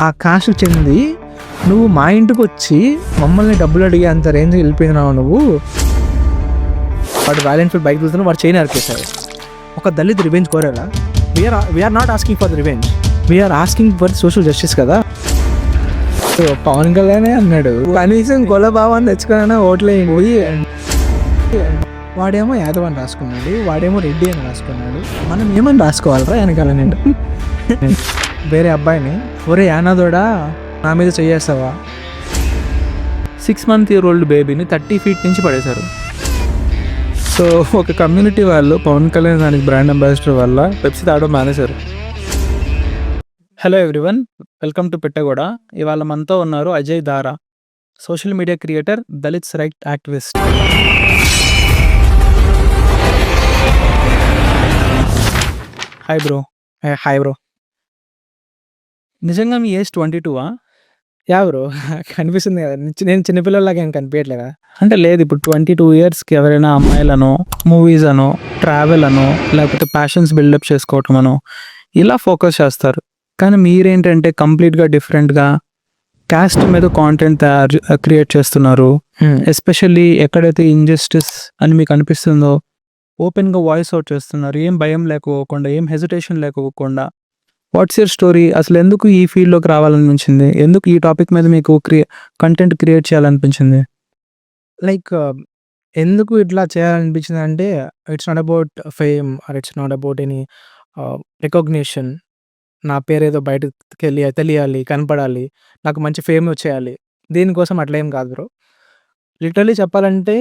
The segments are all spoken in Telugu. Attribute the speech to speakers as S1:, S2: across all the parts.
S1: ఆ కాస్ట్ చెంది నువ్వు మా ఇంటికొచ్చి మమ్మల్ని డబ్బులు అడిగే అంత రేంజ్‌కి వెళ్ళిపోయినావు నువ్వు. వాడు రాయల్ ఎన్‌ఫీల్డ్ బైక్ చూస్తున్న వాడు చైన్ నరికేశాడు. ఒక దళిత్ రివెంజ్ కోరాలా? We are not asking for the revenge. We are asking for social justice కదా! సో పవన్ కళ్యాణే అన్నాడు. కనీసం కుల భావాన్ని తెచ్చుకున్నా ఓట్లేయండి. వాడేమో యాదవ్ అని రాసుకున్నాడు, వాడేమో రెడ్డి అని రాసుకున్నాడు. మనం ఏమని రాసుకోవాలరా వెనకాల నేను? వేరే అబ్బాయిని ఒరే యానాదోడా నా మీద చెయ్యేస్తావా?
S2: 6 month old బేబీని 30 feet నుంచి పడేశారు.
S1: సో ఒక కమ్యూనిటీ వాళ్ళు పవన్ కళ్యాణ్ దానికి బ్రాండ్ అంబాసిడర్ వల్ల పెప్సీ తాగడం మానేశారు.
S2: Hello everyone, welcome to Pettaguda. ఇవాళ మనతో ఉన్నారు Ajay Dara, social media creator, Dalits right activist. Hi bro.
S1: Hi bro.
S2: నిజంగా మీ ఏజ్ 22ఆ?
S1: యా బ్రో, కనిపిస్తుంది కదా. నేను చిన్నపిల్లలాగా ఏం కనిపించట్లేదా?
S2: అంటే లేదు, ఇప్పుడు 22 yearsకి ఎవరైనా అమ్మాయిలను మూవీస్ అనో, ట్రావెల్ అనో, లేకపోతే ప్యాషన్స్ బిల్డప్ చేసుకోవటం అనో ఇలా ఫోకస్ చేస్తారు. కానీ మీరేంటంటే కంప్లీట్గా డిఫరెంట్గా క్యాస్ట్ మీద కాంటెంట్ క్రియేట్ చేస్తున్నారు. ఎస్పెషల్లీ ఎక్కడైతే ఇంజస్టిస్ అని మీకు అనిపిస్తుందో ఓపెన్గా వాయిస్ అవుట్ చేస్తున్నారు. ఏం భయం లేకపోకుండా, ఏం హెజిటేషన్ లేకపోకుండా. What's your story? అసలు ఎందుకు ఈ ఫీల్డ్లోకి రావాలనిపించింది? ఎందుకు ఈ టాపిక్ మీద మీకు కంటెంట్ క్రియేట్ చేయాలనిపించింది?
S1: లైక్ ఎందుకు ఇట్లా చేయాలనిపించింది అంటే, it's not about fame or it's not about any recognition. నా పేరేదో బయటకు తెలియాలి, కనపడాలి, నాకు మంచి ఫేమ్ వచ్చేయాలి, దీనికోసం అట్లా ఏం కాదు బ్రో. లిటరలీ చెప్పాలంటే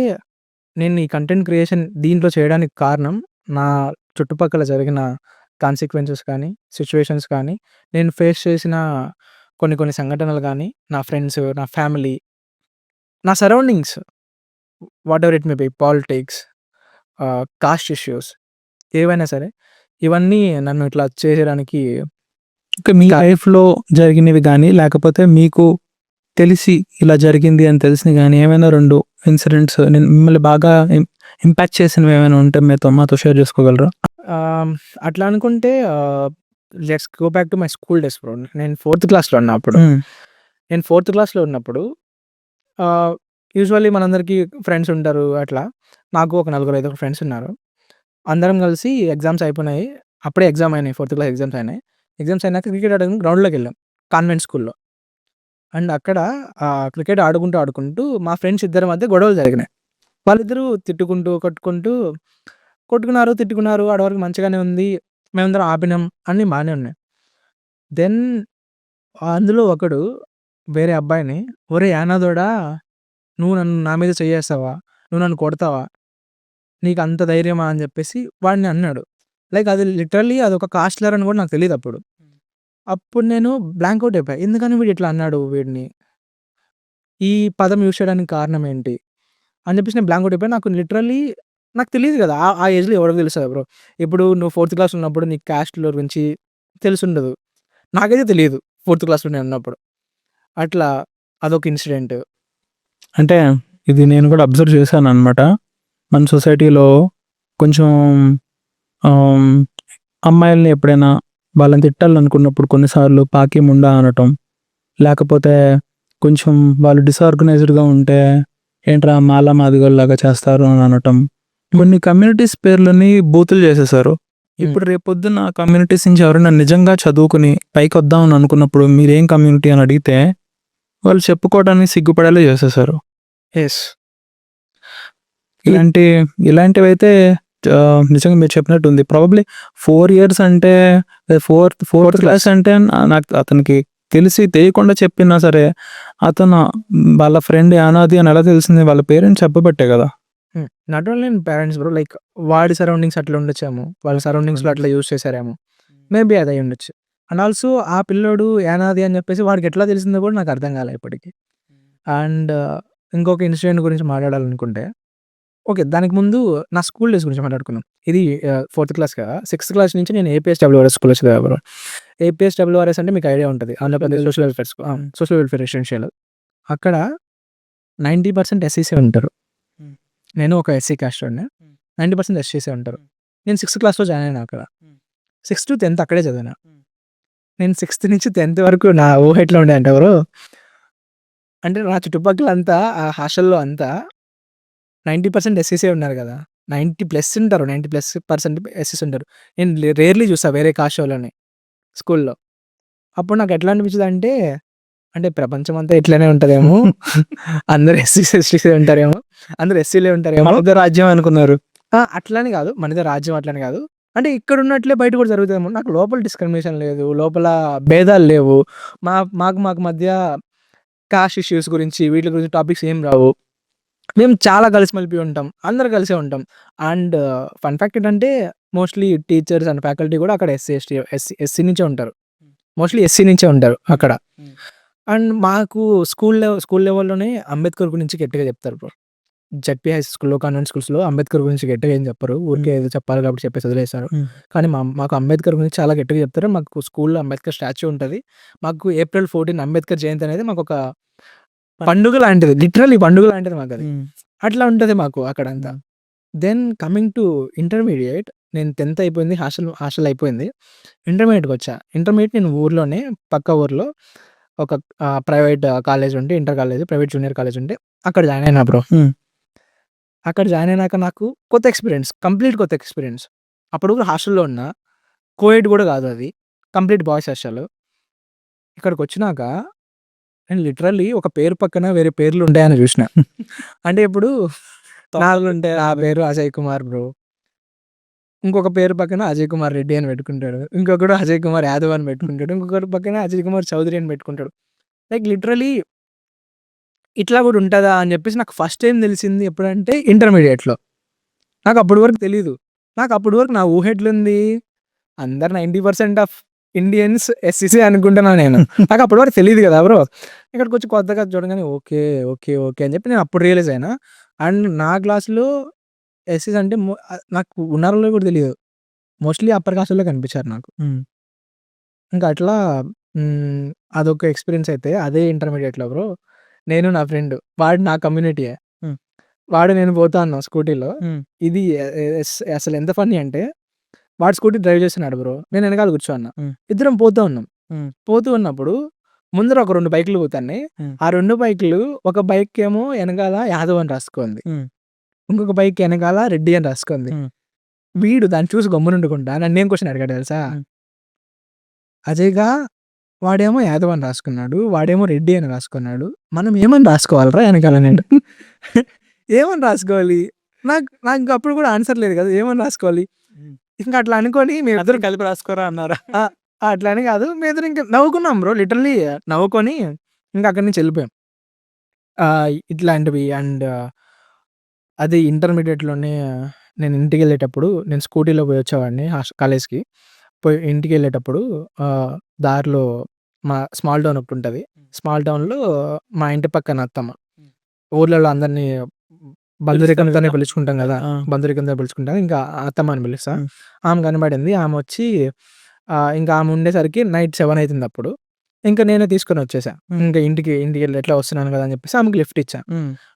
S1: నేను ఈ కంటెంట్ క్రియేషన్ దీంట్లో చేయడానికి కారణం నా చుట్టుపక్కల జరిగిన కాన్సిక్వెన్సెస్ కానీ, సిచ్యువేషన్స్ కానీ, నేను ఫేస్ చేసిన కొన్ని సంఘటనలు కానీ, నా ఫ్రెండ్స్, నా ఫ్యామిలీ, నా surroundings, what ever it may be, politics, cost issues, ఏవైనా సరే ఇవన్నీ నన్ను ఇట్లా చేయడానికి.
S2: మీ లైఫ్లో జరిగినవి కానీ, లేకపోతే మీకు తెలిసి ఇలా జరిగింది అని తెలిసినవి కానీ, ఏమైనా 2 ఇన్సిడెంట్స్ మిమ్మల్ని బాగా ఇంపాక్ట్ చేసినవి ఏమైనా ఉంటే మాతో షేర్ చేసుకోగలరా?
S1: అట్లా అనుకుంటే let's go back to my school days bro. నేను 4th క్లాస్లో ఉన్నప్పుడు నేను 4th క్లాస్లో ఉన్నప్పుడు యూజువల్లీ మనందరికీ ఫ్రెండ్స్ ఉంటారు. అట్లా నాకు ఒక 4-5 ఫ్రెండ్స్ ఉన్నారు. అందరం కలిసి ఎగ్జామ్స్ అయిపోయినాయి. అప్పుడే ఎగ్జామ్ అయినాయి, 4th క్లాస్ ఎగ్జామ్స్ అయినాయి. ఎగ్జామ్స్ అయినాక క్రికెట్ ఆడడానికి గ్రౌండ్లోకి వెళ్ళాం, కాన్వెంట్ స్కూల్లో. అండ్ అక్కడ క్రికెట్ ఆడుకుంటూ మా ఫ్రెండ్స్ ఇద్దరి మధ్య గొడవలు జరిగినాయి. వాళ్ళిద్దరూ కొట్టుకున్నారు, తిట్టుకున్నారు. ఆడవరకు మంచిగానే ఉంది, మేమందరం ఆపినాం, అన్నీ బాగానే ఉన్నాయి. దెన్ అందులో ఒకడు వేరే అబ్బాయిని ఒరే యానాదోడా నువ్వు నా మీద చెయ్యేస్తావా, నువ్వు నన్ను కొడతావా, నీకు అంత ధైర్యమా అని చెప్పేసి వాడిని అన్నాడు. లైక్ అది లిటరల్లీ అదొక కాస్ట్లర్ అని కూడా నాకు తెలియదు అప్పుడు. అప్పుడు నేను బ్లాంక్ అవుట్ అయిపోయా. ఎందుకని వీడు ఇట్లా అన్నాడు, వీడిని ఈ పదం యూజ్ చేయడానికి కారణం ఏంటి అని చెప్పేసి నేను బ్లాంక్ అవుట్ అయిపోయా. నాకు లిటరల్లీ నాకు తెలియదు కదా, ఆ ఏజ్లో ఎవరికి తెలుస్తుంది బ్రో. ఇప్పుడు నువ్వు 4th క్లాస్ ఉన్నప్పుడు నీకు క్యాస్ట్ల గురించి తెలుసుండదు. నాకైతే తెలియదు 4th క్లాస్లో నేను ఉన్నప్పుడు. అట్లా అదొక ఇన్సిడెంట్.
S2: అంటే ఇది నేను కూడా అబ్జర్వ్ చేశాను అనమాట. మన సొసైటీలో కొంచెం అమ్మాయిల్ని ఎప్పుడైనా వాళ్ళని తిట్టాలనుకున్నప్పుడు కొన్నిసార్లు పాకి ముండా అనటం, లేకపోతే కొంచెం వాళ్ళు డిసార్గనైజ్డ్గా ఉంటే ఏంట్రా మాలా మాదిగోళ్ళలాగా చేస్తారు అని అనటం. కొన్ని కమ్యూనిటీస్ పేర్లని బూతులు చేసేసారు. ఇప్పుడు రేపొద్దున కమ్యూనిటీస్ నుంచి ఎవరైనా నిజంగా చదువుకుని పైకి వద్దామని అనుకున్నప్పుడు మీరేం కమ్యూనిటీ అని అడిగితే వాళ్ళు చెప్పుకోవడానికి సిగ్గుపడేలా చేసేసారు.
S1: ఎస్,
S2: ఇలాంటివి అయితే నిజంగా మీరు చెప్పినట్టు ఉంది. ప్రాబబ్లీ 4 years అంటే 4th క్లాస్ అంటే నాకు అతనికి తెలియకుండా చెప్పినా సరే అతను వాళ్ళ ఫ్రెండ్ యానాది అని ఎలా తెలిసింది? వాళ్ళ పేరెంట్స్ చెప్పబట్టే కదా.
S1: Not only parents bro, like వాడి సరౌండింగ్స్ అట్లా ఉండొచ్చేమో, వాళ్ళ సరౌండింగ్స్లో అట్లా యూజ్ చేశారేమో, మేబీ అది అయి ఉండొచ్చు. అండ్ ఆల్సో ఆ పిల్లోడు యానాది అని చెప్పేసి వాడికి ఎట్లా తెలిసిందో కూడా నాకు అర్థం కాలే ఇప్పటికి. అండ్ ఇంకొక ఇన్సిడెంట్ గురించి మాట్లాడాలనుకుంటే, ఓకే, దానికి ముందు నా స్కూల్ డేస్ గురించి మాట్లాడుకుందాం. ఇది 4th క్లాస్ కదా. 6th క్లాస్ నుంచి నేను ఏపీఎస్డబ్ల్యూఆర్ఎస్ స్కూల్లో చదివా బ్రో. ఏపీఎస్డబ్ల్యూఆర్ఎస్ అంటే మీకు ఐడియా ఉంటుంది, ఆంధ్రప్రదేశ్ సోషల్ వెల్ఫేర్ రెసిడెన్షియల్. అక్కడ 90% ఎస్సీసీ ఉంటారు. నేను ఒక ఎస్సీ క్యాస్ట్ వాడిని. 90% ఎస్సీసీ ఉంటారు. నేను 6th క్లాస్లో జాయిన్ అయినా అక్కడ. 6th to 10th అక్కడే చదివినా. నేను 6th నుంచి 10th వరకు నా ఊహ ఎట్లా ఉండేదంటే బ్రో, అంటే నా చుట్టుపక్కలంతా ఆ హాస్టల్‌లో అంతా 90% ఎస్సీసే ఉన్నారు గదా! 90+ ఉంటారు. 90+% ఎస్సీస్ ఉంటారు. నేను రేర్‌లీ చూసా వేరే కాస్ట్ వాళ్ళని స్కూల్‌లో. అప్పుడు నాకు ఎట్లా అనిపించేదంటే, అంటే ప్రపంచం అంతా ఇట్లనే ఉంటదేమో. అందరూ ఎస్సీస్, ఎస్టీసే ఉంటారేమో. అందరూ ఎస్సీలే ఉంటారేమో.
S2: మనదే రాజ్యం అనుకున్నారు.
S1: అట్లని గాదు. మనదే రాజ్యం అట్లని గాదు. అంటే ఇక్కడ ఉన్నట్లే బయట కూడా జరుగుతదేమో. నాకు లోపల డిస్క్రిమినేషన్ లేదు. లోపల భేదాలు లేవు. మాకు మధ్య కాస్ట్ ఇష్యూస్ గురించి, వీటి గురించి టాపిక్స్ ఏం రావు. మేము చాలా కలిసిమెలిసి ఉంటాం. అందరూ కలిసే ఉంటాం. అండ్ ఫన్ ఫ్యాక్ట్ ఏంటంటే మోస్ట్‌లీ టీచర్స్ అండ్ ఫ్యాకల్టీ కూడా అక్కడ ఎస్సీ, ఎస్టీ, ఎస్సీ నుంచే ఉంటారు. మోస్ట్‌లీ ఎస్సీ నుంచే ఉంటారు అక్కడ. అండ్ మాకు స్కూల్ లెవెల్‌లోనే అంబేద్కర్ గురించి గట్టిగా చెప్తారు బ్రో. జెడ్పీ హై స్కూల్‌లో, కాన్వెంట్ స్కూల్స్‌లో అంబేద్కర్ గురించి గట్టిగా ఏం చెప్పరు. ఊరికే ఏదో చెప్పాలి కాబట్టి చెప్పేసి వదిలేస్తారు. కానీ మాకు అంబేద్కర్ గురించి చాలా గట్టిగా చెప్తారు. మాకు స్కూల్‌లో అంబేద్కర్ స్టాచ్యూ ఉంటది. మాకు ఏప్రిల్ 14 అంబేద్కర్ జయంతి అనేది మాకొక పండుగ లాంటిది. లిటరల్లీ పండుగ లాంటిది మాకది. అట్లా ఉంటది మాకు అక్కడంతా. దెన్ కమింగ్ టు ఇంటర్మీడియేట్, నేను 10th అయిపోయింది. హాస్టల్ అయిపోయింది. ఇంటర్మీడియేట్‌కొచ్చా. ఇంటర్మీడియేట్ నేను ఊర్లోనే, పక్క ఊర్లో ఒక ప్రైవేట్ కాలేజ్ ఉంటే, inter college, private junior college ఉంటే అక్కడ జాయిన్ అయినా బ్రో. అక్కడ జాయిన్ అయినాక నాకు కొత్త ఎక్స్‌పీరియన్స్. కంప్లీట్ కొత్త ఎక్స్‌పీరియన్స్. అప్పుడు కూడా హాస్టల్‌లో ఉన్నా. కోఎడ్ కూడా కాదు అది. Complete boys hostel. ఇక్కడికొచ్చినాక నేను లిటరల్లీ ఒక పేరు పక్కన వేరే పేర్లు ఉంటాయని చూసినా. అంటే ఇప్పుడు నా పేరు అజయ్ కుమార్ బ్రో. ఇంకొక పేరు పక్కన అజయ్ కుమార్ రెడ్డి అని పెట్టుకుంటాడు. ఇంకొకడు అజయ్ కుమార్ యాదవ్ అని పెట్టుకుంటాడు. ఇంకొకరి పక్కన అజయ్ కుమార్ చౌదరి అని పెట్టుకుంటాడు. లైక్ లిటరల్లీ ఇట్లా కూడా ఉంటదా అని చెప్పేసి నాకు ఫస్ట్ టైమ్ తెలిసింది ఎప్పుడంటే ఇంటర్మీడియేట్‌లో. నాకు అప్పటి వరకు తెలీదు. నాకు అప్పటి వరకు నా ఊహ ఎట్లుంది, అందరు 90% ఆఫ్ ఇండియన్స్ ఎస్సీసీ అనుకుంటున్నా నేను. నాకు అప్పటి వరకు తెలీదు కదా బ్రో. ఇక్కడికొచ్చి కొత్తగా చూడంగానే ఓకే. అని చెప్పి నేను అప్పుడు రియలైజ్ అయినా. అండ్ నా క్లాస్‌లో ఎస్సీస్ అంటే నాకు ఉన్నారో లేదో కూడా తెలీదు. మోస్ట్‌లీ అప్పర్ కాస్టోళ్ళే కనిపించారు నాకు. ఇంకా అట్లా అదొక ఎక్స్‌పీరియన్స్ అయితే అదే ఇంటర్మీడియేట్‌లో బ్రో. నేను నా ఫ్రెండ్, వాడు నా కమ్యూనిటీయే. వాడు నేను పోతా ఉన్నాం స్కూటీలో. ఇది అసలు ఎంత ఫన్నీ అంటే, వాడు స్కూటీ డ్రైవ్ చేస్తున్నాడు బ్రో. నేను వెనకాల కూర్చోన్నా. ఇద్దరం పోతా ఉన్నాం. పోతూ ఉన్నప్పుడు ముందర ఒక 2 బైకులు పోతున్నాయి. ఆ 2 బైకులు, ఒక బైక్ ఏమో ఎనకాల యాదవ్ అని రాసుకుంది. ఇంకొక బైక్ ఎనకాల రెడ్డి అని రాసుకుంది. వీడు దాన్ని చూసి గమ్మునుండకుండా నన్నేం క్వెషన్ అడిగాడు తెలుసా? అజయ్‌గా వాడేమో యాదవ్ అని రాసుకున్నాడు. వాడేమో రెడ్డి అని రాసుకున్నాడు. మనం ఏమని రాసుకోవాలిరా ఎనకాల అన్నాడు. ఏమని రాసుకోవాలి? నాకు అప్పుడు కూడా ఆన్సర్ లేదు కదా! ఏమని రాసుకోవాలి? ఇంకా అట్లా అనుకోని
S2: అందరూ కలిపి రాసుకోరా అన్నారా?
S1: అట్లా అని కాదు. మేమిద్దరం ఇంకా నవ్వుకున్నాం బ్రో. లిటరల్లీ నవ్వుకొని ఇంకా అక్కడి నుంచి వెళ్ళిపోయాం. ఇట్లాంటివి అండ్ అది ఇంటర్మీడియేట్‌లోనే నేను ఇంటికెళ్ళేటప్పుడు నేను స్కూటీలో పోయి వచ్చేవాడిని కాలేజ్‌కి. ఇంటికెళ్ళేటప్పుడు దారిలో మా స్మాల్ టౌన్ ఒకటుంటది. స్మాల్ టౌన్‌లో మా ఇంటి పక్కన అత్తమ్మ. ఊర్లలో అందరిని బంధురికంతోనే పిలుచుకుంటాం కదా! బంధురికంతో పిలుచుకుంటాం. ఇంకా అత్తమ్మ అని పిలుస్తా. ఆమె కనబడింది. ఆమె వచ్చి ఇంకా ఆమె ఉండేసరికి నైట్ 7 అయితుంది అప్పుడు. ఇంకా నేనే తీసుకొని వచ్చేసా. ఇంకా ఇంటికెళ్ళి ఎట్లా వస్తున్నాను కదా అని చెప్పేసి ఆమెకి లిఫ్ట్ ఇచ్చా.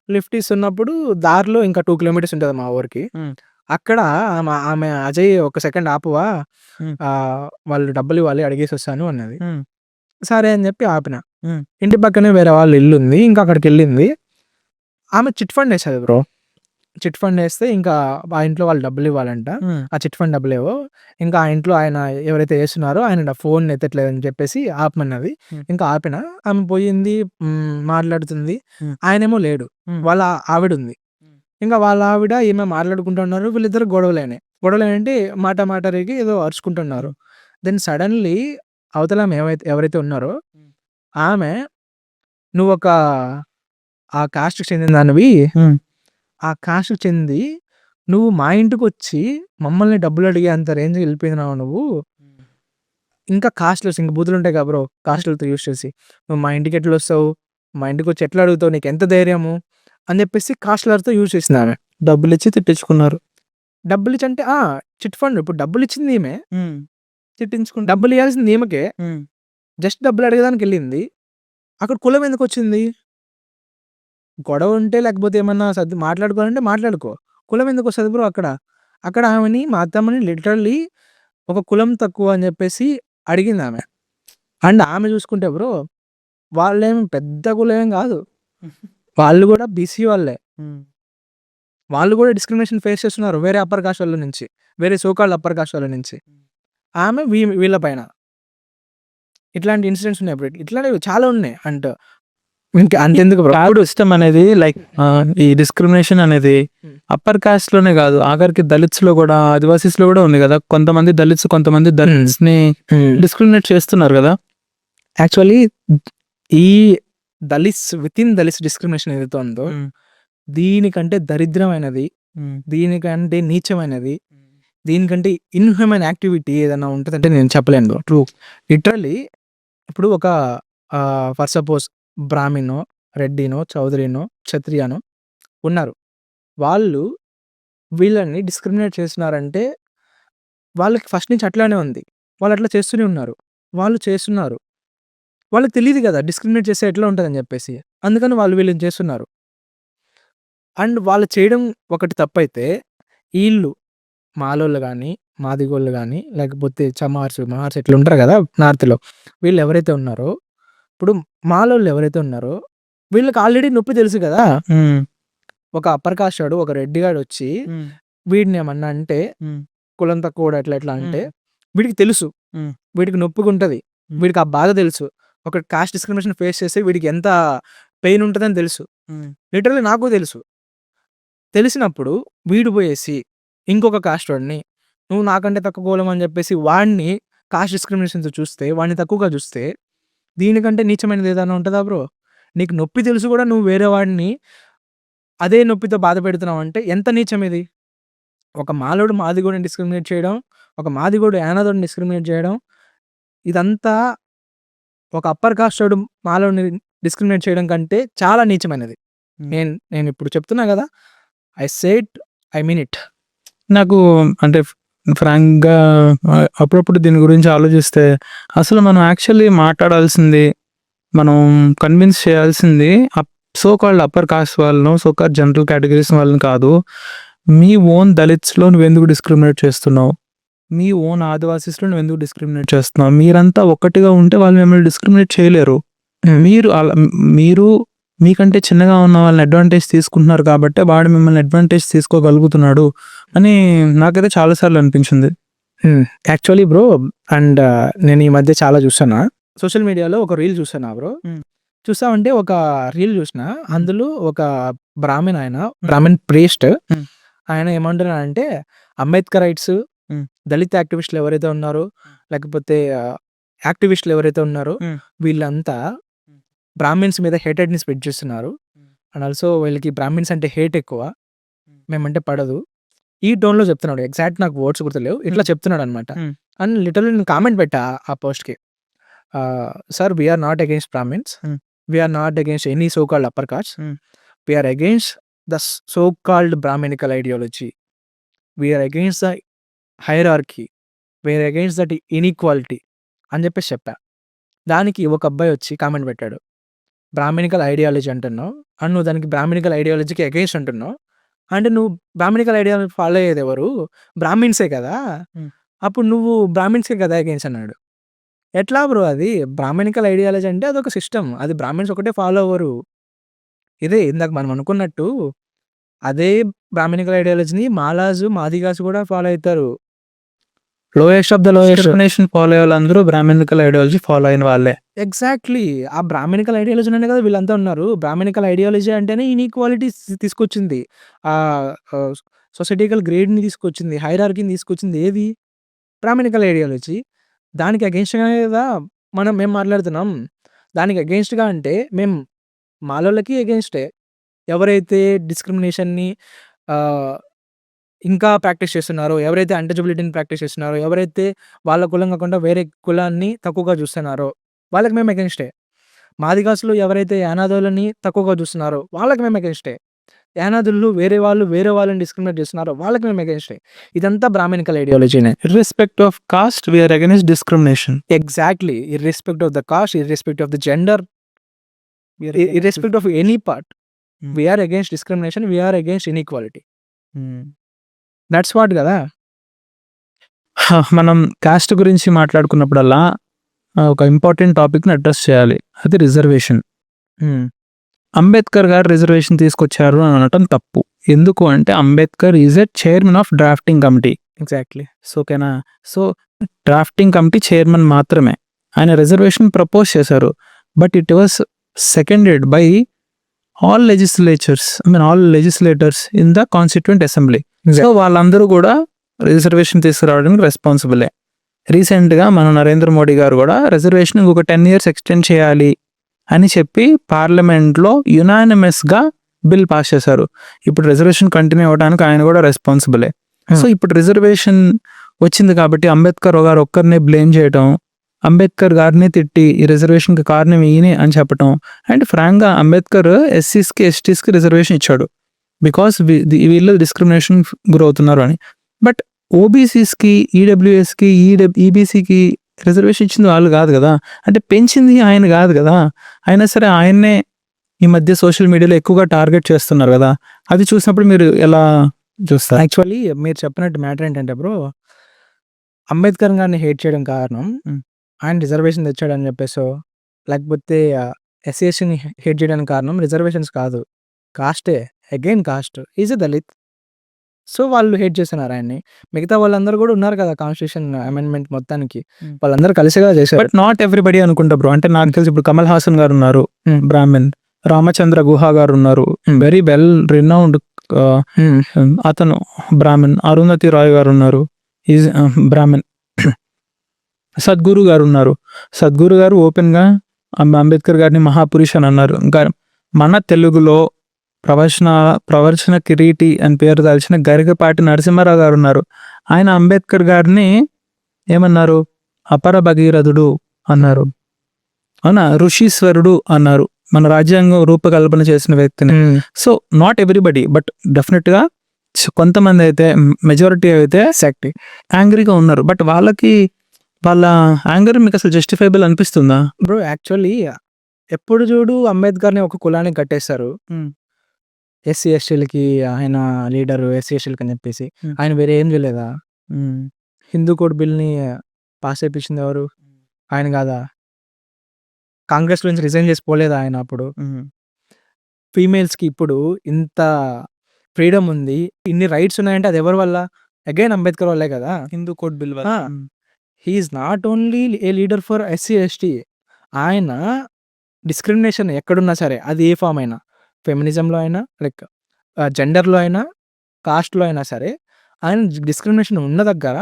S1: లిఫ్ట్ ఇస్తున్నప్పుడు దారిలో ఇంకా 2 కిలోమీటర్స్ ఉంటది మా ఊరికి. అక్కడ ఆమె అజయ్ ఒక సెకండ్ ఆపువా, వాళ్ళు డబ్బులు ఇవ్వాలి అడిగేసి వస్తాను అన్నది. సరే అని చెప్పి ఆపిన. ఇంటి పక్కనే వేరే వాళ్ళ ఇల్లు ఉంది. ఇంకా అక్కడికెళ్ళింది. ఆమె చిట్ ఫండ్ వేసేది బ్రో. చిట్ ఫండ్ వేస్తే ఇంకా ఆ ఇంట్లో వాళ్ళు డబ్బులు ఇవ్వాలంట. ఆ చిట్ ఫండ్ డబ్బులేవో ఇంకా ఆ ఇంట్లో ఆయన ఎవరైతే వేస్తున్నారో ఆయన ఫోన్ ఎత్తట్లేదని చెప్పేసి ఆపమన్నది. ఇంకా ఆపిన. ఆమె పోయింది, మాట్లాడుతుంది. ఆయనేమో లేడు. వాళ్ళ ఆవిడ ఉంది. ఇంకా వాళ్ళ ఆవిడ ఈమె మాట్లాడుకుంటున్నారు. వీళ్ళిద్దరు గొడవలేనే. గొడవలేనంటే మాట రేగి ఏదో అరుచుకుంటున్నారు. దెన్ సడన్‌లీ అవతల ఆమె ఎవరైతే ఉన్నారో ఆమె, "నువ్వొక ఆ కాస్ట్‌కి చెందిన దానివి. ఆ కాస్ట్‌కి చెంది నువ్వు మా ఇంటికొచ్చి మమ్మల్ని డబ్బులు అడిగే అంత రేంజ్‌కి వెళ్ళిపోయినావు నువ్వు. ఇంకా కాస్ట్‌లెస్ ఇంక బూతులుంటాయి కదా బ్రో! కాస్ట్‌లతో యూజ్ చేసి. నువ్వు మా ఇంటికి ఎట్లొస్తావు? మా ఇంటికొచ్చి ఎట్లా అడుగుతావు? నీకెంత ధైర్యము?" అని చెప్పేసి కాస్ట్‌లర్‌తో యూజ్ చేసిందామె.
S2: డబ్బులిచ్చి తిట్టించుకున్నారు.
S1: డబ్బులిచ్చి అంటే చిట్ ఫండ్. ఇప్పుడు డబ్బులిచ్చింది ఈమె.
S2: తిట్టించుకుంటే
S1: డబ్బులు ఇయ్యాల్సింది ఈమెకే. జస్ట్ డబ్బులు అడగడానికెళ్ళింది. అక్కడ కులం ఎందుకొచ్చింది? గొడవ ఉంటే లేకపోతే ఏమన్నా మాట్లాడుకోవాలంటే మాట్లాడుకో. కులం ఎందుకొస్తది బ్రో అక్కడ? అక్కడ ఆమెని, మా అత్తమ్మని లిటరల్లీ ఒక కులం తక్కువ అని చెప్పేసి అడిగిందామె. అండ్ ఆమె చూసుకుంటే బ్రో వాళ్ళేం పెద్ద కులం కాదు, వాళ్ళు కూడా బీసీ వాళ్ళే, వాళ్ళు కూడా డిస్క్రిమినేషన్ ఫేస్ చేస్తున్నారు వేరే అప్పర్ కాస్ట్ వాళ్ళ నుంచి, వేరే సోకాల్డ్ అప్పర్ కాస్ట్ వాళ్ళ నుంచి. ఆమె వీళ్ళ పైన ఇట్లాంటి ఇన్సిడెంట్స్ ఉన్నాయి బ్రో, ఇట్లాంటివి చాలా ఉన్నాయి. అండ్ ఇంకా అంతెందుకు బ్రో,
S2: కాదు సిస్టమ్ అనేది లైక్ ఈ డిస్క్రిమినేషన్ అనేది అప్పర్ కాస్ట్ లోనే కాదు, ఆఖరికి దళిత్స్ లో కూడా, ఆదివాసీస్ లో కూడా ఉంది కదా. కొంతమంది దళిత్స్ ని డిస్క్రిమినేట్ చేస్తున్నారు కదా.
S1: యాక్చువల్లీ ఈ Dalits with in Dalits discrimination ఏదైతే ఉందో దీనికంటే దరిద్రమైనది, దీనికంటే నీచమైనది, దీనికంటే ఇన్హ్యూమన్ యాక్టివిటీ ఏదైనా ఉంటుందంటే నేను చెప్పలేను బ్రో. ట్రూ, లిటరలీ ఇప్పుడు ఒక ఫర్ సపోజ్ బ్రాహ్మినో, రెడ్డినో, చౌదరినో, క్షత్రియానో ఉన్నారు, వాళ్ళు వీళ్ళని డిస్క్రిమినేట్ చేస్తున్నారంటే వాళ్ళకి ఫస్ట్ నుంచి అట్లానే ఉంది, వాళ్ళు అట్లా చేస్తూనే ఉన్నారు, వాళ్ళు చేస్తున్నారు, వాళ్ళకి తెలియదు కదా డిస్క్రిమినేట్ చేస్తే ఎట్లా ఉంటుందని చెప్పేసి, అందుకని వాళ్ళు వీళ్ళని చేస్తున్నారు. అండ్ వాళ్ళు చేయడం ఒకటి తప్పైతే వీళ్ళు మాలోళ్ళు కానీ, మాదిగోళ్ళు కానీ, లేకపోతే మహార్స్ ఇట్లా ఉంటారు కదా నార్త్లో, వీళ్ళు ఎవరైతే ఉన్నారో, ఇప్పుడు మాలోళ్ళు ఎవరైతే ఉన్నారో వీళ్ళకి ఆల్రెడీ నొప్పి తెలుసు కదా. ఒక అప్పర్ కాస్ట్ వాడు, ఒక రెడ్డి గాడు వచ్చి వీడిని ఏమన్నా అంటే కులం తక్కువ ఎట్లా ఎట్లా అంటే వీడికి తెలుసు, వీడికి నొప్పిగా ఉంటుంది, వీడికి ఆ బాధ తెలుసు, ఒక కాస్ట్ డిస్క్రిమినేషన్ ఫేస్ చేస్తే వీడికి ఎంత పెయిన్ ఉంటుందని తెలుసు. లిటరల్లీ నాకు తెలుసు. తెలిసినప్పుడు వీడు పోయేసి ఇంకొక కాస్ట్ వాడిని నువ్వు నాకంటే తక్కువ కులం అని చెప్పేసి వాడిని కాస్ట్ డిస్క్రిమినేషన్తో చూస్తే, వాడిని తక్కువగా చూస్తే దీనికంటే నీచమైనది ఏదైనా ఉంటుందా బ్రో? నీకు నొప్పి తెలుసు కూడా నువ్వు వేరే వాడిని అదే నొప్పితో బాధ పెడుతున్నావు అంటే ఎంత నీచం ఇది. ఒక మాలోడు మాదిగోడిని డిస్క్రిమినేట్ చేయడం, ఒక మాదిగోడు యానాదోడిని డిస్క్రిమినేట్ చేయడం, ఇదంతా ఒక అప్పర్ కాస్ట్ వాడు మాలోడిని డిస్క్రిమినేట్ చేయడం కంటే చాలా నీచమైనది. నేను ఇప్పుడు చెప్తున్నా కదా, I said I mean it.
S2: నాకు అంటే ఫ్రాంక్గా అప్పుడప్పుడు దీని గురించి ఆలోచిస్తే అసలు మనం యాక్చువల్లీ మాట్లాడాల్సింది, మనం కన్విన్స్ చేయాల్సింది సో కాల్డ్ అప్పర్ కాస్ట్ వాళ్ళను, సో కాల్డ్ జనరల్ కేటగిరీస్ వాళ్ళని కాదు. మీ ఓన్ దళిత్స్లో నువ్వు ఎందుకు డిస్క్రిమినేట్ చేస్తున్నావు, మీ ఓన్ ఆదివాసీస్లో నువ్వు ఎందుకు డిస్క్రిమినేట్ చేస్తున్నావు. మీరంతా ఒక్కటిగా ఉంటే వాళ్ళు మిమ్మల్ని డిస్క్రిమినేట్ చేయలేరు. మీరు మీకంటే చిన్నగా ఉన్న వాళ్ళని అడ్వాంటేజ్ తీసుకుంటున్నారు కాబట్టి వాడు మిమ్మల్ని అడ్వాంటేజ్ తీసుకోగలుగుతున్నాడు అని నాకైతే చాలాసార్లు అనిపించింది.
S1: యాక్చువల్లీ బ్రో, అండ్ నేను ఈ మధ్య చాలా చూసాను సోషల్ మీడియాలో, ఒక రీల్ చూసాను బ్రో. చూసామంటే ఒక రీల్ చూసిన, అందులో ఒక బ్రాహ్మణ్ ప్రీస్ట్ ఆయన ఏమంటున్నాడంటే అంబేద్కర్ రైట్స్, దళిత యాక్టివిస్టులు ఎవరైతే ఉన్నారో, లేకపోతే యాక్టివిస్టులు ఎవరైతే ఉన్నారో వీళ్ళంతా బ్రాహ్మిన్స్ మీద హేటెడ్ని స్ప్రెడ్ చేస్తున్నారు. అండ్ ఆల్సో వీళ్ళకి బ్రాహ్మిన్స్ అంటే హేట్ ఎక్కువ, మేమంటే పడదు, ఈ టోన్లో చెప్తున్నాడు. ఎగ్జాక్ట్ నాకు వర్డ్స్ గుర్తులేవు, ఇట్లా చెప్తున్నాడు అనమాట. అండ్ లిటరల్లీ నేను కామెంట్ పెట్టా ఆ పోస్ట్కి, sir we are not against Brahmins, we are not against any so called upper caste, we are against the so called Brahminical ideology, we are against the hierarchy, we are against that inequality అని చెప్పేసి చెప్పా. దానికి ఒక అబ్బాయి వచ్చి కామెంట్ పెట్టాడు, బ్రాహ్మణికల్ ఐడియాలజీ అంటున్నావు అండ్ నువ్వు దానికి బ్రాహ్మణికల్ ఐడియాలజీకి అగేన్స్ట్ అంటున్నావు, అంటే నువ్వు బ్రాహ్మణికల్ ఐడియాలజీ ఫాలో అయ్యేది ఎవరు, బ్రాహ్మిన్సే కదా, అప్పుడు నువ్వు బ్రాహ్మిన్స్కే కదా అగేన్స్ట్ అన్నాడు. ఎట్లా బ్రో అది? బ్రాహ్మణికల్ ఐడియాలజీ అంటే అదొక సిస్టమ్, అది బ్రాహ్మిన్స్ ఒకటే ఫాలో అవ్వరు. ఇదే ఇందాక మనం అనుకున్నట్టు అదే బ్రాహ్మణికల్ ఐడియాలజీని మాలాజు, మాదిగాసు కూడా ఫాలో అవుతారు. Lowest of the lowest
S2: follow అయ్యే వాళ్ళందరూ బ్రాహ్మణికల్ ఐడియాలజీ ఫాలో అయిన వాళ్ళే.
S1: ఎగ్జాక్ట్లీ, ఆ బ్రాహ్మణికల్ ఐడియాలజీ అనే కదా వీళ్ళంతా ఉన్నారు. బ్రాహ్మణికల్ ఐడియాలజీ అంటేనే ఇన్ఈక్వాలిటీ తీసుకొచ్చింది, ఆ సొసైటికల్ గ్రేడ్ని తీసుకొచ్చింది, హైరార్కీని తీసుకొచ్చింది ఏది? Brahminical ideology. దానికి అగెన్స్ట్గానే కదా మేము మాట్లాడుతున్నాం. దానికి అగెన్స్ట్గా అంటే మేము మాలోళ్ళకి అగెన్స్టే, ఎవరైతే డిస్క్రిమినేషన్ని ఇంకా ప్రాక్టీస్ చేస్తున్నారో, ఎవరైతే అన్టచబిలిటీని ప్రాక్టీస్ చేస్తున్నారో, ఎవరైతే వాళ్ళ కులం కాకుండా వేరే కులాన్ని తక్కువగా చూస్తున్నారో వాళ్ళకి మేము అగెన్స్టే. మాదిగాసులు ఎవరైతే యానాదులని తక్కువగా చూస్తున్నారో వాళ్ళకి మేము అగెన్స్టే. యానాదులు వేరే వాళ్ళని డిస్క్రిమినేట్ చేస్తున్నారో వాళ్ళకి మేము అగెన్స్టే. ఇదంతా బ్రాహ్మణికల్ ఐడియాలజీనే.
S2: Irrespective of caste we are against discrimination.
S1: Exactly, irrespective of the caste, irrespective of the gender, irrespective of any part, we are against discrimination, we are against inequality. That's what కదా.
S2: మనం కాస్ట్ గురించి మాట్లాడుకున్నప్పుడల్లా ఒక ఇంపార్టెంట్ టాపిక్ని అడ్రస్ చేయాలి, అది రిజర్వేషన్.
S1: హ్మ్.
S2: అంబేద్కర్ గారు రిజర్వేషన్ తీసుకొచ్చారు అని అనటం తప్పు. ఎందుకు అంటే Ambedkar is a chairman of drafting committee.
S1: Exactly.
S2: ఓకేనా? సో డ్రాఫ్టింగ్ కమిటీ చైర్మన్ మాత్రమే. ఆయన రిజర్వేషన్ ప్రపోజ్ చేశారు. But it was seconded by all legislators in the constituent assembly. So వాళ్ళందరూ కూడా రిజర్వేషన్ తీసుకురావడానికి రెస్పాన్సిబులే. రీసెంట్గా మన నరేంద్ర మోడీ గారు కూడా రిజర్వేషన్ ఇంకొక 10 years ఎక్స్టెండ్ చేయాలి అని చెప్పి పార్లమెంట్లో యునానిమస్గా బిల్ పాస్ చేశారు. ఇప్పుడు రిజర్వేషన్ కంటిన్యూ అవ్వడానికి ఆయన కూడా రెస్పాన్సిబులే. సో ఇప్పుడు రిజర్వేషన్ వచ్చింది కాబట్టి అంబేద్కర్ గారు ఒక్కరినే బ్లేమ్ చేయటం, అంబేద్కర్ గారిని తిట్టి ఈ రిజర్వేషన్కి కారణం ఈయనే అని చెప్పటం, అండ్ ఫ్రాంక్గా అంబేద్కర్ ఎస్సీస్కి ఎస్టీస్కి రిజర్వేషన్ ఇచ్చాడు బికాస్ వీళ్ళు డిస్క్రిమినేషన్ గురవుతున్నారు అని. బట్ ఓబీసీస్కి, ఈడబ్ల్యూఎస్కి, ఈబీసీకి రిజర్వేషన్ ఇచ్చింది వాళ్ళు కాదు కదా, అంటే పెంచింది ఆయన కాదు కదా. అయినా సరే ఆయన్నే ఈ మధ్య సోషల్ మీడియాలో ఎక్కువగా టార్గెట్ చేస్తున్నారు కదా. అది చూసినప్పుడు మీరు ఎలా చూస్తారు?
S1: యాక్చువల్లీ మీరు చెప్పినట్టు మ్యాటర్ ఏంటంటే బ్రో, అంబేద్కర్ గారిని హేట్ చేయడం కారణం ఆయన రిజర్వేషన్ తెచ్చాడని చెప్పేసో, లేకపోతే ఎస్సీ ఎస్టీని హేట్ చేయడానికి కారణం రిజర్వేషన్స్ కాదు, కాస్టే. Again caste is a Dalit. So వాళ్ళు హేట్ చేస్తున్నారు ఆయన్ని. మిగతా వాళ్ళందరూ కూడా ఉన్నారు కదా కాన్స్టిట్యూషన్ అమెండ్మెంట్ మొత్తానికి, వాళ్ళందరూ కలిసిగా చేశారు.
S2: బట్ నాట్ ఎవ్రీబడి అనుకుంటా బ్రో. అంటే నాకు తెలిసి ఇప్పుడు కమల్ హాసన్ గారు ఉన్నారు, బ్రాహ్మణ్. రామచంద్ర గుహ గారు ఉన్నారు, వెరీ వెల్ రినౌండ్ అతను బ్రాహ్మణ్. అరుంధతి రాయ్ గారు ఉన్నారు, ఈజ్ బ్రాహ్మణ్. సద్గురు గారు ఉన్నారు. సద్గురు గారు ఓపెన్గా అంబేద్కర్ గారిని మహాపురుష్ అని అన్నారు. ఇంకా మన తెలుగులో ప్రవచన కిరీటి అని పేరు దాల్చిన గరికపాటి నరసింహారావు గారు ఉన్నారు. ఆయన అంబేద్కర్ గారిని ఏమన్నారు? అపర భగీరథుడు అన్నారు, అవునా, ఋషీశ్వరుడు అన్నారు, మన రాజ్యాంగం రూపకల్పన చేసిన వ్యక్తిని. సో నాట్ ఎవ్రీబడి, బట్ డెఫినెట్గా కొంతమంది అయితే, మెజారిటీ అయితే
S1: ఎగ్జాక్ట్లీ
S2: యాంగ్రీగా ఉన్నారు. బట్ వాళ్ళ యాంగర్ మీకు అసలు జస్టిఫైబుల్ అనిపిస్తుందా
S1: బ్రో? యాక్చువల్లీ ఎప్పుడు చూడు అంబేద్కర్ని ఒక కులానికి కట్టేస్తారు. ఎస్సీ ఎస్టీలకి ఆయన లీడరు, ఎస్సీ ఎస్టీలకి అని చెప్పేసి. ఆయన వేరే ఏం చేయలేదా? హిందూ కోడ్ బిల్ని పాస్ చేయించింది ఎవరు? ఆయన కాదా? కాంగ్రెస్ నుంచి రిజైన్ చేసి పోలేదా ఆయన అప్పుడు? ఫీమేల్స్కి ఇప్పుడు ఇంత ఫ్రీడమ్ ఉంది, ఇన్ని రైట్స్ ఉన్నాయంటే అది ఎవరి వల్ల? అగైన్ అంబేద్కర్ వల్లే కదా.
S2: Hindu code bill
S1: he is not only A leader for SC ST. ఆయన డిస్క్రిమినేషన్ ఎక్కడున్నా సరే, అది ఏ ఫామ్ అయినా, ఫెమినిజంలో అయినా, లైక్ జెండర్లో అయినా, కాస్ట్లో అయినా సరే, ఆయన డిస్క్రిమినేషన్ ఉన్న దగ్గర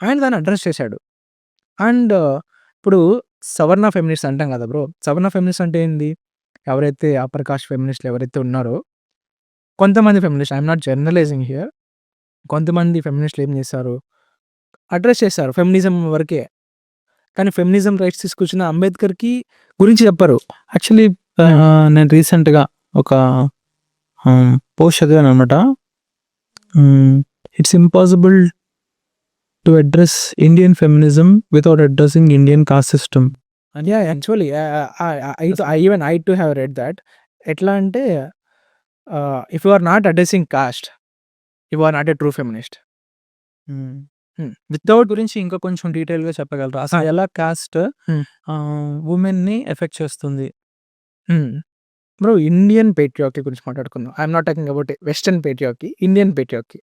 S1: ఆయన దాన్ని అడ్రస్ చేశాడు. అండ్ ఇప్పుడు సవర్ణ ఫెమినిస్ట్ అంటాం కదా బ్రో. సవర్ణ ఫెమినిస్ట్ అంటే ఏంది? ఎవరైతే అప్పర్ కాస్ట్ ఫెమినిస్టులు ఎవరైతే ఉన్నారో, కొంతమంది feminist, I'm not generalising here, కొంతమంది ఫెమినిస్టులు ఏం చేస్తారు? అడ్రస్ చేస్తారు ఫెమినిజం వరకే, కానీ ఫెమినిజం రైట్స్ తీసుకొచ్చిన అంబేద్కర్కి గురించి చెప్పరు.
S2: యాక్చువల్లీ నేను రీసెంట్గా ఒక పోస్ట్ చదివాను అనమాట. It's impossible to address Indian feminism without addressing Indian caste system.
S1: Yeah, actually I too have read that. ఎట్లా అంటే, if you are not addressing caste, you are not a true feminist.
S2: Without గురించి ఇంకా కొంచెం డీటెయిల్గా చెప్పగలరా? అసలు ఎలా కాస్ట్ ఉమెన్ని ఎఫెక్ట్ చేస్తుంది?
S1: బ్రో, ఇండియన్ పేట్రియార్కీ గురించి మాట్లాడుకుందాం. I'm not talking about western patriarchy, Indian patriarchy.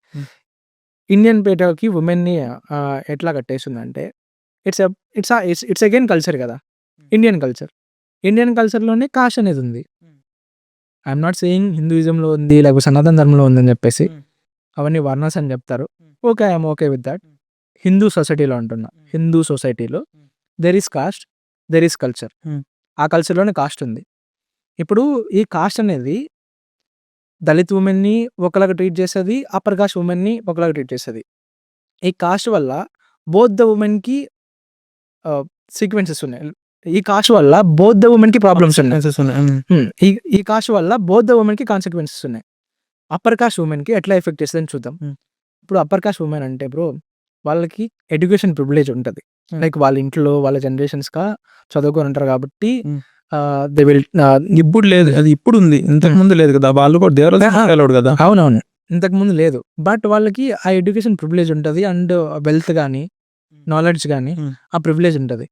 S1: Indian patriarchy ఉమెన్ని ఎట్లా కట్టేస్తుందంటే, ఇట్స్ అగైన్ కల్చర్ కదా, ఇండియన్ కల్చర్. ఇండియన్ కల్చర్లోనే కాస్ట్ అనేది ఉంది. ఐఎమ్ నాట్ సేయింగ్ హిందూయిజంలో ఉంది, లేకపోతే సనాతన ధర్మంలో ఉందని చెప్పేసి అవన్నీ వర్ణస్ అని చెప్తారు. Okay, I'm okay with that. Hindu సొసైటీలో అంటున్నా, హిందూ సొసైటీలో there is cost, there is culture. ఆ కల్చర్లోనే కాస్ట్ ఉంది. ఇప్పుడు ఈ కాస్ట్ అనేది దళిత్ ఉమెన్ని ఒకలాగా ట్రీట్ చేస్తుంది, అప్పర్ కాస్ట్ ఉమెన్ని ఒకలాగా ట్రీట్ చేస్తుంది. ఈ కాస్ట్ వల్ల బోత్ ద ఉమెన్కి సీక్వెన్సెస్ ఉన్నాయి. ఈ కాస్ట్ వల్ల బోత్ ద ఉమెన్కి ప్రాబ్లమ్స్ ఉన్నాయి. ఈ కాస్ట్ వల్ల బోత్ ద ఉమెన్కి కాన్సిక్వెన్సెస్ ఉన్నాయి. అప్పర్ కాస్ట్ ఉమెన్కి ఎట్లా ఎఫెక్ట్ చేస్తుందని చూద్దాం. ఇప్పుడు అప్పర్ కాస్ట్ ఉమెన్ అంటే బ్రో, వాళ్ళకి ఎడ్యుకేషన్ ప్రివిలేజ్ ఉంటుంది. లైక్ వాళ్ళ ఇంట్లో వాళ్ళ జనరేషన్స్గా చదువుకొని ఉంటారు కాబట్టి దే విల్.
S2: ఇప్పుడు లేదు, అది ఇప్పుడు ఉంది, ఇంతకు ముందు లేదు కదా. వాళ్ళు కూడా దేవరాలు కదా.
S1: అవునవును, ఇంతకు ముందు లేదు. బట్ వాళ్ళకి ఆ ఎడ్యుకేషన్ ప్రివిలేజ్ ఉంటుంది, అండ్ వెల్త్ కానీ నాలెడ్జ్ కానీ ఆ ప్రివిలేజ్ ఉంటుంది.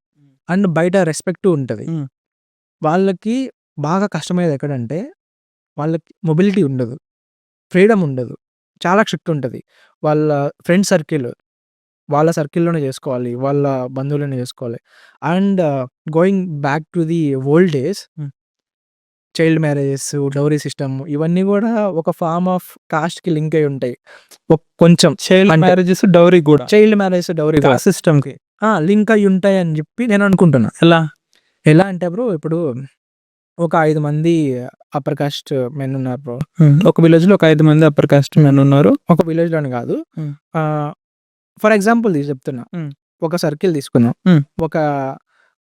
S1: అండ్ బయట రెస్పెక్ట్ ఉంటది.
S2: హ్మ్.
S1: వాళ్ళకి బాగా కష్టమయ్యేది ఎక్కడంటే, వాళ్ళకి మొబిలిటీ ఉండదు. ఫ్రీడమ్ ఉండదు. చాలా స్ట్రిక్ట్ ఉంటది. వాళ్ళ ఫ్రెండ్ సర్కిల్, వాళ్ళ సర్కిల్‌లోనే జేసుకోవాలి. వాళ్ళ బంధువులనే జేసుకోవాలి. And going back to the old days,
S2: హ్మ్.
S1: చైల్డ్ మ్యారేజెస్, డౌరీ సిస్టమ్ ఇవన్నీ గూడా ఒక ఫార్మ్ ఆఫ్ కాస్ట్‌కి లింక్ అయ్యి ఉంటాయి. కొంచెం
S2: చైల్డ్
S1: అంటే
S2: మ్యారేజెస్, డౌరీ కూడా
S1: చైల్డ్ మ్యారేజ్, డౌరీ కూడా
S2: కాస్ట్ సిస్టమ్‌కి
S1: లింక్ అయ్యి ఉంటాయని జెప్పి నేను అనుకుంటున్నా.
S2: ఎలా?
S1: ఎలా అంటే బ్రో, ఇప్పుడు ఒక 5 మంది అప్పర్ కాస్ట్ మెన్ ఉన్నారు బ్రో.
S2: ఒక విలేజ్‌లో ఒక 5 మంది అప్పర్ కాస్ట్ మెన్ ఉన్నారు.
S1: ఒక విలేజ్‌లోని గాదు.
S2: హ్మ్.
S1: ఫర్ ఎగ్జాంపుల్ చెప్తున్నా.
S2: హ్మ్.
S1: ఒక సర్కిల్ తీసుకుందాం.
S2: హ్మ్.
S1: ఒక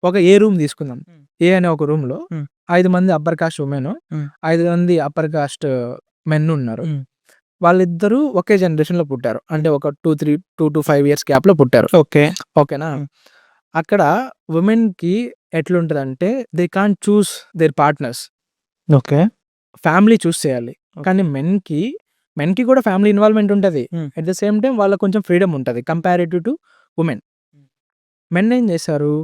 S1: ఒక ఏ రూమ్ తీసుకుందాం.
S2: హ్మ్.
S1: ఏ అనే ఒక రూమ్‌లో
S2: హ్మ్.
S1: 5 మంది అప్పర్ కాస్ట్ వుమెన్,
S2: హ్మ్.
S1: 5 మంది అప్పర్ కాస్ట్ మెన్ ఉన్నారు.
S2: హ్మ్.
S1: వాళ్ళిద్దరూ ఒకే జనరేషన్‌లో పుట్టారు. అంటే ఒక 2-5 ఇయర్స్ గ్యాప్‌లో పుట్టారు.
S2: ఓకే.
S1: ఓకేనా?
S2: హ్మ్.
S1: అక్కడ వుమెన్‌కి ఎట్లుంటదంటే they can't choose their partners.
S2: Okay.
S1: Family choose చేయాలి. కానీ మెన్‌కి కూడా ఫ్యామిలీ ఇన్వాల్వ్‌మెంట్ ఉంటది.
S2: హ్మ్.
S1: అట్ ద సేమ్ టైమ్ వాళ్ళకి కొంచెం ఫ్రీడమ్ ఉంటది కంపారేటివ్ టు వుమెన్. మెన్ ఏం చేశారు?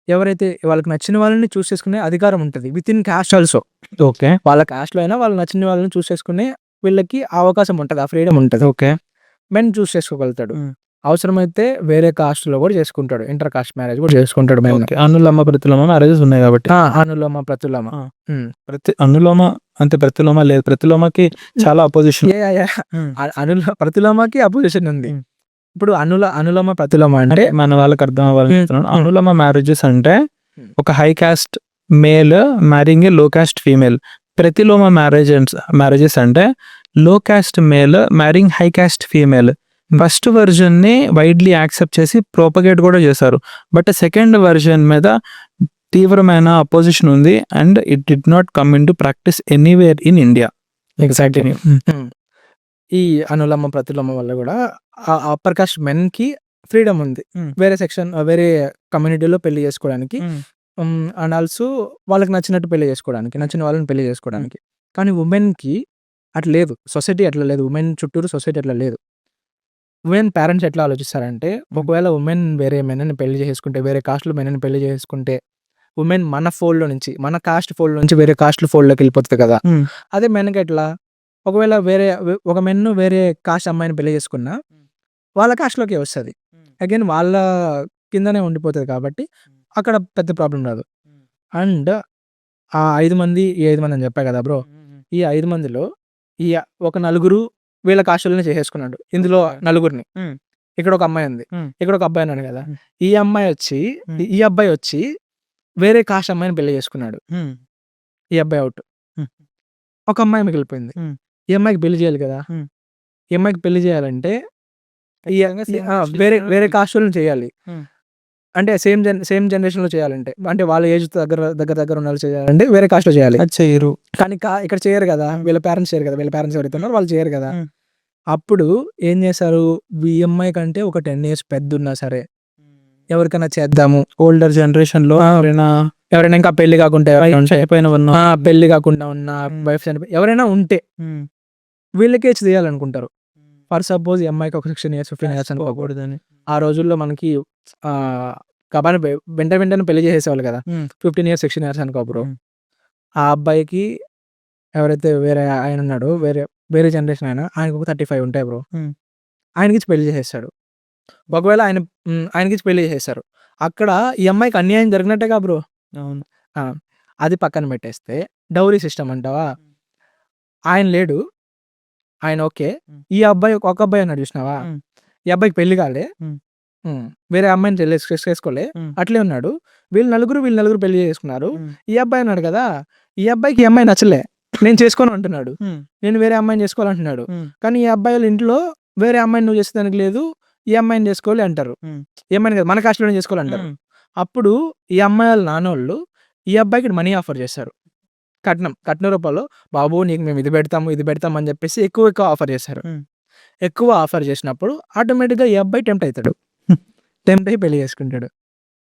S1: ఎవరైతే వాళ్ళకి నచ్చిన వాళ్ళని చూస్ చేసుకునే అధికారం ఉంటది. Within cost also.
S2: ఓకే.
S1: వాళ్ళ కాస్ట్‌లో అయినా వాళ్ళు నచ్చిన వాళ్ళని చూస్ చేసుకునే వీళ్ళకి అవకాశం ఉంటది. ఆ ఫ్రీడమ్ ఉంటది.
S2: ఓకే.
S1: మెన్ చూస్ చేసుకోగలుగుతాడు.
S2: హ్మ్.
S1: అవసరమైతే వేరే కాస్ట్‌లో కూడా చేసుకుంటాడు. ఇంటర్ కాస్ట్ మ్యారేజ్ కూడా చేసుకుంటాడు men.
S2: Okay. Anulom, Pratiloma marriages ఉన్నాయి కాబట్టి.
S1: అనులోమ, ప్రతిలోమ.
S2: ఆ!
S1: హ్మ్.
S2: అనులోమ అంటే ప్రతిలోమ లేదు. ప్రతిలోమకి చాలా అపోజిషన్.
S1: యాహ్! యాహ్!
S2: హ్మ్.
S1: ప్రతిలోమకి అపోజిషన్ ఉంది.
S2: హ్మ్.
S1: ఇప్పుడు అనులోమ, ప్రతిలోమ అంటే
S2: అంటే మన వాళ్ళకి అర్థం అవ్వాలని
S1: హ్మ్.
S2: చెప్తున్నాను. అనులోమ మ్యారేజెస్ అంటే
S1: హ్మ్.
S2: ఒక high caste male marrying a low caste female. ప్రతిలోమ మ్యారేజెస్ అంటే low caste male marrying high caste female. First వెర్షన్‌ని వైడ్‌లీ యాక్సెప్ట్ చేసి ప్రొపగేట్ కూడా చేశారు. బట్ సెకండ్ వెర్షన్ మీద తీవ్రమైన అపోజిషన్ ఉంది. And it did not come into practice anywhere in India.
S1: Exactly.
S2: Hmm.
S1: ఈ అనులోమ, ప్రతిలోమ వల్ల గూడా అప్పర్ కాస్ట్ మెన్‌కి ఫ్రీడమ్ ఉంది.
S2: హ్మ్.
S1: వేరే కమ్యూనిటీలో పెళ్లి చేసుకోవడానికి.
S2: హ్మ్.
S1: అండ్ ఆల్సో వాళ్ళకి నచ్చినట్టు పెళ్లి చేసుకోవడానికి. నచ్చిన వాళ్ళని పెళ్లి చేసుకోవడానికి. కానీ వుమెన్‌కి అట్లా లేదు. సొసైటీ అట్లా లేదు. వుమెన్ చుట్టూరు సొసైటీ అట్లా లేదు. వుమెన్ పేరెంట్స్ ఎట్లా ఆలోచిస్తారంటే, ఒకవేళ వుమెన్ వేరే మెన్‌ని పెళ్లి చేసుకుంటే, వేరే కాస్ట్‌లో మెన్‌ని పెళ్లి చేసుకుంటే, వుమెన్ మన ఫోల్డ్‌లో నుంచి, మన కాస్ట్ ఫోల్డ్ నుంచి వేరే కాస్ట్ ఫోల్డ్‌లోకి వెళ్ళిపోతది కదా!
S2: హ్మ్.
S1: అదే మెన్‌కెట్లా? ఒకవేళ ఒక మెన్ వేరే కాస్ట్ అమ్మాయిని పెళ్లి చేసుకున్నా, వాళ్ళ కాస్ట్‌లోకే వస్తది. అగైన్ వాళ్ళ కిందనే ఉండిపోతది కాబట్టి, అక్కడ పెద్ద ప్రాబ్లమ్ రాదు. అండ్ ఆ 5 మంది, ఈ 5 మంది అని చెప్పా కదా బ్రో! ఈ 5 మందిలో ఈ ఒక నలుగురు వీళ్ళ కాస్ట్‌లోనే చేసేసుకున్నాడు. ఇందులో నలుగురిని.
S2: హ్మ్.
S1: ఇక్కడ ఒక అమ్మాయి ఉంది.
S2: హ్మ్.
S1: ఇక్కడ ఒక అబ్బాయి ఉన్నాడు కదా!
S2: హ్మ్.
S1: ఈ అమ్మాయి వచ్చి
S2: హ్మ్.
S1: ఈ అబ్బాయి వచ్చి వేరే కాస్ట్ అమ్మాయిని పెళ్లి చేసుకున్నాడు.
S2: హ్మ్.
S1: ఈ అబ్బాయి ఔట్.
S2: హ్మ్.
S1: ఒక అమ్మాయి మిగిలిపోయింది.
S2: హ్మ్.
S1: ఈ అమ్మాయికి పెళ్లి చేయాలి కదా!
S2: హ్మ్.
S1: ఈ అమ్మాయికి పెళ్లి చేయాలంటే ఈ
S2: ఖచ్చితంగా
S1: ఈ
S2: సేమ్
S1: ఆ!
S2: కాస్ట్
S1: వేరే కాస్టోళ్ళని చేయాలి.
S2: హ్మ్.
S1: అంటే సేమ్ జనరేషన్‌లో చేయాలంటే. అంటే వాళ్ళ ఏజ్ దగ్గర ఉన్నోళ్ళు చేయాలంటే వేరే కాస్ట్‌లో చేయాలి.
S2: అది చెయ్యరు.
S1: కానీ ఇక్కడ చేయరు కదా! వీళ్ళ పేరెంట్స్ చేయరు కదా! వీళ్ళ పేరెంట్స్ ఎవరైతే ఉన్నారో వాళ్ళు చేయరు కదా!
S2: హ్మ్.
S1: అప్పుడు ఏం చేశారు? ఈ అమ్మాయి కంటే ఒక 10 ఇయర్స్ పెద్దున్నా సరే, ఎవరికైనా చేద్దాము.
S2: ఓల్డర్ జనరేషన్‌లో
S1: ఆ! ఎవరైనా ఇంకా పెళ్లి కాకుండా ఎవరైనా ఉంటే,
S2: చనిపోయినవన్నా.
S1: పెళ్లి కాకుండా ఉన్న వైఫ్ చనిపోయి ఎవరైనా ఉంటే
S2: హ్మ్.
S1: వీళ్ళకే చేయాలనుకుంటారు. ఫర్ సపోజ్ ఈ అమ్మాయికి ఒక 16 ఇయర్స్, 15 ఇయర్స్ అనుకో.
S2: పోకూడదని.
S1: ఆ రోజుల్లో మనకి కబాని వెంటనే పెళ్లి చేసేసేవాళ్ళు కదా!
S2: హ్మ్.
S1: 15 ఇయర్స్, 16 ఇయర్స్ అనుకో బ్రో.
S2: హ్మ్.
S1: ఆ అబ్బాయికి ఎవరైతే వేరే ఆయన ఉన్నాడో, వేరే జనరేషన్ ఆయన, ఆయనకు ఒక 35 ఉంటాయి బ్రో.
S2: హ్మ్.
S1: ఆయనకిచ్చి పెళ్లి చేసేస్తాడు. ఒకవేళ ఆయనకిచ్చి పెళ్లి చేసేస్తారు. అక్కడ ఈ అమ్మాయికి అన్యాయం జరిగినట్టేగా బ్రో.
S2: అవును.
S1: ఆ! అది పక్కన పెట్టేస్తే డౌరీ సిస్టమ్ అంటావా? ఆయన లేడు. ఆయన ఓకే.
S2: హ్మ్.
S1: ఈ అబ్బాయి ఒక అబ్బాయి ఉన్నాడు చూసినావా?
S2: హ్మ్.
S1: ఈ అబ్బాయికి పెళ్లి కాలే.
S2: హ్మ్.
S1: హ్మ్. వేరే అమ్మాయిని చేసుకోలే.
S2: హ్మ్.
S1: అట్లే ఉన్నాడు. వీళ్ళు నలుగురు పెళ్లి చేసుకున్నారు.
S2: హ్మ్.
S1: ఈ అబ్బాయి ఉన్నాడు కదా! ఈ అబ్బాయికి ఈ అమ్మాయి నచ్చలే. నేను చేసుకోను అంటున్నాడు.
S2: హ్మ్.
S1: నేను వేరే అమ్మాయిని చేసుకోవాలంటున్నాడు.
S2: హ్మ్.
S1: కానీ ఈ అబ్బాయి వాళ్ళ ఇంట్లో వేరే అమ్మాయిని నువ్వు చేసేదానికి లేదు. ఈ అమ్మాయిని చేసుకోవాలి అంటారు.
S2: హ్మ్.
S1: ఈ అమ్మాయిని కాదు మన కాస్ట్‌లోనే చేసుకోవాలంటారు.
S2: హ్మ్.
S1: అప్పుడు ఈ అమ్మాయి వాళ్ళ నాన్నోళ్ళు ఈ అబ్బాయికి మనీ ఆఫర్ చేస్తారు. కట్నం రూపంలో బాబు నీకు మేము ఇది పెడతాం అని చెప్పేసి ఎక్కువ ఆఫర్ చేశారు.
S2: హ్మ్.
S1: ఎక్కువ ఆఫర్ చేసినప్పుడు ఆటోమేటిక్‌గా ఈ అబ్బాయి టెంప్ట్ అయితాడు. టెంప్ట్ అయ్యి పెళ్లి చేసుకుంటాడు.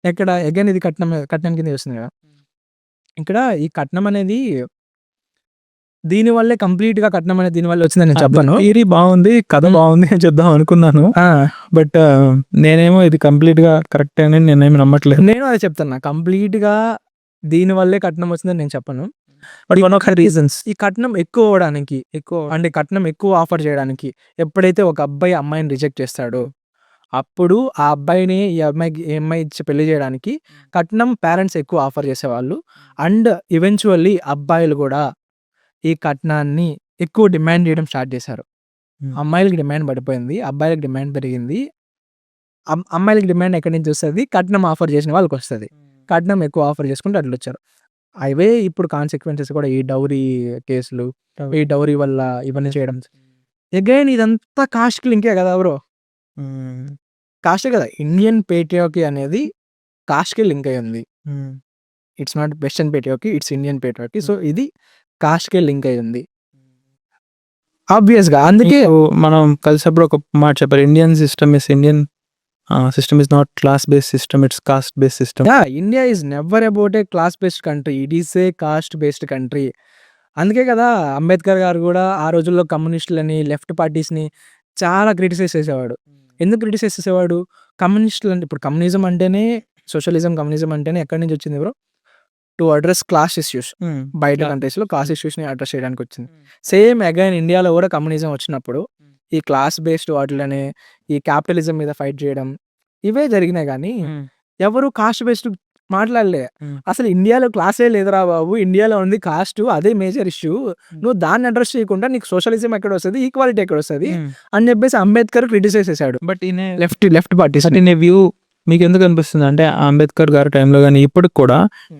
S1: ఎక్కడ అగైన్ ఇది కట్నం కిందకే వస్తుంది కదా! ఇక్కడ ఈ కట్నం అనేది దీనివల్లే కంప్లీట్‌గా కట్నం అనేది దీనివల్లే వచ్చిందని నేను చెప్పను.
S2: థియరీ బాగుంది, కథ బాగుంది అని చెప్దాం అనుకున్నాను.
S1: ఆ!
S2: బట్ నేనేమో ఇది కంప్లీట్‌గా కరెక్టే అని నేనేమి నమ్మట్లేదు.
S1: నేను అదే చెప్తున్నా. కంప్లీట్‌గా దీనివల్లే కట్నం వచ్చిందని నేను చెప్పను. But one of the reasons ఈ కట్నం ఎక్కువ అవ్వడానికి అంటే కట్నం ఎక్కువ ఆఫర్ చేయడానికి ఎప్పుడైతే ఒక అబ్బాయి అమ్మాయిని రిజెక్ట్ చేస్తాడో, అప్పుడు ఆ అబ్బాయిని ఈ అమ్మాయి ఇచ్చి పెళ్లి చేయడానికి కట్నం పేరెంట్స్ ఎక్కువ ఆఫర్ చేసేవాళ్ళు. అండ్ ఈవెంచువల్లీ అబ్బాయిలు కూడా ఈ కట్నాన్ని ఎక్కువ డిమాండ్ చేయడం స్టార్ట్ చేశారు. అమ్మాయిలకి డిమాండ్ పడిపోయింది. అబ్బాయిలకి డిమాండ్ పెరిగింది. అమ్మాయిలకి డిమాండ్ ఎక్కడి నుంచి వస్తది? కట్నం ఆఫర్ చేసిన వాళ్ళకొస్తది. కట్నం ఎక్కువ ఆఫర్ చేసుకుంటూ అట్లొచ్చారు. అవే ఇప్పుడు కాన్సిక్వెన్సెస్ కూడా ఈ డౌరీ కేసులు, ఈ డౌరీ వల్ల ఇవన్నీ చేయడం. అగైన్ ఇదంతా కాస్ట్‌కి లింకే కదా బ్రో! కాస్టే కదా! ఇండియన్ పేట్రియార్కీ అనేది కాస్ట్‌కి లింక్ అయ్యి ఉంది. It's not western patriarchy, it's Indian patriarchy. So, ఇది కాస్ట్‌కే లింక్ అయ్యి ఉంది. ఆబ్వియస్‌గా అందుకే
S2: మనం కలిసినప్పుడు ఒక మాట చెప్పారు, Indian system is not class based system, it's cost based system.
S1: India is never about a class based country. It is a cost based country. అందుకే కదా అంబేద్కర్ గారు కూడా ఆ రోజుల్లో కమ్యూనిస్టులని, లెఫ్ట్ పార్టీస్‌ని చాలా క్రిటిసైజ్ చేసేవాడు. ఎందుకు క్రిటిసైజ్ చేసేవాడు? కమ్యూనిస్టులు అంటే ఇప్పుడు కమ్యూనిజం అంటేనే కమ్యూనిజం అంటేనే ఎక్కడి నుంచి వచ్చింది bro? To address class issues. బయట కంట్రీస్‌లో క్లాస్ ఇష్యూస్‌ని అడ్రెస్ చేయడానికి వచ్చింది. సేమ్ అగైన్ ఇండియాలో కూడా కమ్యూనిజం వచ్చినప్పుడు ఈ క్లాస్ బేస్డ్ వాటిలని, ఈ క్యాపిటలిజం మీద ఫైట్ చేయడం ఇవే జరిగినాయి గానీ ఎవరు కాస్ట్ బేస్డ్ మాట్లాడలే. అసలు ఇండియాలో క్లాసే లేదురా బాబు! ఇండియాలో ఉంది కాస్ట్, అదే మేజర్ ఇష్యూ. నువ్వు దాన్ని అడ్రెస్ చేయకుండా నీకు సోషలిజం ఎక్కడొస్తది? ఈక్వాలిటీ ఎక్కడొస్తది? అని చెప్పేసి అంబేద్కర్ క్రిటిసైజ్ చేశాడు.
S2: But
S1: left parties.
S2: In a view మీకు ఎందుకు అనిపిస్తుంది అంటే అంబేద్కర్ గారి టైంలో కానీ ఇప్పటికి కూడా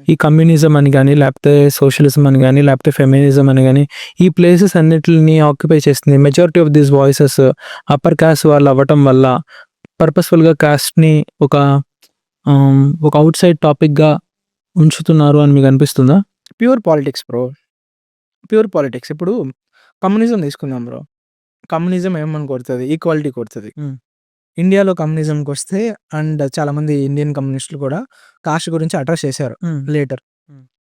S2: ఈ కమ్యూనిజం అని కానీ, లేకపోతే సోషలిజం అని కానీ, లేకపోతే ఫెమినిజం అని కానీ, ఈ ప్లేసెస్ అన్నిటిని ఆక్యుపై చేస్తుంది. Majority of these voices upper caste వాళ్ళు అవ్వటం వల్ల పర్పస్ఫుల్గా కాస్ట్ని ఒక అవుట్ సైడ్ టాపిక్గా ఉంచుతున్నారు అని మీకు అనిపిస్తుందా?
S1: Pure politics bro. Pure politics. ఇప్పుడు కమ్యూనిజం తీసుకుందాం బ్రో. కమ్యూనిజం ఏమని కొడుతుంది? ఈక్వాలిటీ కొడుతుంది. ఇండియాలో కమ్యూనిజంకి వస్తే అండ్ చాలామంది ఇండియన్ కమ్యూనిస్టులు కూడా కాస్ట్ గురించి అడ్రస్ చేశారు లేటర్.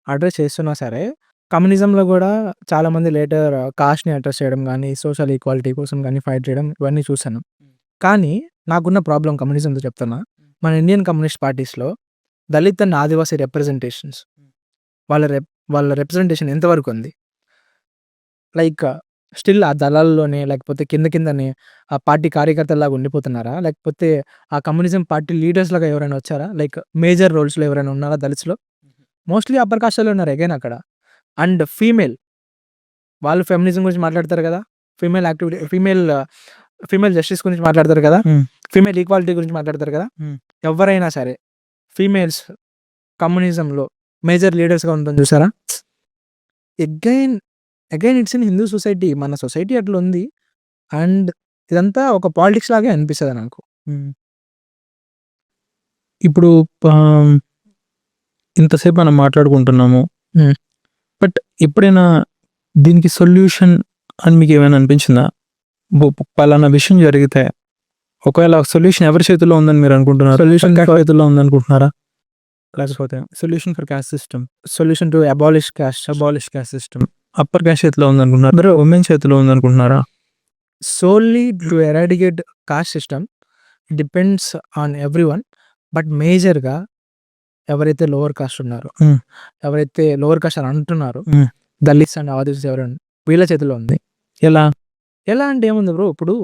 S1: అడ్రస్ చేస్తున్నా సరే కమ్యూనిజంలో కూడా చాలామంది లేటర్ కాస్ట్ని అడ్రస్ చేయడం కానీ, సోషల్ ఈక్వాలిటీ కోసం కానీ ఫైట్ చేయడం ఇవన్నీ చూశాను. కానీ నాకున్న ప్రాబ్లం కమ్యూనిజంతో చెప్తున్నా, మన ఇండియన్ కమ్యూనిస్ట్ పార్టీస్‌లో దళిత్ అండ్ ఆదివాసీ రిప్రజెంటేషన్స్ వాళ్ళ రిప్రజెంటేషన్ ఎంతవరకు ఉంది? లైక్ స్టిల్ ఆ దళాల్లోనే లేకపోతే కిందనే ఆ పార్టీ కార్యకర్తల్లాగా ఉండిపోతున్నారా? లేకపోతే ఆ కమ్యూనిజం పార్టీ లీడర్స్‌లాగా ఎవరైనా వచ్చారా? లైక్ మేజర్ రోల్స్‌లో ఎవరైనా ఉన్నారా దళిత్స్‌లో? మోస్ట్‌లీ అప్పర్ కాస్ట్‌లో ఉన్నారు అగైన్ అక్కడ. అండ్ వాళ్ళు ఫెమినిజం గురించి మాట్లాడతారు కదా! ఫీమేల్ జస్టిస్ గురించి మాట్లాడతారు కదా! ఫీమేల్ ఈక్వాలిటీ గురించి మాట్లాడతారు కదా! ఎవరైనా సరే ఫీమేల్స్ కమ్యూనిజంలో మేజర్ లీడర్స్‌గా ఉంటుంది చూసారా? Again it's in Hindu society. మన సొసైటీ అట్లా ఉంది. అండ్ ఇదంతా ఒక పాలిటిక్స్ లాగే అనిపిస్తది నాకు.
S2: ఇప్పుడు ఇంతసేపు మనం మాట్లాడుకుంటున్నాము. బట్ ఎప్పుడైనా దీనికి సొల్యూషన్ అని మీకు ఏమైనా అనిపించిందా? పలానా విషయం జరిగితే ఒకవేళ సొల్యూషన్ ఎవరి చేతిలో ఉందని మీరు అనుకుంటున్నారు? సొల్యూషన్ చేతిలో ఉందనుకుంటున్నారా? లేకపోతే solution for caste system,
S1: solution to abolish caste
S2: system upper caste చేతిలో ఉందనుకుంటున్నారా? ఉమెన్ చేతిలో ఉందనుకుంటున్నారా?
S1: Solely to eradicate caste system depends on everyone. But మేజర్‌గా ఎవరైతే లోవర్ కాస్ట్ ఉన్నారో, ఎవరైతే లోవర్ కాస్ట్ అని అంటున్నారో, దళిత్స్ అండ్ ఆదివాసీస్ ఎవరైనా వీళ్ళ చేతిలో ఉంది. ఎలా అంటే ఏముంది బ్రో, ఇప్పుడు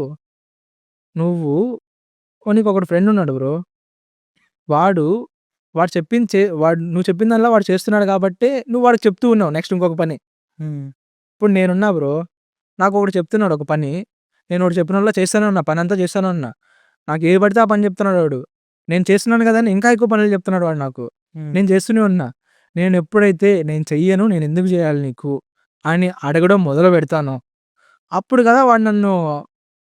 S1: నీకు ఒకడు ఫ్రెండ్ ఉన్నాడు బ్రో. వాడు నువ్వు చెప్పిన దానిలో వాడు చేస్తున్నాడు కాబట్టే నువ్వు వాడికి చెప్తూ ఉన్నావు నెక్స్ట్ ఇంకొక పని. ఇప్పుడు నేనున్నా బ్రో, నాకు ఒకడు చెప్తున్నాడు ఒక పని, నేను ఒకటి చెప్పినోళ్ళ చేస్తూనే ఉన్నా, పని అంతా చేస్తూనే ఉన్నా. నాకు ఏ పడితే ఆ పని చెప్తున్నాడు వాడు. నేను చేస్తున్నాను కదా అని ఇంకా ఎక్కువ పనులు చెప్తున్నాడు వాడు నాకు. నేను చేస్తూనే ఉన్నా. నేను ఎప్పుడైతే నేను చెయ్యను, నేను ఎందుకు చేయాలి నీకు అని అడగడం మొదలు పెడతానో అప్పుడు కదా వాడు నన్ను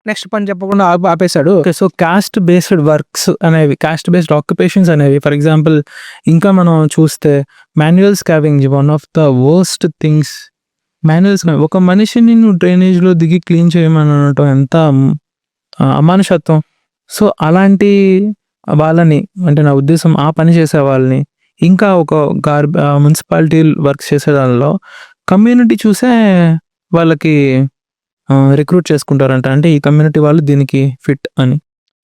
S1: నెక్స్ట్ పని చెప్పకుండా ఆపేశాడు.
S2: సో కాస్ట్ బేస్డ్ వర్క్స్ అనేవి, కాస్ట్ బేస్డ్ ఆక్యుపేషన్స్ అనేవి, ఫర్ ఎగ్జాంపుల్ ఇంకా మనం చూస్తే manual scavenging one of the worst things. ఒక మనిషిని నువ్వు డ్రైనేజ్లో దిగి క్లీన్ చేయమని అనటం ఎంత అమానుషత్వం. సో అలాంటి వాళ్ళని, అంటే నా ఉద్దేశం ఆ పని చేసే వాళ్ళని, ఇంకా ఒక మున్సిపాలిటీ వర్క్స్ చేసే దానిలో కమ్యూనిటీ చూసే వాళ్ళకి రిక్రూట్ చేసుకుంటారంట. అంటే ఈ కమ్యూనిటీ వాళ్ళు దీనికి ఫిట్ అని.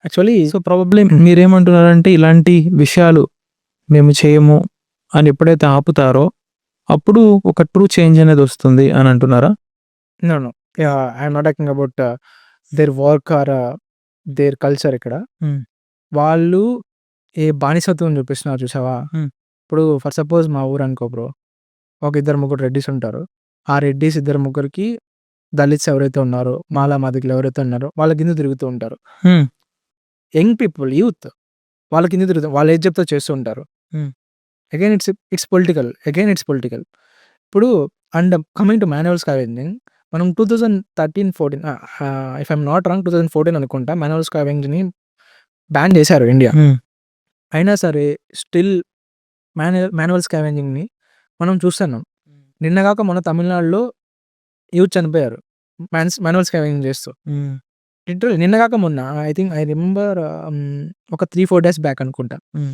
S1: యాక్చువల్లీ
S2: సో, ప్రాబబ్లీ మీరేమంటున్నారంటే ఇలాంటి విషయాలు మేము చేయము అని ఎప్పుడైతే ఆపుతారో, అప్పుడు ఒక ట్రూ చేంజ్ అనేది వస్తుంది అని అంటున్నారా?
S1: No. No. I'm not talking about their work or their culture ఇక్కడ.
S2: హ్మ్.
S1: వాళ్ళు ఏ బానిసత్వం చూపిస్తున్నారు చూసావా?
S2: హ్మ్.
S1: ఇప్పుడు ఫర్ సపోజ్ మా ఊరు అనుకో బ్రో. ఒక ఇద్దరు ముగ్గురు రెడ్డిస్ ఉంటారు. ఆ రెడ్డిస్ ఇద్దరు ముగ్గురికి దళిత్స్ ఎవరైతే ఉన్నారో, మాలా మాదిగలు ఎవరైతే ఉన్నారో వాళ్ళ కింద తిరుగుతూ ఉంటారు.
S2: హ్మ్.
S1: యంగ్ పీపుల్, యూత్ వాళ్ళ కింద తిరుగుతారు. వాళ్ళు ఏది చెప్తే చేస్తూ ఉంటారు.
S2: హ్మ్.
S1: Again it's political. ఇప్పుడు and coming to manual scavenging మనం 2013-14 ఇఫ్ ఐఎమ్ నాట్ రాంగ్ 2014 అనుకుంటా మాన్యువల్ స్కావెంజింగ్‌ని బ్యాన్ చేశారు ఇండియా.
S2: హ్మ్.
S1: అయినా సరే స్టిల్ మాన్యువల్ స్కావెంజింగ్‌ని మనం చూస్తున్నాం. నిన్న గాక మొన్న తమిళనాడులో యూత్ చనిపోయారు. మాన్యువల్ స్కావెంజింగ్ చేస్తూ.
S2: హ్మ్.
S1: లిటరల్లీ నిన్న గాక మొన్న ఐ రిమెంబర్ ఒక 3-4 డేస్ బ్యాక్ అనుకుంటా.
S2: హ్మ్.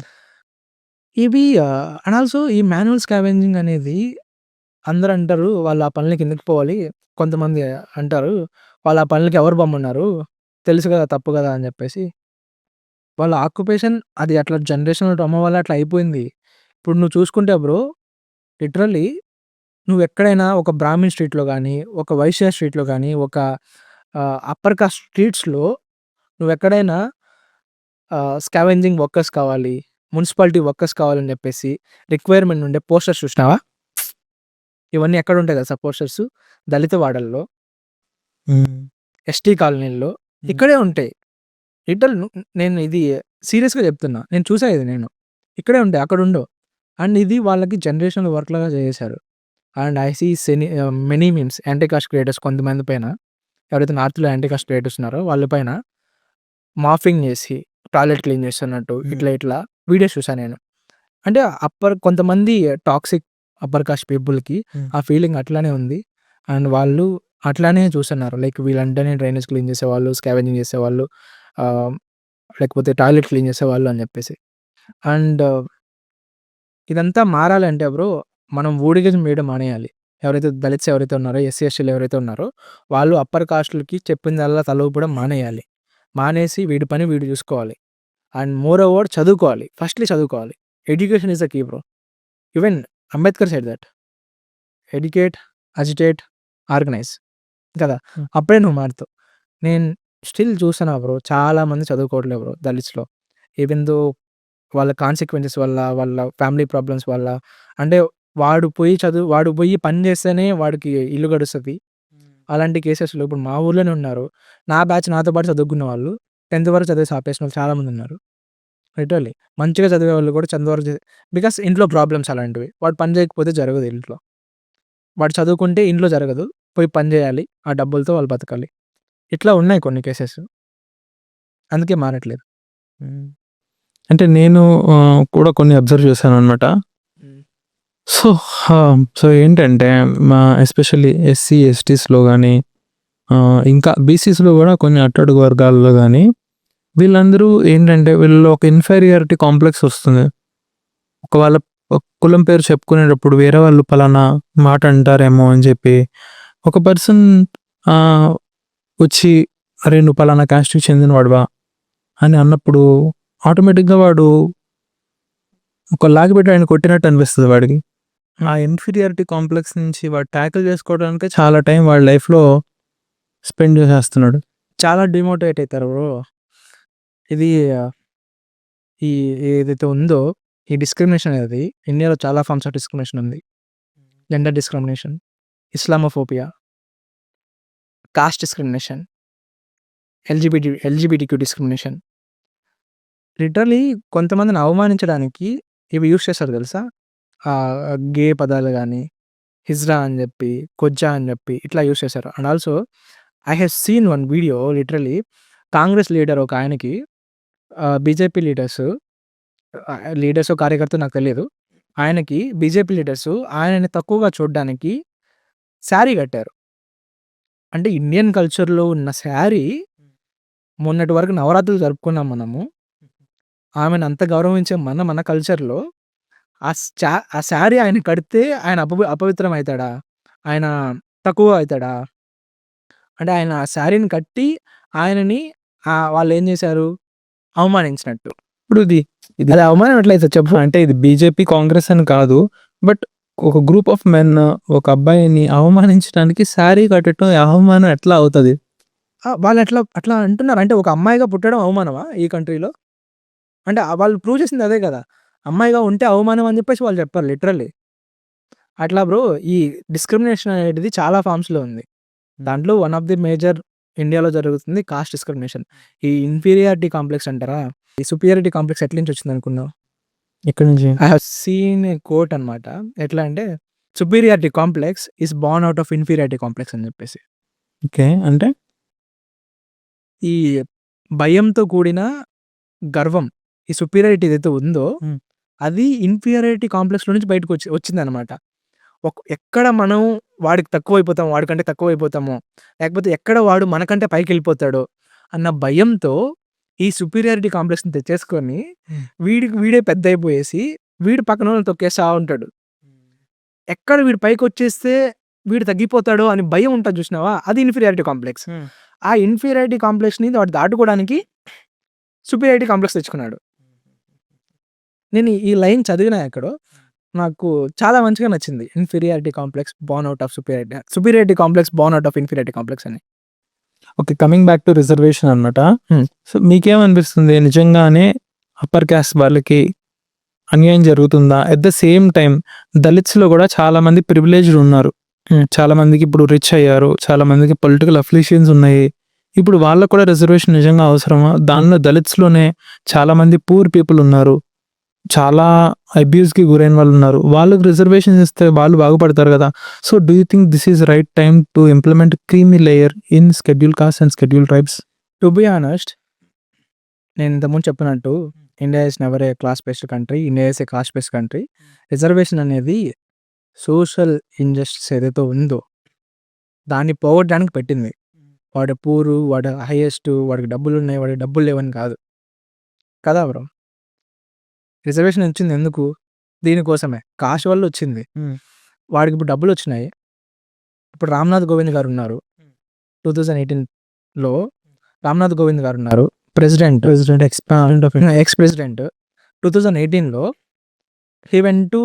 S1: ఇవి అండ్ ఆల్సో ఈ మాన్యువల్ స్కావెంజింగ్ అనేది అందరూ అంటారు వాళ్ళు ఆ పనులకి ఎందుకు పోవాలి. కొంతమంది అంటారు వాళ్ళు ఆ పనులకి ఎవరు పొమ్మన్నారు. తెలుసు కదా! తప్పు కదా! అని చెప్పేసి. వాళ్ళ ఆక్యుపేషన్ అది అట్లా జనరేషనల్ ట్రామా వల్ల అట్లా అయిపోయింది. ఇప్పుడు నువ్వు చూసుకుంటే బ్రో లిటరల్లీ నువ్వెక్కడైనా ఒక బ్రాహ్మిన్ స్ట్రీట్‌లో గానీ, ఒక వైశ్య స్ట్రీట్‌లో గానీ, ఒక అప్పర్ కాస్ట్ స్ట్రీట్స్‌లో నువ్వెక్కడైనా స్కావెంజింగ్ వర్కర్స్ కావాలి, మున్సిపాలిటీ వర్కర్స్ కావాలని చెప్పేసి రిక్వైర్మెంట్ ఉండే పోస్టర్స్ చూసినావా? ఇవన్నీ ఎక్కడుంటాయి తెలుసా పోస్టర్సు? దళిత వాడల్లో,
S2: హ్మ్.
S1: ఎస్టీ కాలనీల్లో ఇక్కడే ఉంటాయి. లిటరల్ నేను ఇది సీరియస్‌గా చెప్తున్నా. నేను చూసా ఇది నేను. ఇక్కడే ఉంటాయి. అక్కడుండవు. అండ్ ఇది వాళ్ళకి జనరేషనల్ వర్క్ లాగా చేసేశారు. And I see many memes anti caste creators కొంతమంది పైన ఎవరైతే నార్త్‌లో యాంటీ కాస్ట్ క్రియేటర్స్ ఉన్నారో వాళ్ళ పైన మాఫింగ్ చేసి, టాయిలెట్ క్లీన్ చేస్తున్నట్టు ఇట్లా వీడియోస్ చూసా నేను. అంటే కొంతమంది టాక్సిక్ అప్పర్ కాస్ట్ పీపుల్‌కి ఆ ఫీలింగ్ అట్లానే ఉంది. అండ్ వాళ్ళు అట్లానే చూస్తున్నారు. లైక్ వీళ్ళంటేనే డ్రైనేజ్ క్లీన్ చేసేవాళ్ళు, స్కావెంజింగ్ చేసేవాళ్ళు, ఆహ్, లేకపోతే టాయిలెట్ క్లీన్ చేసేవాళ్ళు అని చెప్పేసి. అండ్ ఇదంతా మారాలంటే బ్రో మనం ఊడిగం వేయడం మానేయాలి. ఎవరైతే దళిత్స్ ఎవరైతే ఉన్నారో, ఎస్సీ, ఎస్టీలు ఎవరైతే ఉన్నారో వాళ్ళు అప్పర్ కాస్ట్‌లకి చెప్పిందల్లా తల ఊపడం మానేయాలి. మానేసి వీడి పని వీడు చూసుకోవాలి. అండ్ మోర్ ఓవర్ చదువుకోవాలి. ఫస్ట్‌లీ చదువుకోవాలి. Education is the key bro. Even Ambedkar said that. Educate, agitate, organise కదా!
S2: హ్మ్.
S1: అప్పుడే నువ్వు మారుతావు. నేను స్టిల్ చూస్తున్నా బ్రో చాలా మంది చదువుకోవట్లేదు బ్రో దళిత్స్‌లో. ఈవెన్ దో వాళ్ళ కాన్సిక్వెన్సెస్ వల్ల, వాళ్ళ ఫ్యామిలీ ప్రాబ్లమ్స్ వల్ల అంటే వాడు పోయి పని చేస్తేనే వాడికి ఇల్లు గడుస్తది. అలాంటి కేసెస్‌లో ఇప్పుడు మా ఊర్లోనే ఉన్నారు. నా బ్యాచ్ నాతో పాటు చదువుకున్న వాళ్ళు 10థ్ వరకు చదివేసి ఆపేసినోళ్ళు చాలామంది ఉన్నారు. లిటరల్లీ. మంచిగా చదివేవాళ్ళు కూడా 10థ్ వరకు బికాస్ ఇంట్లో ప్రాబ్లమ్స్ అలాంటివి. వాడు పని చేయకపోతే జరగదు ఇంట్లో. వాడు చదువుకుంటే ఇంట్లో జరగదు. పోయి పని చేయాలి. ఆ డబ్బులతో వాళ్ళు బతకాలి. ఇట్లా ఉన్నాయి కొన్ని కేసెస్. అందుకే మారట్లేదు.
S2: హ్మ్. అంటే నేను కూడా కొన్ని అబ్జర్వ్ చేశాననమాట. సో, సో ఏంటంటే ఎస్పెషల్లీ ఎస్సీ, ఎస్టీస్‌లో గానీ ఇంకా బీసీస్‌లో గూడా కొన్ని అట్టడుగు వర్గాల్లో గానీ వీళ్ళందరూ ఏంటంటే వీళ్ళలో ఒక ఇన్ఫీరియారిటీ కాంప్లెక్స్ వస్తుంది. ఒక వాళ్ళ కులం పేరు చెప్పుకునేటప్పుడు వేరే వాళ్ళు పలానా మాట అంటారేమో అని చెప్పి ఒక పర్సన్ ఆహ్, వచ్చి "అరే! నువ్వు పలానా కాస్ట్‌కి చెందినవాడివా" అని అన్నప్పుడు ఆటోమేటిక్‌గా వాడు ఒక లాగిపెట్టి ఆయన్ని కొట్టినట్టు అనిపిస్తది వాడికి. ఆ ఇన్ఫీరియారిటీ కాంప్లెక్స్ నుంచి వాడు టాకిల్ చేసుకోవడానికే చాలా టైం వాడి లైఫ్‌లో స్పెండ్ చేసేస్తున్నాడు.
S1: చాలా డిమోటివేట్ అయితారు బ్రో. ఇది ఈ ఏదైతే ఉందో ఈ డిస్క్రిమినేషన్ అనేది ఇండియాలో చాలా ఫార్మ్స్ ఆఫ్ డిస్క్రిమినేషన్ ఉంది. Gender discrimination, Islamophobia, cost discrimination, LGBTQ discrimination. Literally కొంతమందిని అవమానించడానికి ఇవి యూజ్ చేస్తారు తెలుసా? గే పదాలు గానీ, హిజ్రా అని జెప్పి, కొజ్జా అని జెప్పి ఇట్లా యూజ్ చేశారు. And also I have scene one video literally Congress leader ఒక ఆయనకి బీజేపీ లీడర్సో, కార్యకర్తో నాకు తెలీదు. ఆయనకి బీజేపీ లీడర్సు ఆయనని తక్కువగా చూడ్డానికి శారీ కట్టారు. అంటే ఇండియన్ కల్చర్‌లో ఉన్న శారీ మొన్నటి వరకు నవరాత్రులు జరుపుకున్నాం మనము. ఆమెను అంత గౌరవించే మన కల్చర్‌లో ఆ శారీ ఆయన కడితే ఆయన అపవిత్రం అయితాడా? ఆయన తక్కువ అవుతాడా? అంటే ఆయన శారీని కట్టి ఆయనని వాళ్ళేం చేశారు? అవమానించినట్టు.
S2: ఇప్పుడు ఇది
S1: అది అవమానం ఎట్లయితది చెప్పు?
S2: అంటే ఇది బీజేపీ, కాంగ్రెస్ అని కాదు. బట్ ఒక గ్రూప్ ఆఫ్ మెన్ ఒక అబ్బాయిని అవమానించడానికి శారీ కట్టడం అవమానం ఎట్లా అవుతది?
S1: అట్లా అంటున్నారు. అంటే ఒక అమ్మాయిగా పుట్టడం అవమానమా ఈ కంట్రీలో? అంటే వాళ్ళు ప్రూవ్ చేసింది అదే కదా! అమ్మాయిగా ఉంటే అవమానం అని చెప్పేసి వాళ్ళు చెప్పారు లిటరల్లీ. అట్లా బ్రో ఈ డిస్క్రిమినేషన్ అనేది చాలా ఫార్మ్స్‌లో ఉంది. దాంట్లో వన్ ఆఫ్ ది మేజర్ ఇండియాలో జరుగుతుంది కాస్ట్ డిస్క్రిమినేషన్. ఈ ఇన్ఫీరియారిటీ కాంప్లెక్స్ అంటారా? ఈ సుపీరియారిటీ కాంప్లెక్స్ ఎట్ల నుంచి వచ్చిందనుకున్నావు?
S2: ఎక్కడి నుంచి?
S1: I have seen a quote అనమాట. ఎట్లా అంటే superiority complex is born out of inferiority complex అని చెప్పేసి.
S2: ఓకే. అంటే
S1: ఈ భయంతో కూడిన గర్వం, ఈ సుపీరియారిటీ ఏదైతే ఉందో
S2: హ్మ్.
S1: అది ఇన్ఫీరియారిటీ కాంప్లెక్స్‌లో నుంచి బయటకు వచ్చిందనమాట. ఎక్కడ మనం వాడికి తక్కువైపోతామో, వాడికంటే తక్కువైపోతామో, లేకపోతే ఎక్కడ వాడు మనకంటే పైకెళ్ళిపోతాడో అన్న భయంతో ఈ సుపీరియారిటీ కాంప్లెక్స్‌ని తెచ్చేసుకొని వీడే పెద్దయిపోయేసి వీడు పక్కనోళ్ళని తొక్కేస్తా ఉంటాడు. ఎక్కడ వీడు పైకొచ్చేస్తే వీడు తగ్గిపోతాడో అని భయం ఉంటది చూసినావా? అది ఇన్ఫీరియారిటీ కాంప్లెక్స్. ఆ ఇన్ఫీరియారిటీ కాంప్లెక్స్‌ని వాడు దాటుకోవడానికి సుపీరియారిటీ కాంప్లెక్స్ తెచ్చుకున్నాడు. నేను ఈ లైన్ చదివినా ఎక్కడో నాకు చాలా మంచిగా నచ్చింది. Inferiority complex born out of superiority complex born out of inferiority complex అని.
S2: Okay. Coming back to reservation అనమాట.
S1: హ్మ్.
S2: సో, మీకేమనిపిస్తుంది? నిజంగానే అప్పర్ క్యాస్ట్ వాళ్ళకి అన్యాయం జరుగుతుందా? ఎట్ ద సేమ్ టైమ్ దళిత్స్‌లో కూడా చాలా మంది ప్రివిలేజ్డ్ ఉన్నారు. చాలా మందికి ఇప్పుడు రిచ్ అయ్యారు. చాలా మందికి పొలిటికల్ అఫిలియేషన్స్ ఉన్నాయి. ఇప్పుడు వాళ్ళకి కూడా రిజర్వేషన్ నిజంగా అవసరమా? దానిలో దళిత్స్‌లోనే చాలా మంది పూర్ పీపుల్ ఉన్నారు. చాలా అబ్యూస్‌కి గురైన వాళ్ళు ఉన్నారు. వాళ్ళకి రిజర్వేషన్స్ ఇస్తే వాళ్ళు బాగుపడతారు కదా! So, do you think this is right time to implement creamy layer in schedule caste and schedule tribes?
S1: To be honest నేను ఇంతకుముందు చెప్పినట్టు India is never A class based country. India is a cost based country. Reservation అనేది సోషల్ ఇంజస్టిస్ ఏదైతే ఉందో దాన్ని పోగొట్టడానికి పెట్టింది. వాడు పూరు, వాడు హైయెస్ట్, వాడికి డబ్బులున్నాయి, వాడికి డబ్బులు లేవని కాదు. కదా బ్రో! రిజర్వేషన్ వచ్చింది ఎందుకు? దీనికోసమే. కాస్ట్ వల్ల వచ్చింది. వాడికి ఇప్పుడు డబ్బులొచ్చినాయి. ఇప్పుడు 'రామ్‌నాథ్ కోవింద్' గారున్నారు. 2018లో 'రామ్‌నాథ్ కోవింద్' గారున్నారు. President ex president. 2018లో he went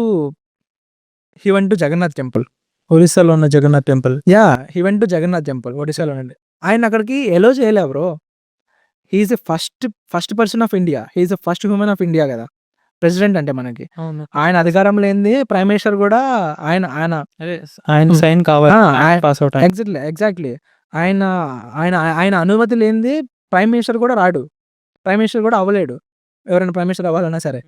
S1: to Jagannath temple.
S2: ఒరిస్సాలో ఉన్న Jagannath temple.
S1: He went to Jagannath temple ఒడిస్సాలోనండి. ఆయన అక్కడికి ఎలో చేయలే bro. He is a first person of India. He is a first human of India గదా! ప్రెసిడెంట్ అంటే మనకి.
S2: అవును.
S1: ఆయన అధికారం లేనిదే ప్రైమ్ మినిస్టర్ గూడా ఆయన ఆయన
S2: ఆయన
S1: హ్మ్.
S2: సైన్ కావాలి. Pass out
S1: exactly. ఆయన ఆయన ఆయన అనుమతి లేనిదే ప్రైమ్ మినిస్టర్ కూడా రాడు. ప్రైమ్ మినిస్టర్ కూడా అవ్వలేడు. ఎవరైనా ప్రైమ్ మినిస్టర్ అవ్వాలన్నా సరే.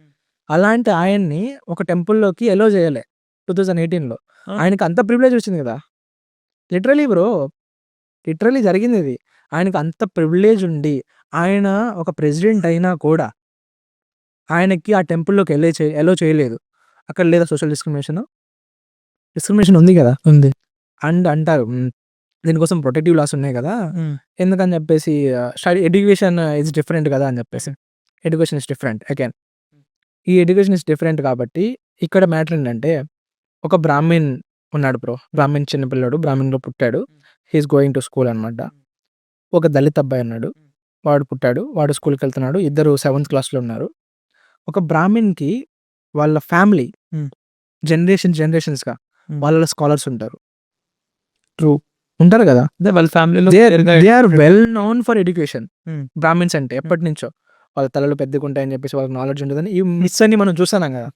S1: అలాంటి ఆయన్ని ఒక టెంపుల్‌లోకి ఎలో చేయలే 2018లో. ఆయనకి అంత ప్రివిలేజ్ వచ్చింది గదా! Literally bro. లిటరల్లీ జరిగిందిది. ఆయనకి అంత ప్రివిలేజ్ ఉండి, ఆయన ఒక ప్రెసిడెంట్ అయినా కూడా ఆయనకి ఆ టెంపుల్‌లోకి ఎలో చేయలేదు. అక్కడ లేదా సోషల్ డిస్క్రిమినేషను? డిస్క్రిమినేషన్ ఉంది గదా!
S2: ఉంది.
S1: అంటారు. దీనికోసం ప్రొటెక్టివ్ లాస్ ఉన్నాయి గదా! ఎందుకని జెప్పేసి ఎడ్యుకేషన్ ఈస్ డిఫరెంట్ గదా! అని జెప్పేసి. Education is different again. ఈ ఎడ్యుకేషన్ ఈస్ డిఫరెంట్ కాబట్టి ఇక్కడ మ్యాటర్ ఏంటంటే ఒక బ్రాహ్మిన్ ఉన్నాడు బ్రో. బ్రాహ్మిన్ చిన్న పిల్లోడు బ్రాహ్మిన్‌లో పుట్టాడు. He is going to school అనమాట. ఒక దళిత్ అబ్బాయి ఉన్నాడు. వాడు పుట్టాడు. వాడు స్కూల్‌కెళ్తున్నాడు. ఇద్దరు సెవెంత్ క్లాస్‌లో ఉన్నారు. ఒక బ్రాహ్మిన్‌కి వాళ్ళ ఫ్యామిలీ జనరేషన్స్‌గా వాళ్ళ స్కాలర్స్ ఉంటారు.
S2: ట్రూ.
S1: ఉంటారు గదా!
S2: అదే వాళ్ళ ఫ్యామిలీలో
S1: they are well known for education.
S2: హ్మ్.
S1: బ్రాహ్మిన్స్ అంటే ఎప్పటినుంచో. వాళ్ళ తలలు పెద్దగుంటాయని జెప్పేసి వాళ్ళకి నాలెడ్జ్ ఉంటదని ఈ మిత్స్ అన్ని మనం చూస్తున్నాం గదా!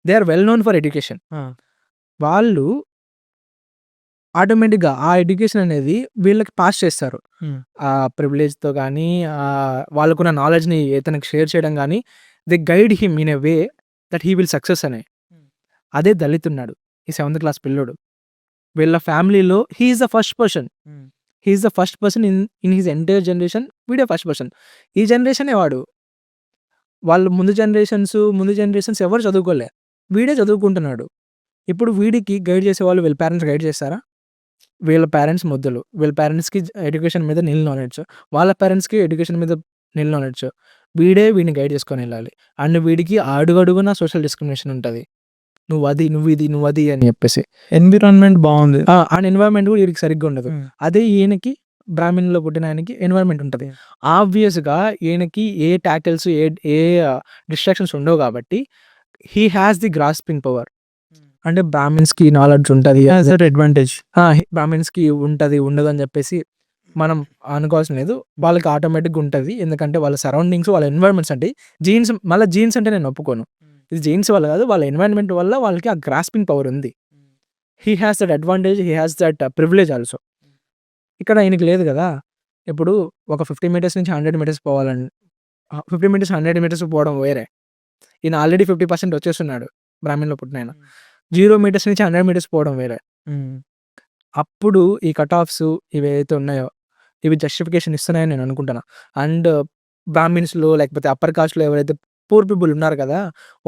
S1: They are well known for education.
S2: ఆ!
S1: వాళ్ళు ఆటోమేటిక్‌గా ఆ ఎడ్యుకేషన్ అనేది వీళ్ళకి పాస్ చేస్తారు. ఆ ప్రివిలేజ్‌తో గానీ, వాళ్ళకున్న నాలెడ్జ్‌ని ఇతనికి షేర్ చేయడం గానీ, they guide him in a way that he will success అని. అదే దళిత్ ఉన్నాడు. ఈ సెవెంత్ క్లాస్ పిల్లోడు. వీళ్ళ ఫ్యామిలీలో he is the first person. He is the first person in his entire generation. వీడే ఫస్ట్ పర్సన్. ఈ జనరేషనే వాడు. వాళ్ళు ముందు జనరేషన్స్ ఎవరు చదువుకోలే. వీడే చదువుకుంటున్నాడు. ఇప్పుడు వీడికి గైడ్ చేసేవాళ్ళు వీళ్ళ పేరెంట్స్ గైడ్ చేస్తారా? వీళ్ళ పేరెంట్స్ మొద్దులు. వీళ్ళ పేరెంట్స్‌కి ఎడ్యుకేషన్ మీద నిల్ నాలెడ్జ్. వాళ్ళ పేరెంట్స్‌కి ఎడ్యుకేషన్ మీద నిల్ నాలెడ్జ్. వీడే వీడిని గైడ్ చేసుకొనెళ్ళాలి. అండ్ వీడికి అడుగడుగునా సోషల్ డిస్క్రిమినేషన్ ఉంటది. నువ్వు అది, నువ్వు ఇది, నువ్వు అది అని చెప్పేసి.
S2: ఎన్విరాన్మెంట్ బాగుంది.
S1: ఆ ఎన్విరాన్మెంట్ కూడా వీడికి సరిగ్గా ఉండదు. అదే ఈయనకి బ్రాహ్మణ్లో పుట్టిన ఆయనకి ఎన్విరాన్మెంట్ ఉంటుంది. ఆబ్వియస్గా ఈయనకి ఏ ట్యాకిల్స్ ఏ డిస్ట్రాక్షన్స్ ఉండవు కాబట్టి he has the grasping power. అంటే బ్రాహ్మిన్స్కి నాలెడ్జ్ ఉంటుంది,
S2: అడ్వాంటేజ్.
S1: బ్రాహ్మిన్స్కి ఉంటుంది ఉండదు అని చెప్పేసి మనం అనుకోవాల్సిన లేదు. వాళ్ళకి ఆటోమేటిక్గా ఉంటుంది, ఎందుకంటే వాళ్ళ సరౌండింగ్స్, వాళ్ళ ఎన్విరాన్మెంట్స్ అంటే జీన్స్. మళ్ళీ జీన్స్ అంటే నేను ఒప్పుకోను, ఇది జీన్స్ వల్ల కాదు, వాళ్ళ ఎన్విరాన్మెంట్ వల్ల వాళ్ళకి ఆ గ్రాస్పింగ్ పవర్ ఉంది. He has that advantage, he has that privilege also. ఇక్కడ ఆయనకి లేదు కదా. ఇప్పుడు ఒక 50 మీటర్స్ నుంచి 100 మీటర్స్ పోవాలని, 50 మీటర్స్ 100 మీటర్స్ పోవడం వేరే. ఈయన ఆల్రెడీ 50% వచ్చేస్తున్నాడు బ్రాహ్మణ్లో పుట్టిన ఆయన. 0 మీటర్స్ నుంచి 100 మీటర్స్ పోవడం వేరే. అప్పుడు ఈ కట్ ఆఫ్స్ ఇవి ఏవైతే ఉన్నాయో ఇవి జస్టిఫికేషన్ ఇస్తున్నాయని నేను అనుకుంటున్నా. అండ్ బ్రాహ్మిన్స్లో లేకపోతే అప్పర్ కాస్ట్లో ఎవరైతే పూర్ పీపుల్ ఉన్నారు కదా,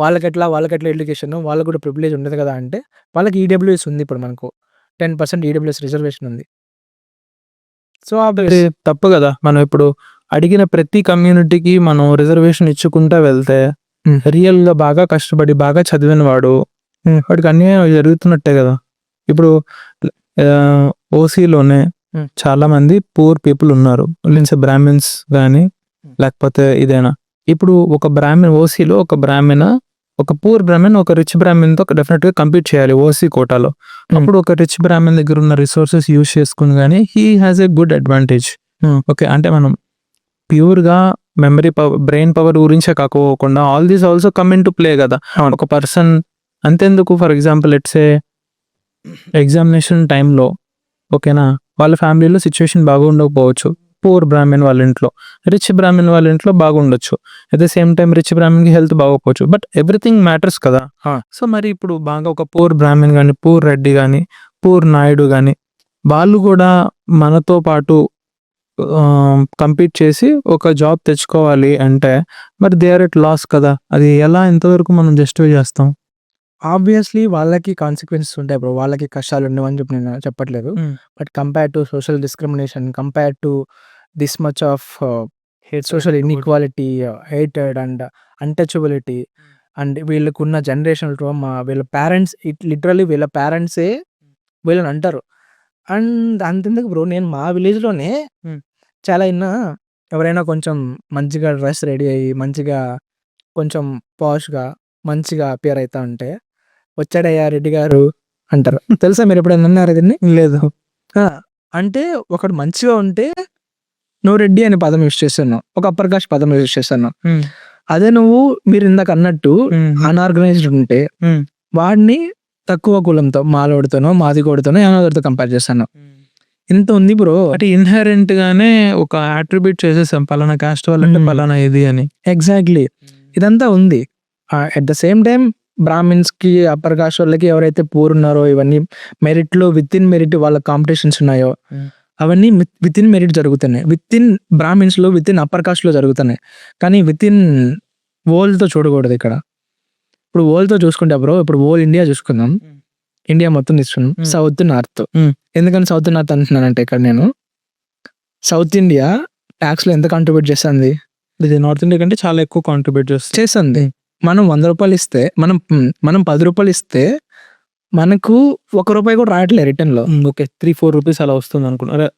S1: వాళ్ళకెట్లా ఎడ్యుకేషన్, వాళ్ళకు కూడా ప్రివిలేజ్ ఉండదు కదా. అంటే వాళ్ళకి ఈడబ్ల్యూఎస్ ఉంది. ఇప్పుడు మనకు 10% ఈడబ్ల్యూఎస్ రిజర్వేషన్ ఉంది. సో
S2: తప్పు కదా. మనం ఇప్పుడు అడిగిన ప్రతి కమ్యూనిటీకి మనం రిజర్వేషన్ ఇచ్చుకుంటా వెళ్తే రియల్గా బాగా కష్టపడి బాగా చదివిన వాడికి అన్యాయం జరుగుతున్నట్టే కదా. ఇప్పుడు ఓసీలోనే చాలా మంది పూర్ పీపుల్ ఉన్నారు, బ్రాహ్మిన్స్ కానీ లేకపోతే ఇదేనా. ఇప్పుడు ఒక బ్రాహ్మణ్ ఓసీలో ఒక పూర్ బ్రాహ్మణ్ ఒక రిచ్ బ్రాహ్మణ్తో డెఫినెట్గా కంపీట్ చేయాలి ఓసీ కోటాలో. అప్పుడు ఒక రిచ్ బ్రాహ్మణ్ దగ్గర ఉన్న రిసోర్సెస్ యూజ్ చేసుకుని కానీ he has a good advantage. Okay, అంటే మనం ప్యూర్గా మెమరీ పవర్, బ్రెయిన్ పవర్ గురించే కాకపోకుండా all these also come in to play కదా. ఒక పర్సన్ అంతెందుకు, ఫర్ ఎగ్జాంపుల్ లెట్సే ఎగ్జామినేషన్ టైంలో ఓకేనా, వాళ్ళ ఫ్యామిలీలో సిచ్యువేషన్ బాగా ఉండకపోవచ్చు, పూర్ బ్రాహ్మణ్ వాళ్ళ ఇంట్లో, రిచ్ బ్రాహ్మణ్ వాళ్ళ ఇంట్లో బాగుండొచ్చు. At the same time rich బ్రాహ్మణ్కి హెల్త్ బాగోకపోవచ్చు, బట్ ఎవ్రీథింగ్ మ్యాటర్స్ కదా. సో మరి ఇప్పుడు బాగా ఒక పూర్ బ్రాహ్మణ్ కానీ, పూర్ రెడ్డి కానీ, పూర్ నాయుడు కానీ, వాళ్ళు కూడా మనతో పాటు కంపీట్ చేసి ఒక జాబ్ తెచ్చుకోవాలి అంటే మరి దే ఆర్ ఎట్ లాస్ కదా. అది ఎలా, ఎంతవరకు మనం జస్టిఫై చేస్తాం?
S1: ఆబ్వియస్లీ వాళ్ళకి కాన్సిక్వెన్సెస్ ఉంటాయి బ్రో, వాళ్ళకి కష్టాలు ఉండవని చెప్పి నేను చెప్పట్లేదు. But compare to social discrimination, compare to this much of social inequality, hated and untouchability, and వీళ్ళకున్న జనరేషనల్ ట్రామా, వీళ్ళ పేరెంట్స్ లిటరలీ వీళ్ళ పేరెంట్సే వీళ్ళని అంటారు. అండ్ అంతెందుకు బ్రో, నేను మా విలేజ్లోనే చాలా ఎవరైనా కొంచెం మంచిగా డ్రెస్ రెడీ అయ్యి మంచిగా కొంచెం పాష్గా మంచిగా అపియర్ అవుతా ఉంటే వచ్చాడయ్యా రెడ్డి గారు అంటారు. తెలుసా మీరు ఎప్పుడైనా అన్నారు దీన్ని?
S2: లేదు.
S1: అంటే ఒకడు మంచిగా ఉంటే నువ్వు రెడ్డి అనే పదం యూజ్ చేస్తున్నావు, ఒక అప్పర్ కాస్ట్ పదం యూజ్ చేస్తున్నావు. అదే మీరు ఇందాక అన్నట్టు అన్ఆర్గనైజ్డ్ ఉంటే వాడిని తక్కువ కులంతో, మాలోడితోనో మాదిగోడితోనో యానాదితో కంపేర్ చేస్తాను. ఇంత ఉంది బ్రో.
S2: అంటే ఇన్హెరెంట్ గానే ఒక అట్రిబ్యూట్ చేసేసాం, పలానా కాస్ట్ వాళ్ళంటే పలానా ఇది అని.
S1: ఎగ్జాక్ట్లీ, ఇదంతా ఉంది. అట్ ద సేమ్ టైం బ్రాహ్మిన్స్కి, అప్పర్ కాస్ట్ వాళ్ళకి ఎవరైతే పూర్ ఉన్నారో ఇవన్నీ మెరిట్లో విత్ ఇన్ మెరిట్ వాళ్ళ కాంపిటీషన్స్ ఉన్నాయో అవన్నీ విత్ ఇన్ మెరిట్ జరుగుతున్నాయి. విత్ ఇన్ బ్రాహ్మిన్స్లో, విత్ ఇన్ అప్పర్ కాస్ట్లో జరుగుతున్నాయి. కానీ విత్ ఇన్ వరల్డ్తో చూడకూడదు ఇక్కడ. ఇప్పుడు వరల్డ్తో చూసుకుంటే బ్రో, ఇప్పుడు వరల్డ్ ఇండియా చూసుకుందాం, ఇండియా మొత్తం తీసుకున్నాం, సౌత్ నార్త్. ఎందుకని సౌత్ నార్త్ అంటున్నానంటే ఇక్కడ నేను సౌత్ ఇండియా ట్యాక్స్లో ఎంత కాంట్రిబ్యూట్ చేస్తుంది?
S2: ఇది నార్త్ ఇండియా కంటే చాలా ఎక్కువ కాంట్రిబ్యూట్
S1: చేస్తుంది. మనం 100 రూపాయలు ఇస్తే, మనం 10 రూపాయలు ఇస్తే మనకు 1 రూపాయి కూడా రావట్లేదు రిటర్న్లో.
S2: ఓకే, 3-4 రూపీస్ అలా వస్తుంది అనుకున్నా.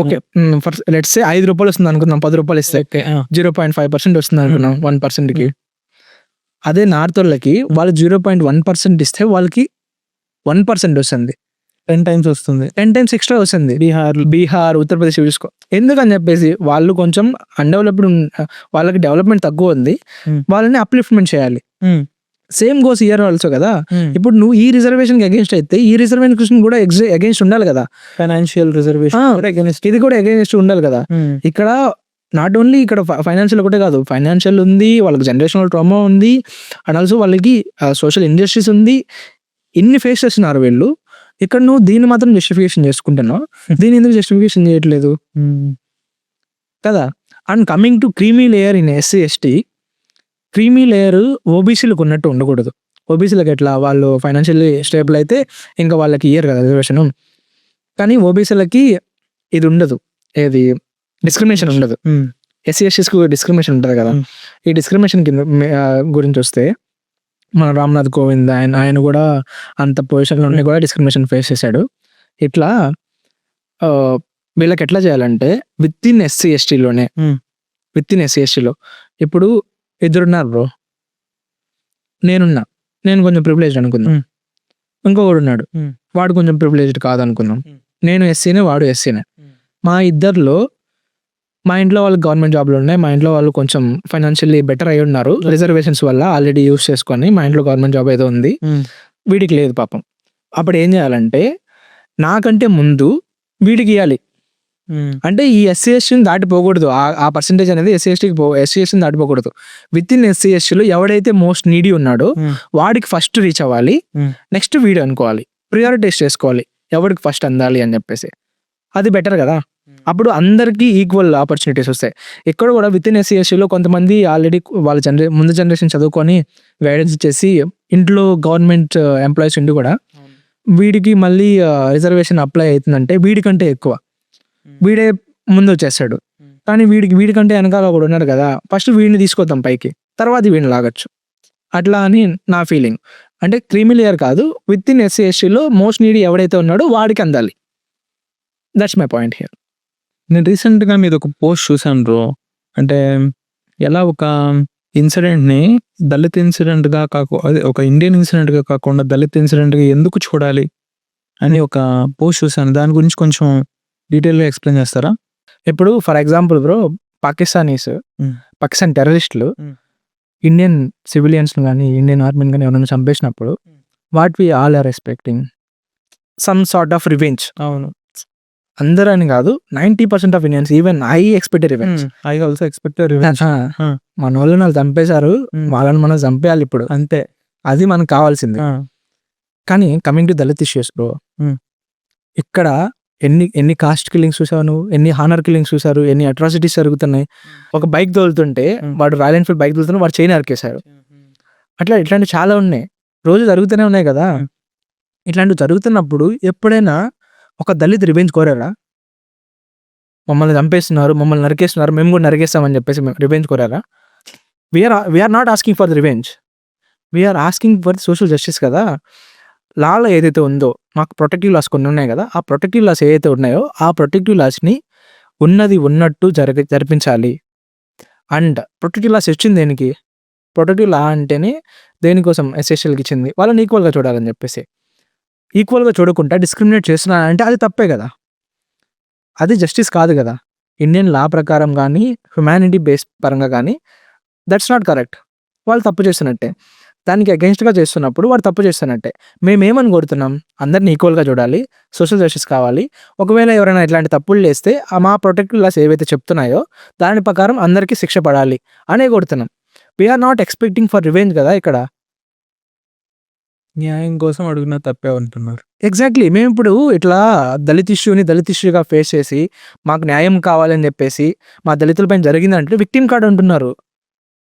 S1: ఓకే, లెట్స్ సే 5 రూపాయలు వస్తుంది అనుకుందాం, 10 రూపాయలు ఇస్తే 0.5% వస్తుంది అనుకున్నాం 1%కి. అదే నార్త్ వాళ్ళకి వాళ్ళు 0.1% ఇస్తే వాళ్ళకి 1% వస్తుంది,
S2: 10 టైమ్స్ వస్తుంది,
S1: 10 టైమ్స్ ఎక్స్ట్రా వస్తుంది. బీహార్, ఉత్తరప్రదేశ్ చూసుకో. ఎందుకని చెప్పేసి వాళ్ళు కొంచెం అన్డెవలప్డ్, వాళ్ళకి డెవలప్మెంట్ తక్కువ ఉంది, వాళ్ళని అప్లిఫ్ట్మెంట్ చేయాలి. సేమ్ గోస్ ఇయర్ ఆల్సో కదా. ఇప్పుడు నువ్వు ఈ రిజర్వేషన్ అగేన్స్ట్ అయితే ఈ రిజర్వేషన్ కూడా అగేన్స్ట్ ఉండాలి కదా.
S2: ఫైనాన్షియల్ రిజర్వేషన్
S1: ఇది కూడా అగేన్స్ట్ ఉండాలి కదా. ఇక్కడ నాట్ ఓన్లీ ఇక్కడ ఫైనాన్షియల్ ఒకటే కాదు, ఫైనాన్షియల్ ఉంది, వాళ్ళకి జనరేషనల్ ట్రామా ఉంది, అండ్ ఆల్సో వాళ్ళకి సోషల్ ఇండస్ట్రీస్ ఉంది. ఇన్ని ఫేస్ చేస్తున్నారు వీళ్ళు. ఇక్కడ నువ్వు దీన్ని మాత్రం జస్టిఫికేషన్ చేసుకుంటున్నావు, దీన్ని ఎందుకు జస్టిఫికేషన్ చేయట్లేదు కదా. And coming to creamy layer in SC ST, creamy layer ఓబీసీలకు ఉన్నట్టు ఉండకూడదు. ఓబీసీలకు ఎట్లా, వాళ్ళు ఫైనాన్షియల్లీ స్టేబుల్ అయితే ఇంకా వాళ్ళకి ఇయ్యరు కదా రిజర్వేషన్. కానీ ఓబీసీలకి ఇది ఉండదు, ఏది డిస్క్రిమినేషన్ ఉండదు. ఎస్సీ ఎస్టీస్కి డిస్క్రిమినేషన్ ఉంటుంది కదా. ఈ డిస్క్రిమినేషన్ గురించి వస్తే మన రామ్‌నాథ్ కోవింద్ ఆయన కూడా అంత పొజిషన్‌లో ఉండి కూడా డిస్క్రిమినేషన్ ఫేస్ చేశాడు. ఇట్లా వీళ్ళకి ఎట్లా చేయాలంటే వితిన్ ఎస్సీ, ఎస్టీలోనే వితిన్ ఎస్సీ, ఎస్టీలో ఇప్పుడు ఇద్దరున్నారు బ్రో. నేను కొంచెం ప్రివిలేజ్డ్ అనుకుందాం. ఇంకొకడున్నాడు, వాడు కొంచెం ప్రివిలేజ్డ్ కాదనుకుందాం. నేను ఎస్సీనే, వాడు ఎస్సీనే. మా ఇద్దరిలో మా ఇంట్లో వాళ్ళు గవర్నమెంట్ జాబ్‌లు ఉన్నాయి. మా ఇంట్లో వాళ్ళు కొంచెం ఫైనాన్షియల్లీ బెటర్ అయ్యి ఉన్నారు. రిజర్వేషన్స్ వల్ల ఆల్రెడీ యూజ్ చేసుకొని మా ఇంట్లో గవర్నమెంట్ జాబ్ ఏదో ఉంది. వీడికి లేదు పాపం. అప్పుడు ఏం చేయాలంటే నాకంటే ముందు వీడికి ఇవ్వాలి. అంటే ఈ ఎస్సీ ఎస్టీని దాటిపోకూడదు. ఆ పర్సెంటేజ్ అనేది ఎస్సీ ఎస్టీని దాటిపోకూడదు. విత్ ఇన్ ఎస్సీ ఎస్టీలో ఎవడైతే మోస్ట్ నీడీ ఉన్నాడో వాడికి ఫస్ట్ రీచ్ అవ్వాలి. నెక్స్ట్ వీడు అనుకోవాలి, ప్రియారిటైజ్ చేసుకోవాలి ఎవరికి ఫస్ట్ అందాలి అని చెప్పేసి. అది బెటర్ కదా. అప్పుడు అందరికీ ఈక్వల్ ఆపర్చునిటీస్ వస్తాయి. ఇక్కడ కూడా విత్ ఇన్ ఎస్సీ ఎస్టీలో కొంతమంది ఆల్రెడీ వాళ్ళ ముందు జనరేషన్ చదువుకొని గైడెన్స్ ఇచ్చేసి ఇంట్లో గవర్నమెంట్ ఎంప్లాయీస్ ఉండి కూడా వీడికి మళ్ళీ రిజర్వేషన్ అప్లై అవుతుందంటే వీడికంటే ఎక్కువ వీడే ముందు వచ్చేస్తాడు. కానీ వీడికంటే వెనకాల ఒకడు ఉన్నారు కదా, ఫస్ట్ వీడిని తీసుకొద్దాం పైకి, తర్వాత వీడిని లాగచ్చు. అట్లా అని నా ఫీలింగ్. అంటే క్రీమీ లేయర్ కాదు, విత్ ఇన్ ఎస్సీ ఎస్టీలో మోస్ట్ నీడీ ఎవడైతే ఉన్నాడో వాడికి అందాలి. That's my point here.
S2: నేను రీసెంట్గా మీద ఒక పోస్ట్ చూసాను బ్రో. అంటే ఎలా ఒక ఇన్సిడెంట్ని దళిత్ ఇన్సిడెంట్గా అదే ఒక ఇండియన్ ఇన్సిడెంట్గా కాకుండా దళిత్ ఇన్సిడెంట్గా ఎందుకు చూడాలి అని ఒక పోస్ట్ చూసాను. దాని గురించి కొంచెం డీటెయిల్గా ఎక్స్ప్లెయిన్ చేస్తారా?
S1: ఇప్పుడు ఫర్ ఎగ్జాంపుల్ బ్రో, పాకిస్తాన్ టెర్రరిస్టులు ఇండియన్ సివిలియన్స్ కానీ ఇండియన్ ఆర్మీని కానీ ఎవరైనా చంపేసినప్పుడు what we all are expecting some sort of revenge.
S2: అవును,
S1: అందరూ అని కాదు, 90% of Indians, even I expected revenge.
S2: I also expected revenge.
S1: మన వాళ్ళు చంపేశారు, వాళ్ళని మనం చంపేయాలి ఇప్పుడు,
S2: అంతే.
S1: అది మనకు కావాల్సింది. కానీ coming to Dalit issues bro, ఇక్కడ ఎన్ని కాస్ట్ కిల్లింగ్స్ చూసావు నువ్వు, ఎన్ని హానర్ కిల్లింగ్స్ చూసారు, ఎన్ని అట్రాసిటీస్ జరుగుతున్నాయి. ఒక బైక్ తోలుతుంటే వాడు రాయల్ ఎన్ఫీల్డ్ బైక్ తోలుతుంటే వాడు చైన్ నరికేశారు. ఇట్లాంటివి చాలా ఉన్నాయి, రోజు జరుగుతూనే ఉన్నాయి కదా. ఇట్లాంటివి జరుగుతున్నప్పుడు ఎప్పుడైనా ఒక దళిత్ రివెంజ్ కోరారా? మమ్మల్ని చంపేస్తున్నారు, మమ్మల్ని నరికేస్తున్నారు, మేము కూడా నరికేస్తామని చెప్పేసి రివెంజ్ కోరారా? We're not asking for the revenge, we're asking for the social justice కదా. లాలో ఏదైతే ఉందో, మాకు ప్రొటెక్టివ్ లాస్ కొన్ని ఉన్నాయి కదా, ఆ ప్రొటెక్టివ్ లాస్ ఏదైతే ఉన్నాయో ఆ ప్రొటెక్టివ్ లాస్ని ఉన్నది ఉన్నట్టు జరిపించాలి. అండ్ ప్రొటెక్టివ్ లాస్ వచ్చింది దేనికి? ప్రొటెక్టివ్ లా అంటేనే దేనికోసం ఎస్ఎస్ఎల్కి ఇచ్చింది, వాళ్ళని ఈక్వల్గా చూడాలని చెప్పేసి. ఈక్వల్గా చూడకుండా డిస్క్రిమినేట్ చేస్తున్నారంటే అది తప్పే కదా, అది జస్టిస్ కాదు కదా. ఇండియన్ లా ప్రకారం కానీ హ్యుమానిటీ బేస్ పరంగా కానీ దట్స్ నాట్ కరెక్ట్. వాళ్ళు తప్పు చేస్తున్నట్టే, దానికి అగెన్స్ట్గా చేస్తున్నప్పుడు వాడు తప్పు చేస్తున్నట్టే. మేమేమని కోరుతున్నాం, అందరిని ఈక్వల్గా చూడాలి, సోషల్ జస్టిస్ కావాలి. ఒకవేళ ఎవరైనా ఇట్లాంటి తప్పులు చేస్తే మా ప్రొటెక్టివ్ లాస్ ఏవైతే చెప్తున్నాయో దాని ప్రకారం అందరికీ శిక్ష పడాలి అనే కోరుతున్నాం. We are not expecting for revenge కదా. ఇక్కడ
S2: న్యాయం కోసం అడుగునా తప్పే అంటున్నారు.
S1: ఎగ్జాక్ట్లీ. మేము ఇప్పుడు ఇట్లా దళిత్ ఇష్యూగా ఫేస్ చేసి మాకు న్యాయం కావాలని చెప్పేసి మా దళితులపైన జరిగిందంటే విక్టిమ్ కార్డ్ అంటున్నారు.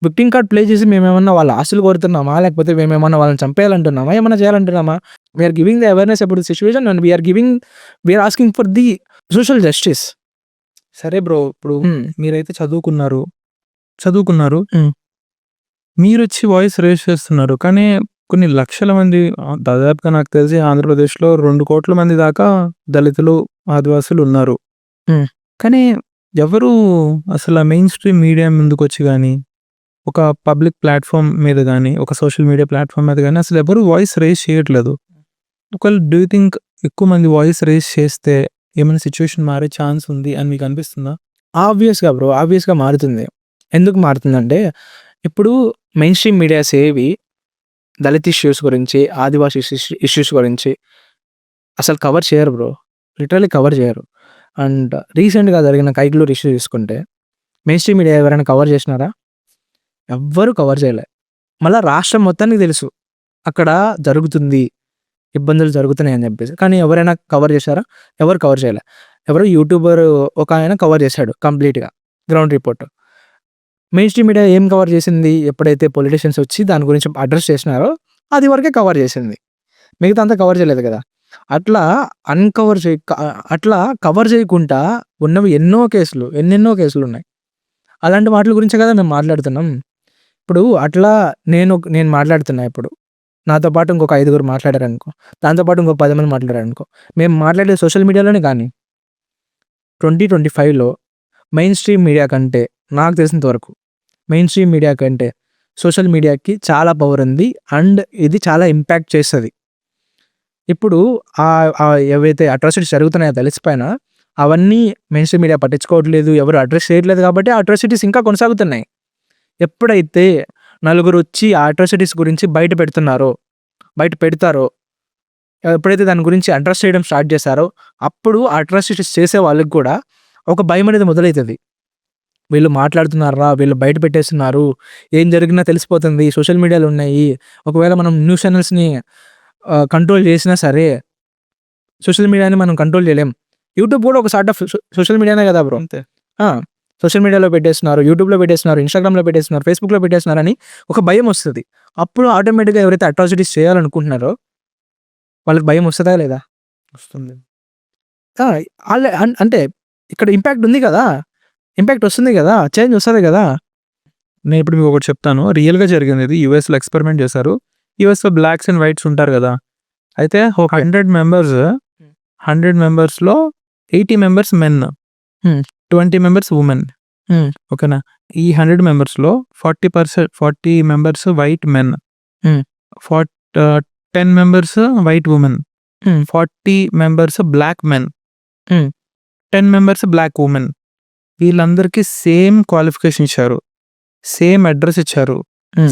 S1: విక్టిమ్ కార్డ్ ప్లే చేసి మేమేమన్నా వాళ్ళ ఆస్తులు కోరుతున్నామా, లేకపోతే మేమేమన్నా వాళ్ళని చంపేయాలంటున్నామా, ఏమన్నా చేయాలంటున్నామా? We're giving the awareness about the situation and we're asking for the social justice.
S2: సరే బ్రో, ఇప్పుడు మీరైతే చదువుకున్నారు, మీరు వచ్చి వాయిస్ రేస్ చేస్తున్నారు. కానీ కొన్ని లక్షల మంది, దాదాపుగా నాకు తెలిసి ఆంధ్రప్రదేశ్లో 2 కోట్ల మంది దాకా దళితులు, ఆదివాసులు ఉన్నారు. కానీ ఎవరు అసలు మెయిన్ స్ట్రీమ్ మీడియా ముందుకు వచ్చి కానీ, ఒక పబ్లిక్ ప్లాట్ఫామ్ మీద కానీ, ఒక సోషల్ మీడియా ప్లాట్ఫామ్ మీద కానీ అసలు ఎవరు వాయిస్ రేస్ చేయట్లేదు. ఒకవేళ డూ యూ థింక్ ఎక్కువ మంది వాయిస్ రేస్ చేస్తే ఏమైనా సిచ్యువేషన్ మారే ఛాన్స్ ఉంది అని మీకు అనిపిస్తుందా?
S1: ఆబ్వియస్గా బ్రో, ఆబ్వియస్గా మారుతుంది. ఎందుకు మారుతుందంటే, ఇప్పుడు మెయిన్ స్ట్రీమ్ మీడియాస్ ఏవి దళిత్ ఇష్యూస్ గురించి, ఆదివాసీ ఇష్యూస్ గురించి అసలు కవర్ చేయరు బ్రో, లిటరలీ కవర్ చేయరు. అండ్ రీసెంట్గా జరిగిన కైగ్లూర్ ఇష్యూ తీసుకుంటే మెయిన్ స్ట్రీమ్ మీడియా ఎవరైనా కవర్ చేసినారా? ఎవ్వరూ కవర్ చేయలే. మళ్ళీ రాష్ట్రం మొత్తానికి తెలుసు అక్కడ జరుగుతుంది, ఇబ్బందులు జరుగుతున్నాయి అని చెప్పేసి. కానీ ఎవరైనా కవర్ చేశారా? ఎవరు కవర్ చేయలే. ఎవరో యూట్యూబర్ ఒక ఆయన కవర్ చేశాడు కంప్లీట్గా ground report. Main stream media ఏం కవర్ చేసింది? ఎప్పుడైతే పొలిటీషియన్స్ వచ్చి దాని గురించి అడ్రస్ చేసినారో అది వరకే కవర్ చేసింది, మిగతా అంతా కవర్ చేయలేదు కదా. అట్లా కవర్ చేయకుండా ఉన్నవి ఎన్నెన్నో కేసులు ఉన్నాయి. అలాంటి వాటి గురించే కదా మేము మాట్లాడుతున్నాం. ఇప్పుడు అట్లా నేను మాట్లాడుతున్నా ఇప్పుడు. నాతో పాటు ఇంకొక 5గురు మాట్లాడారనుకో, దాంతో పాటు ఇంకో 10 మంది మాట్లాడారనుకో, మేము మాట్లాడేది సోషల్ మీడియాలోనే కానీ 2025లో మెయిన్ స్ట్రీమ్ మీడియా కంటే, నాకు తెలిసినంత వరకు మెయిన్ స్ట్రీమ్ మీడియా కంటే సోషల్ మీడియాకి చాలా పవర్ ఉంది. అండ్ ఇది చాలా ఇంపాక్ట్ చేస్తుంది. ఇప్పుడు ఏవైతే అట్రాసిటీస్ జరుగుతున్నాయో తెలిసిపోయినా అవన్నీ మెయిన్ స్ట్రీమ్ మీడియా పట్టించుకోవట్లేదు, ఎవరు అడ్రస్ చేయట్లేదు. కాబట్టి ఆ అట్రాసిటీస్ ఇంకా కొనసాగుతున్నాయి. ఎప్పుడైతే నలుగురు వచ్చి ఆ అట్రాసిటీస్ గురించి బయట పెడతారో, ఎప్పుడైతే దాని గురించి అడ్రస్ చేయడం స్టార్ట్ చేశారో, అప్పుడు ఆ అట్రాసిటీస్ చేసే వాళ్ళకి కూడా ఒక భయం అనేది మొదలవుతుంది. వీళ్ళు మాట్లాడుతున్నారా, వీళ్ళు బయట పెట్టేస్తున్నారు, ఏం జరిగినా తెలిసిపోతుంది, సోషల్ మీడియాలో ఉన్నాయి. ఒకవేళ మనం న్యూస్ ఛానల్స్ని కంట్రోల్ చేసినా సరే, సోషల్ మీడియాని మనం కంట్రోల్ చేయలేం. యూట్యూబ్ కూడా ఒక సార్ట్ ఆఫ్ సోషల్ మీడియానే కదా బ్రో.
S2: అంతే.
S1: సోషల్ మీడియాలో పెట్టేస్తున్నారు, యూట్యూబ్లో పెట్టేస్తున్నారు, ఇన్స్టాగ్రామ్లో పెట్టేస్తున్నారు, ఫేస్బుక్లో పెట్టేస్తున్నారు అని ఒక భయం వస్తుంది. అప్పుడు ఆటోమేటిక్గా ఎవరైతే అట్రాసిటీస్ చేయాలనుకుంటున్నారో వాళ్ళకి భయం వస్తుందా లేదా?
S2: వస్తుంది.
S1: అంటే ఇక్కడ ఇంపాక్ట్ ఉంది కదా, ఇంపాక్ట్ వస్తుంది కదా, చేంజ్ వస్తుంది కదా.
S2: నేను ఇప్పుడు మీకు ఒకటి చెప్తాను, రియల్గా జరిగింది ఇది. యూఎస్లో ఎక్స్పెరిమెంట్ చేశారు. యూఎస్లో బ్లాక్స్ అండ్ వైట్స్ ఉంటారు కదా, అయితే 100 మెంబర్స్లో 80 మెంబర్స్ మెన్, 20 మెంబర్స్ ఉమెన్. ఓకేనా? ఈ 100 మెంబర్స్లో 40 members white men, 10 members white women, 40 members black men, 10 members black women. వీళ్ళందరికీ సేమ్ క్వాలిఫికేషన్ ఇచ్చారు, సేమ్ అడ్రస్ ఇచ్చారు,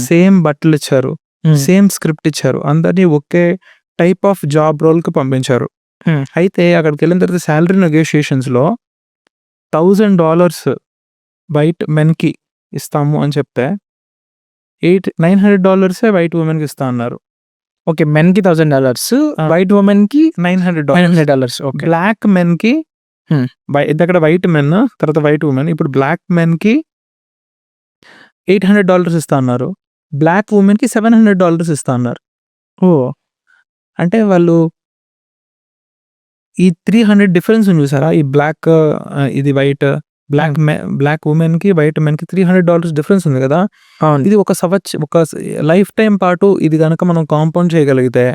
S2: సేమ్ బట్టలు ఇచ్చారు, సేమ్ స్క్రిప్ట్ ఇచ్చారు. అందరినీ ఒకే టైప్ ఆఫ్ జాబ్ రోల్కి పంపించారు. అయితే అక్కడికి వెళ్ళిన తర్వాత శాలరీ నెగోషియేషన్స్లో $1,000 వైట్ మెన్కి ఇస్తాము అని చెప్తే $900 వైట్ ఉమెన్కి ఇస్తా అన్నారు.
S1: ఓకే, మెన్కి $1,000, వైట్ ఉమెన్కి
S2: $900.
S1: ఓకే.
S2: బ్లాక్ మెన్కి అక్కడ వైట్ మెన్, తర్వాత వైట్ ఉమెన్. ఇప్పుడు బ్లాక్ మెన్కి $800 ఇస్తా అన్నారు, బ్లాక్ ఉమెన్కి $700 ఇస్తా అన్నారు.
S1: ఓ,
S2: అంటే వాళ్ళు ఈ 300 డిఫరెన్స్ చూసారా? ఈ బ్లాక్ ఇది వైట్, బ్లాక్ ఉమెన్కి వైట్ మెన్కి $300 డిఫరెన్స్ ఉంది కదా. ఇది ఒక లైఫ్ టైం పాటు ఇది కనుక మనం కాంపౌండ్ చేయగలిగితే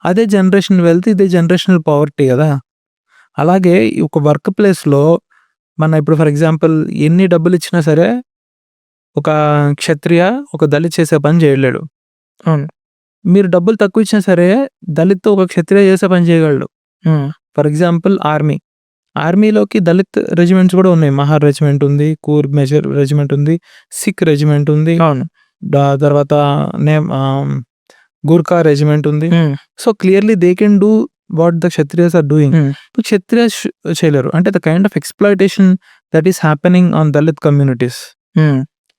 S2: అదే జనరేషన్ వెల్త్, ఇదే జనరేషనల్ పవర్టీ కదా. అలాగే ఒక వర్క్ ప్లేస్లో మన ఇప్పుడు ఫర్ ఎగ్జాంపుల్ ఎన్ని డబ్బులు ఇచ్చినా సరే ఒక క్షత్రియ ఒక దళిత్ చేసే పని చేయలేడు. మీరు డబ్బులు తక్కువ ఇచ్చినా సరే దళిత్ ఒక క్షత్రియ చేసే పని చేయగలడు. ఫర్ ఎగ్జాంపుల్ ఆర్మీలోకి దళిత్ రెజిమెంట్స్ కూడా ఉన్నాయి. మహార్ రెజిమెంట్ ఉంది, కూర్ మేజర్ రెజిమెంట్ ఉంది, సిక్ రెజిమెంట్ ఉంది, తర్వాత గూర్ఖా రెజిమెంట్ ఉంది. So clearly they can do what the Kshatriyas are doing. Kshatriyas చేయలేరు. అంటే the kind of exploitation that is happening on Dalit communities.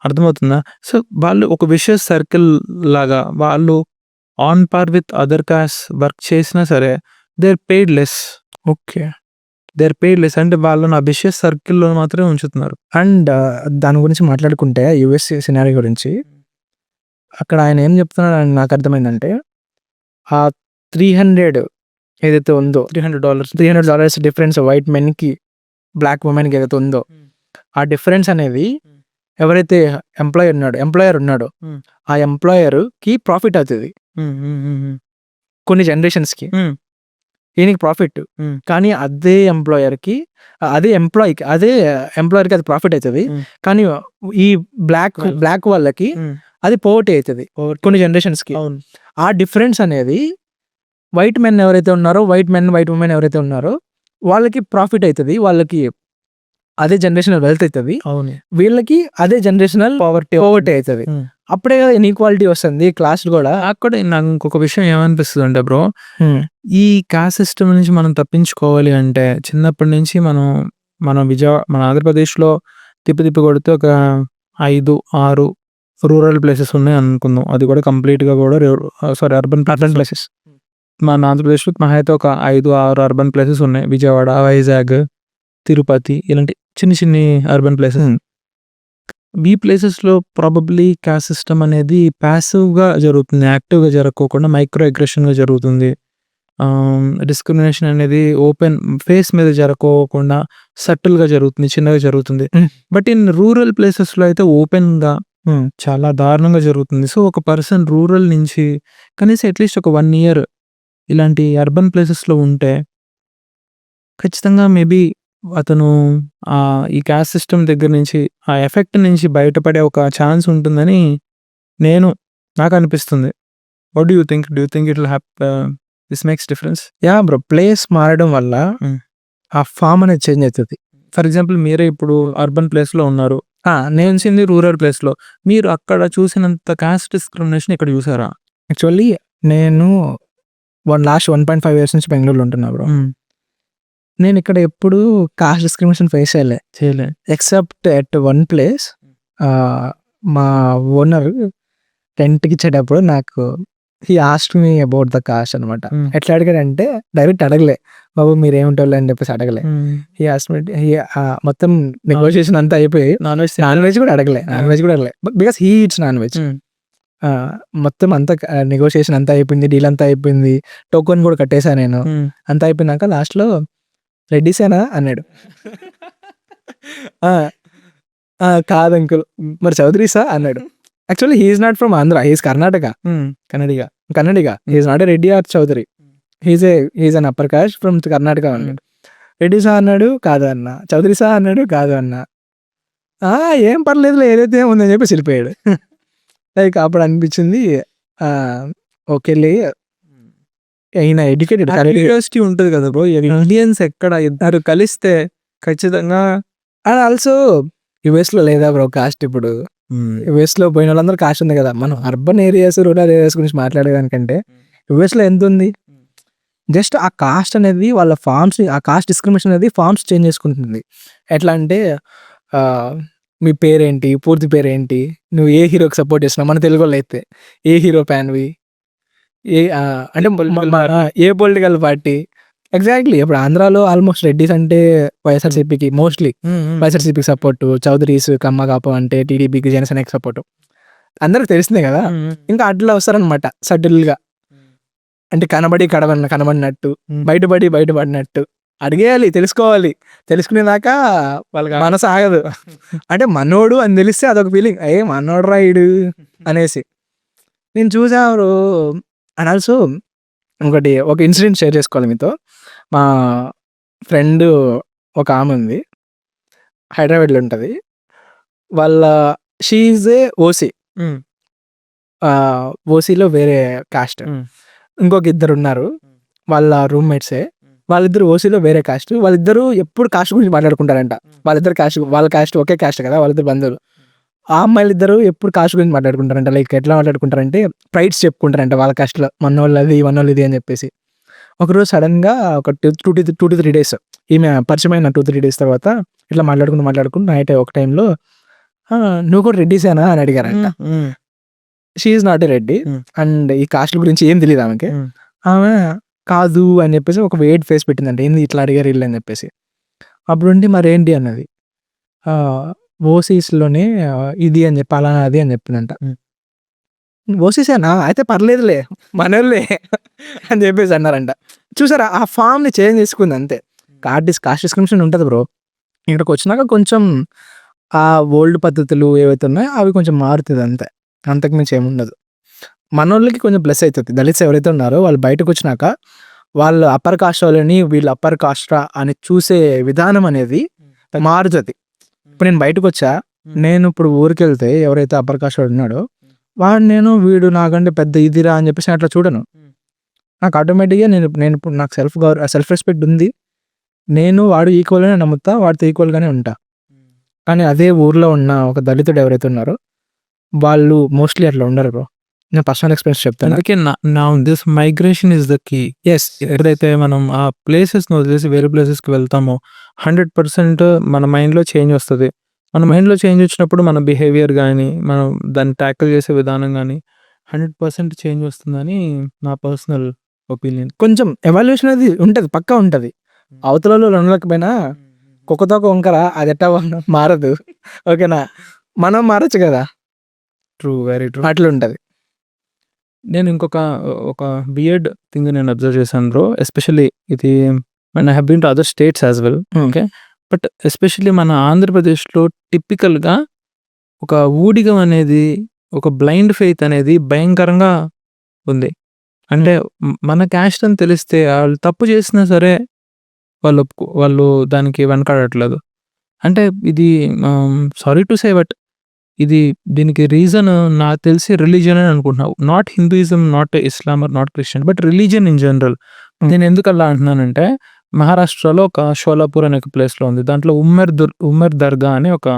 S2: అర్థమవుతుందా? సో వాళ్ళు ఒక విషియస్ సర్కిల్ లాగా వాళ్ళు on par with other cost work చేసినా సరే they are paid less.
S1: Okay,
S2: they are paid less. అంటే వాళ్ళని ఆ విషియస్ సర్కిల్లో మాత్రమే ఉంచుతున్నారు.
S1: అండ్ దాని గురించి మాట్లాడుకుంటే యుఎస్ సినారీ గురించి అక్కడ ఆయన ఏం చెప్తున్నాడు అని నాకు అర్థమైందంటే, ఆ 300 ఏదైతే ఉందో $300 డిఫరెన్స్ వైట్ మెన్కి బ్లాక్ ఉమెన్కి ఏదైతే ఉందో, ఆ డిఫరెన్స్ అనేది ఎవరైతే ఎంప్లాయర్ ఉన్నాడో ఆ ఎంప్లాయర్కి ప్రాఫిట్ అవుతుంది కొన్ని జనరేషన్స్కి. ఈయనకి ప్రాఫిట్, కానీ అదే ఎంప్లాయర్కి అది ప్రాఫిట్ అవుతుంది. కానీ ఈ బ్లాక్ వాళ్ళకి అది పోవర్టీ అవుతుంది కొన్ని జనరేషన్స్కి. ఆ డిఫరెన్స్ అనేది వైట్ మెన్ ఎవరైతే ఉన్నారో వైట్ ఉమెన్ ఎవరైతే ఉన్నారో వాళ్ళకి ప్రాఫిట్ అవుతుంది, వాళ్ళకి అదే జనరేషనల్ వెల్త్ అవుతుంది. వీళ్ళకి అదే జనరేషనల్ పవర్టీ అవుతుంది. అప్పుడే కదా ఇన్ఈక్వాలిటీ వస్తుంది, క్లాస్ కూడా.
S2: అక్కడ నాకు ఇంకొక విషయం ఏమనిపిస్తుంది అంటే బ్రో, ఈ కాస్ట్ సిస్టమ్ నుంచి మనం తప్పించుకోవాలి అంటే చిన్నప్పటి నుంచి మన ఆంధ్రప్రదేశ్లో తిప్పి కొడితే ఒక 5-6 రూరల్ ప్లేసెస్ ఉన్నాయి అనుకుందాం. అది కూడా కంప్లీట్గా కూడా అర్బన్ ప్లేసెస్. మన ఆంధ్రప్రదేశ్లో మహా అయితే ఒక 5-6 అర్బన్ ప్లేసెస్ ఉన్నాయి. విజయవాడ, వైజాగ్, తిరుపతి, ఇలాంటి చిన్ని అర్బన్ ప్లేసెస్. ఈ ప్లేసెస్లో ప్రాబబ్లీ కాస్ట్ సిస్టమ్ అనేది ప్యాసివ్గా జరుగుతుంది, యాక్టివ్గా జరగకోకుండా మైక్రో అగ్రెషన్గా జరుగుతుంది. డిస్క్రిమినేషన్ అనేది ఓపెన్ ఫేస్ మీద జరగకోకుండా సటిల్గా జరుగుతుంది, చిన్నగా జరుగుతుంది. బట్ ఇన్ రూరల్ ప్లేసెస్లో అయితే ఓపెన్గా చాలా దారుణంగా జరుగుతుంది. సో, ఒక పర్సన్ రూరల్ నుంచి కనీసం అట్‌లీస్ట్ ఒక 1 ఇయర్ ఇలాంటి అర్బన్ ప్లేసెస్‌లో ఉంటే ఖచ్చితంగా మేబీ అతను ఈ క్యాస్ట్ సిస్టమ్ దగ్గర నుంచి, ఆ ఎఫెక్ట్ నుంచి బయటపడే ఒక ఛాన్స్ ఉంటుందని నాకనిపిస్తుంది. What do you think? Do you think it will this makes difference?
S1: Yeah! Bro. Place మారడం వల్ల ఆ ఫార్మ్ అనేది చేంజ్ అయితది.
S2: ఫర్ ఎగ్జాంపుల్ మీరే ఇప్పుడు అర్బన్ ప్లేస్‌లో ఉన్నారు.
S1: నేను
S2: నేనుంచింది రూరల్ ప్లేస్‌లో. మీరు అక్కడ చూసినంత కాస్ట్ డిస్క్రిమినేషన్ ఇక్కడ చూసారా?
S1: యాక్చువల్లీ నేను లాస్ట్ 1.5 ఇయర్స్ నుంచి బెంగుళూరులో ఉంటున్నా బ్రో. నేను ఇక్కడ ఎప్పుడు కాస్ట్ డిస్క్రిమినేషన్ ఫేస్ చేయలే. ఎక్సెప్ట్ ఎట్ వన్ ప్లేస్ మా ఓనర్ రెంట్‌కి ఇచ్చేటప్పుడు నాకు హి asked me about the cost అనమాట. ఎట్లా అడిగాడంటే డైరెక్ట్ అడగలే. బాబు మీరేమిటోళ్ళు అని చెప్పేసి అడగలే. హి ఆస్క్డ్ మీ మొత్తం నెగోషియేషన్ అంతా అయిపోయి నాన్ వెజ్ కూడా అడగలే. Because he eats non veg. మొత్తం అంతా నెగోషియేషన్ అంతా అయిపోయింది. డీల్ అంతా అయిపోయింది. టోకెన్ కూడా కట్టేసా నేను. అంతా అయిపోయినాక లాస్ట్‌లో రెడ్డిసేనా అన్నాడు. కాదు అంకుల్. మరి చౌదరీసా అన్నాడు. Actually he is not from Andhra. He is Karnataka. Kannadiga. He is not a Reddy or Chowdary. He is an upper caste from Karnataka అన్నాడు. రెడ్డిసా అన్నాడు. కాదు అన్న. చౌదరీసా అన్నాడు. కాదు అన్న. ఏం పర్లేదులే ఏదైతే ఉందని చెప్పి వెళ్ళిపోయాడు. లైక్ అప్పుడు అనిపించింది ఓకేలే ఈయన ఎడ్యుకేటెడ్.
S2: క్యూరియాసిటీ ఉంటుంది కదా బ్రో. ఇండియన్స్ ఎక్కడ ఇద్దరు కలిస్తే ఖచ్చితంగా.
S1: అండ్ ఆల్సో యుఎస్‌లో లేదా బ్రో కాస్ట్ ఇప్పుడు. యుఎస్‌లో పోయిన వాళ్ళందరూ కాస్ట్ ఉంది కదా. మనం అర్బన్ ఏరియాస్, రూరల్ ఏరియాస్ గురించి మాట్లాడేదానికంటే యుఎస్‌లో ఎంత ఉంది? జస్ట్ ఆ కాస్ట్ అనేది వాళ్ళ ఫార్మ్స్, ఆ కాస్ట్ డిస్క్రిమినేషన్ అనేది ఫార్మ్స్ చేంజ్ చేసుకుంటుంది. ఎట్లా అంటే మీ పేరేంటి, పూర్తి పేరేంటి, నువ్వు ఏ హీరోకి సపోర్ట్ చేస్తున్నావు, మన తెలుగు వాళ్ళు అయితే ఏ హీరో ఫ్యాన్వి, అంటే ఏ పొలిటికల్ పార్టీ. ఎగ్జాక్ట్లీ. ఇప్పుడు ఆంధ్రాలో ఆల్మోస్ట్ రెడ్డిస్ అంటే వైఎస్ఆర్సీపీకి మోస్ట్లీ వైఎస్ఆర్సీపీకి సపోర్టు, చౌదరీస్ కమ్మ కాపు అంటే టీడీపీకి, జనసేనకి సపోర్టు. అందరికి తెలిసిందే కదా. ఇంకా అట్లా వస్తారనమాట సటిల్గా. అంటే కనబడినట్టు, బయటపడినట్టు అడిగేయాలి, తెలుసుకోవాలి. తెలుసుకునేదాకా వాళ్ళకి మనసు ఆగదు. అంటే మనోడు అని తెలిస్తే అదొక ఫీలింగ్, మనోడు రాయుడు అనేసి. నేను చూసాను. అండ్ ఆల్సో ఒక ఇన్సిడెంట్ షేర్ చేసుకోవాలి మీతో. మా ఫ్రెండ్ ఒక ఆమె ఉంది, హైదరాబాద్లో ఉంటుంది. వాళ్ళ షీ ఈజ్ ఏ ఓసీ. ఓసీలో వేరే కాస్ట్. ఇంకొక ఇద్దరు ఉన్నారు, వాళ్ళ రూమ్మేట్సే. వాళ్ళిద్దరు ఓసీలో వేరే కాస్ట్. వాళ్ళిద్దరూ ఎప్పుడు కాస్ట్ గురించి మాట్లాడుకుంటారంట. వాళ్ళ కాస్ట్ ఒకే కాస్ట్ కదా, వాళ్ళిద్దరు బంధువులు. ఆ అమ్మాయిలు ఇద్దరు ఎప్పుడు కాస్ట్ గురించి మాట్లాడుకుంటారంట. లైక్ ఎట్లా మాట్లాడుకుంటారంటే ప్రైడ్స్ చెప్పుకుంటారంట వాళ్ళ కాస్ట్లో. మనోళ్ళది ఇది అని చెప్పేసి. ఒకరోజు సడన్గా ఒక 2 to 3 days ఈమె పరిచయమైన 2-3 days తర్వాత ఇట్లా మాట్లాడుకుంటూ నైట్ ఒక టైంలో నువ్వు కూడా రెడ్డిసేనా అని అడిగారంట. She is not a Reddy and ఈ కాస్ట్ గురించి ఏం తెలియదు ఆమెకి. ఆమె కాదు అని చెప్పేసి ఒక వెయిట్ ఫేస్ పెట్టిందంట. ఏంది ఇట్లా అడిగారు వీళ్ళు అని చెప్పేసి. అప్పుడుండి మరేంటి అన్నది. ఓసీస్లోనే ఇది అని చెప్పి అలా అది అని చెప్పిందంట. ఓసీసేనా అయితే పర్లేదులే మనోళ్ళే అని చెప్పేసి అన్నారంట. చూసారా, ఆ ఫామ్ని చేంజ్ చేసుకుంది అంతే. కాస్ట్ డిస్క్రిమినేషన్ ఉంటుంది బ్రో. ఇక్కడికి వచ్చినాక కొంచెం ఆ ఓల్డ్ పద్ధతులు ఏవైతే ఉన్నాయో అవి కొంచెం మారుతుంది అంతే. అంతకుమించి ఏముండదు. మనోళ్ళకి కొంచెం ప్లస్ అవుతుంది. దళిత్స్ ఎవరైతే ఉన్నారో వాళ్ళు బయటకు వచ్చినాక వాళ్ళు అప్పర్ కాస్ట్ వాళ్ళని వీళ్ళు అప్పర్ కాస్ట్రా అని చూసే విధానం అనేది మారుతుంది. ఇప్పుడు నేను బయటకు వచ్చా, నేను ఇప్పుడు ఊరికి వెళ్తే ఎవరైతే అప్పర్ కాస్ట్ వాడు ఉన్నాడో వీడు నాకంటే పెద్ద ఇదిరా అని చెప్పేసి అట్లా చూడను. నాకు ఆటోమేటిక్గా నేను ఇప్పుడు నాకు సెల్ఫ్ రెస్పెక్ట్ ఉంది. నేను వాడు ఈక్వల్గానే నమ్ముతా, వాడితో ఈక్వల్గానే ఉంటా. కానీ అదే ఊర్లో ఉన్న ఒక దళితుడు ఎవరైతే ఉన్నారో వాళ్ళు మోస్ట్లీ అట్లా ఉండరు బ్రో. నేను పర్సనల్ ఎక్స్పీరియన్స్ చెప్తాను.
S2: అందుకే this migration is the key. Yes, ఎప్పుడైతే మనం ఆ ప్లేసెస్ని వదిలేసి వేరే ప్లేసెస్కి వెళ్తామో 100% మన మైండ్లో చేంజ్ వస్తుంది. మన మైండ్లో చేంజ్ వచ్చినప్పుడు మన బిహేవియర్ కానీ, మనం దాన్ని ట్యాకిల్ చేసే విధానం కానీ 100% చేంజ్ వస్తుందని నా పర్సనల్ ఒపీనియన్.
S1: కొంచెం ఎవాల్యుయేషన్ అది ఉంటుంది, పక్కా ఉంటుంది. అవతలలో ఉండలేకపోయినా కుక్కతో వంకర అది ఎట్టా మారదు. ఓకేనా, మనం మారచ్చు కదా.
S2: True, very true.
S1: అట్లా ఉంటుంది.
S2: నేను ఒక వియర్డ్ థింగ్ నేను అబ్జర్వ్ చేశాను బ్రో. ఎస్పెషల్లీ ఇది I have been to other states as well. Okay, but especially మన ఆంధ్రప్రదేశ్లో టిపికల్గా ఒక ఊడిగం అనేది, ఒక బ్లైండ్ ఫెయిత్ అనేది భయంకరంగా ఉంది. అంటే మన క్యాస్ట్ అని తెలిస్తే ఆళ్ళు తప్పు చేసినా సరే వాళ్ళు దానికి వెనకాడట్లేదు. అంటే ఇది సారీ టు సే బట్ దీనికి రీజన్ నాకు తెలిసి రిలీజియన్ అని అనుకుంటున్నా. Not Hinduism, not Islam or not Christian but religion in general. నేను ఎందుకు అలా అంటున్నానంటే మహారాష్ట్రలో ఒక షోలాపూర్ అనే ఒక ప్లేస్‌లో ఉంది. దాంట్లో ఉమ్మర్ దర్గా అనే ఒక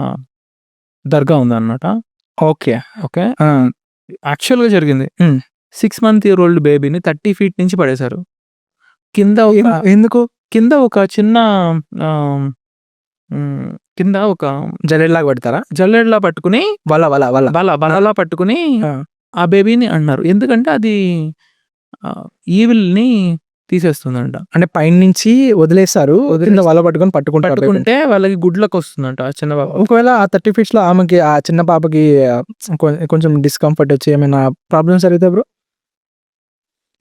S2: దర్గా ఉందన్నమాట.
S1: ఓకే.
S2: ఓకే. యాక్చువల్‌గా జరిగింది. 6 మంత్ ఇయర్ ఓల్డ్ బేబీని 30 ఫీట్ నుంచి పడేశారు. కింద
S1: ఎందుకు?
S2: కింద ఒక చిన్న ఆహ్, కింద ఒక
S1: జల్లెడలాగా పెడతారా?
S2: జల్లెడలా పట్టుకుని బల పట్టుకుని
S1: ఆ!
S2: ఆ బేబీని అన్నారు. ఎందుకంటే అది ఈవిల్‌ని తీసేస్తుందంట.
S1: అంటే పైనుంచి వదిలేస్తారు. కింద వల పట్టుకొని పట్టుకుంటారు.
S2: పట్టుకుంటే వాళ్ళకి గుడ్ లక్ వస్తుందంట ఆ చిన్న పాప.
S1: ఒకవేళ ఆ 30 ఫీట్స్‌లో ఆమెకి ఆ చిన్న పాపకి కొంచెం డిస్కంఫర్ట్ వచ్చి ఏమైనా ప్రాబ్లమ్స్ జరిగితే బ్రో?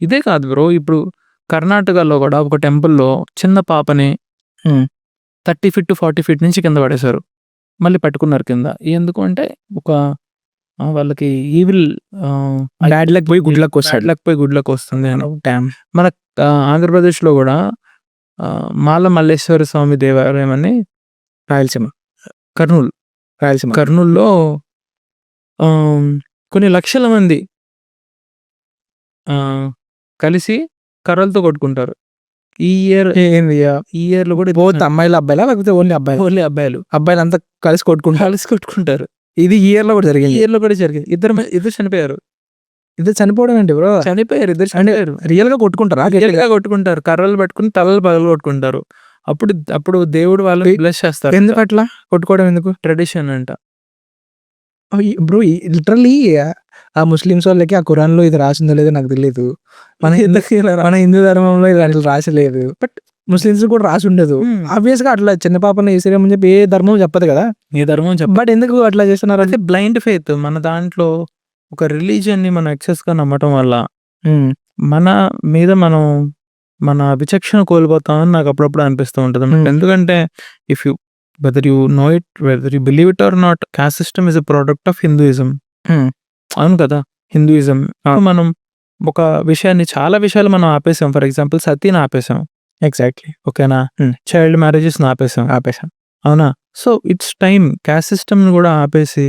S2: ఇదే కాదు బ్రో. ఇప్పుడు కర్ణాటకలో కూడా ఒక టెంపుల్‌లో చిన్న పాపని 30 ఫీట్ టు 40 ఫీట్ నుంచి కింద పడేశారు. మళ్ళీ పట్టుకున్నారు కింద. ఎందుకు అంటే ఒక వాళ్ళకి ఈవిల్
S1: బ్యాడ్ లక్ పోయి గుడ్ లక్ వస్తాడు.
S2: గుడ్ లక్ వస్తుంది అని.
S1: డామ్.
S2: మన ఆంధ్రప్రదేశ్‌లో కూడా మాల మల్లేశ్వర స్వామి దేవాలయం అని
S1: రాయలసీమ. రాయలసీమ.
S2: కర్నూల్‌లో కొన్ని లక్షల మంది కలిసి కర్రలతో కొట్టుకుంటారు. ఈ ఇయర్‌లో కూడా
S1: బోత్ అమ్మాయిలా అబ్బాయిలా లేకపోతే ఓన్లీ అబ్బాయిలు? అబ్బాయిలంతా కలిసి కొట్టుకుంటారు. ఇది ఈ ఇయర్‌లో కూడా జరిగింది.
S2: ఇద్దరు చనిపోయారు.
S1: ఇద్దరు చనిపోవడం ఏంటి బ్రో?
S2: చనిపోయారు. ఇద్దరు
S1: అంటే
S2: చనిపోయారు.
S1: రియల్‌గా కొట్టుకుంటారా?
S2: గట్టిగా కొట్టుకుంటారు. కర్రలు పట్టుకుని తలలు పగలు కొట్టుకుంటారు. అప్పుడు దేవుడు వాళ్ళని బ్లెస్ చేస్తారు.
S1: ఎందుకు అట్లా కొట్టుకోవడం ఎందుకు?
S2: ట్రెడిషన్ అంట.
S1: బ్రో లిటరల్లీ ఆ ముస్లిమ్స్ వాళ్ళకి ఆ ఖురాన్‌లో ఇది రాసిందో లేదో నాకు తెలీదు. మన హిందూ ధర్మంలో ఇది అట్లా రాసలేదు. బట్ ముస్లిమ్స్ కూడా రాసి ఉండదు. ఆబ్వియస్‌గా అట్లా చిన్న పాపని వేసేయమని చెప్పి ఏ ధర్మం చెప్పదు కదా!
S2: ఏ ధర్మం చెప్పదు.
S1: బట్ ఎందుకు అట్లా చేస్తున్నారు?
S2: అంటే బ్లైండ్ ఫెయిత్. మన దాంట్లో ఒక రిలీజియన్‌ని మనం ఎక్సెస్‌గా నమ్మటం వల్ల మన మీద మన విచక్షణ కోల్పోతామని నాకు అప్పుడప్పుడు అనిపిస్తూ ఉంటది. ఎందుకంటే whether you know it, whether you believe it or not, caste system is a product of Hinduism. అవును కదా! హిందూయిజం. మనం ఒక విషయాన్ని చాలా విషయాలు మనం ఆపేసాం. ఫర్ ఎగ్జాంపుల్ సతీని ఆపేసాం.
S1: ఎగ్జాక్ట్‌లీ.
S2: ఓకేనా? చైల్డ్ మ్యారేజెస్‌ని ఆపేసాం. అవునా? సో ఇట్స్ టైమ్ కాస్ట్ సిస్టమ్‌ని కూడా ఆపేసి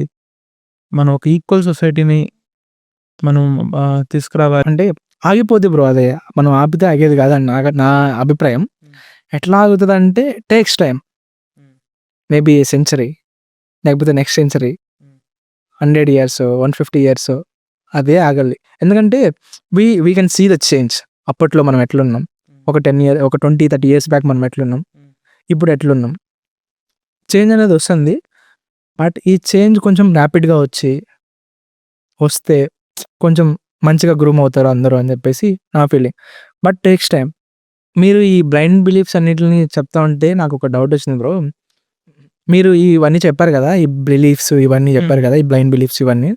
S2: మనం ఒక ఈక్వల్ సొసైటీని మనం తీసుకురావాలి.
S1: అంటే ఆగిపోద్ది బ్రో అదే. మనం ఆపితే ఆగేది కాదండి. నా అభిప్రాయం. ఎట్లా ఆగుతదంటే టేక్స్ టైమ్. మేబీ సెంచరీ లేకపోతే నెక్స్ట్ సెంచరీ 100 ఇయర్స్ 150 ఇయర్స్ అదే ఆగాలి. ఎందుకంటే we can see the change. అప్పట్లో మనం ఎట్లున్నాం, ఒక 20-30 ఇయర్స్ బ్యాక్ మనం ఎట్లున్నాం, ఇప్పుడు ఎట్లున్నాం. చేంజ్ అనేది వస్తుంది. బట్ ఈ చేంజ్ కొంచెం ర్యాపిడ్గా వస్తే కొంచెం మంచిగా గ్రూమ్ అవుతారు అందరూ అని చెప్పేసి నా ఫీలింగ్. But takes time. మీరు ఈ బ్లైండ్ బిలీఫ్స్ అన్నిటిని చెప్తా ఉంటే నాకు ఒక డౌట్ వచ్చింది బ్రో. మీరు ఇవన్నీ చెప్పారు కదా, ఈ బిలీఫ్స్ ఇవన్నీ చెప్పారు కదా, ఈ బ్లైండ్ బిలీఫ్స్ ఇవన్నీ.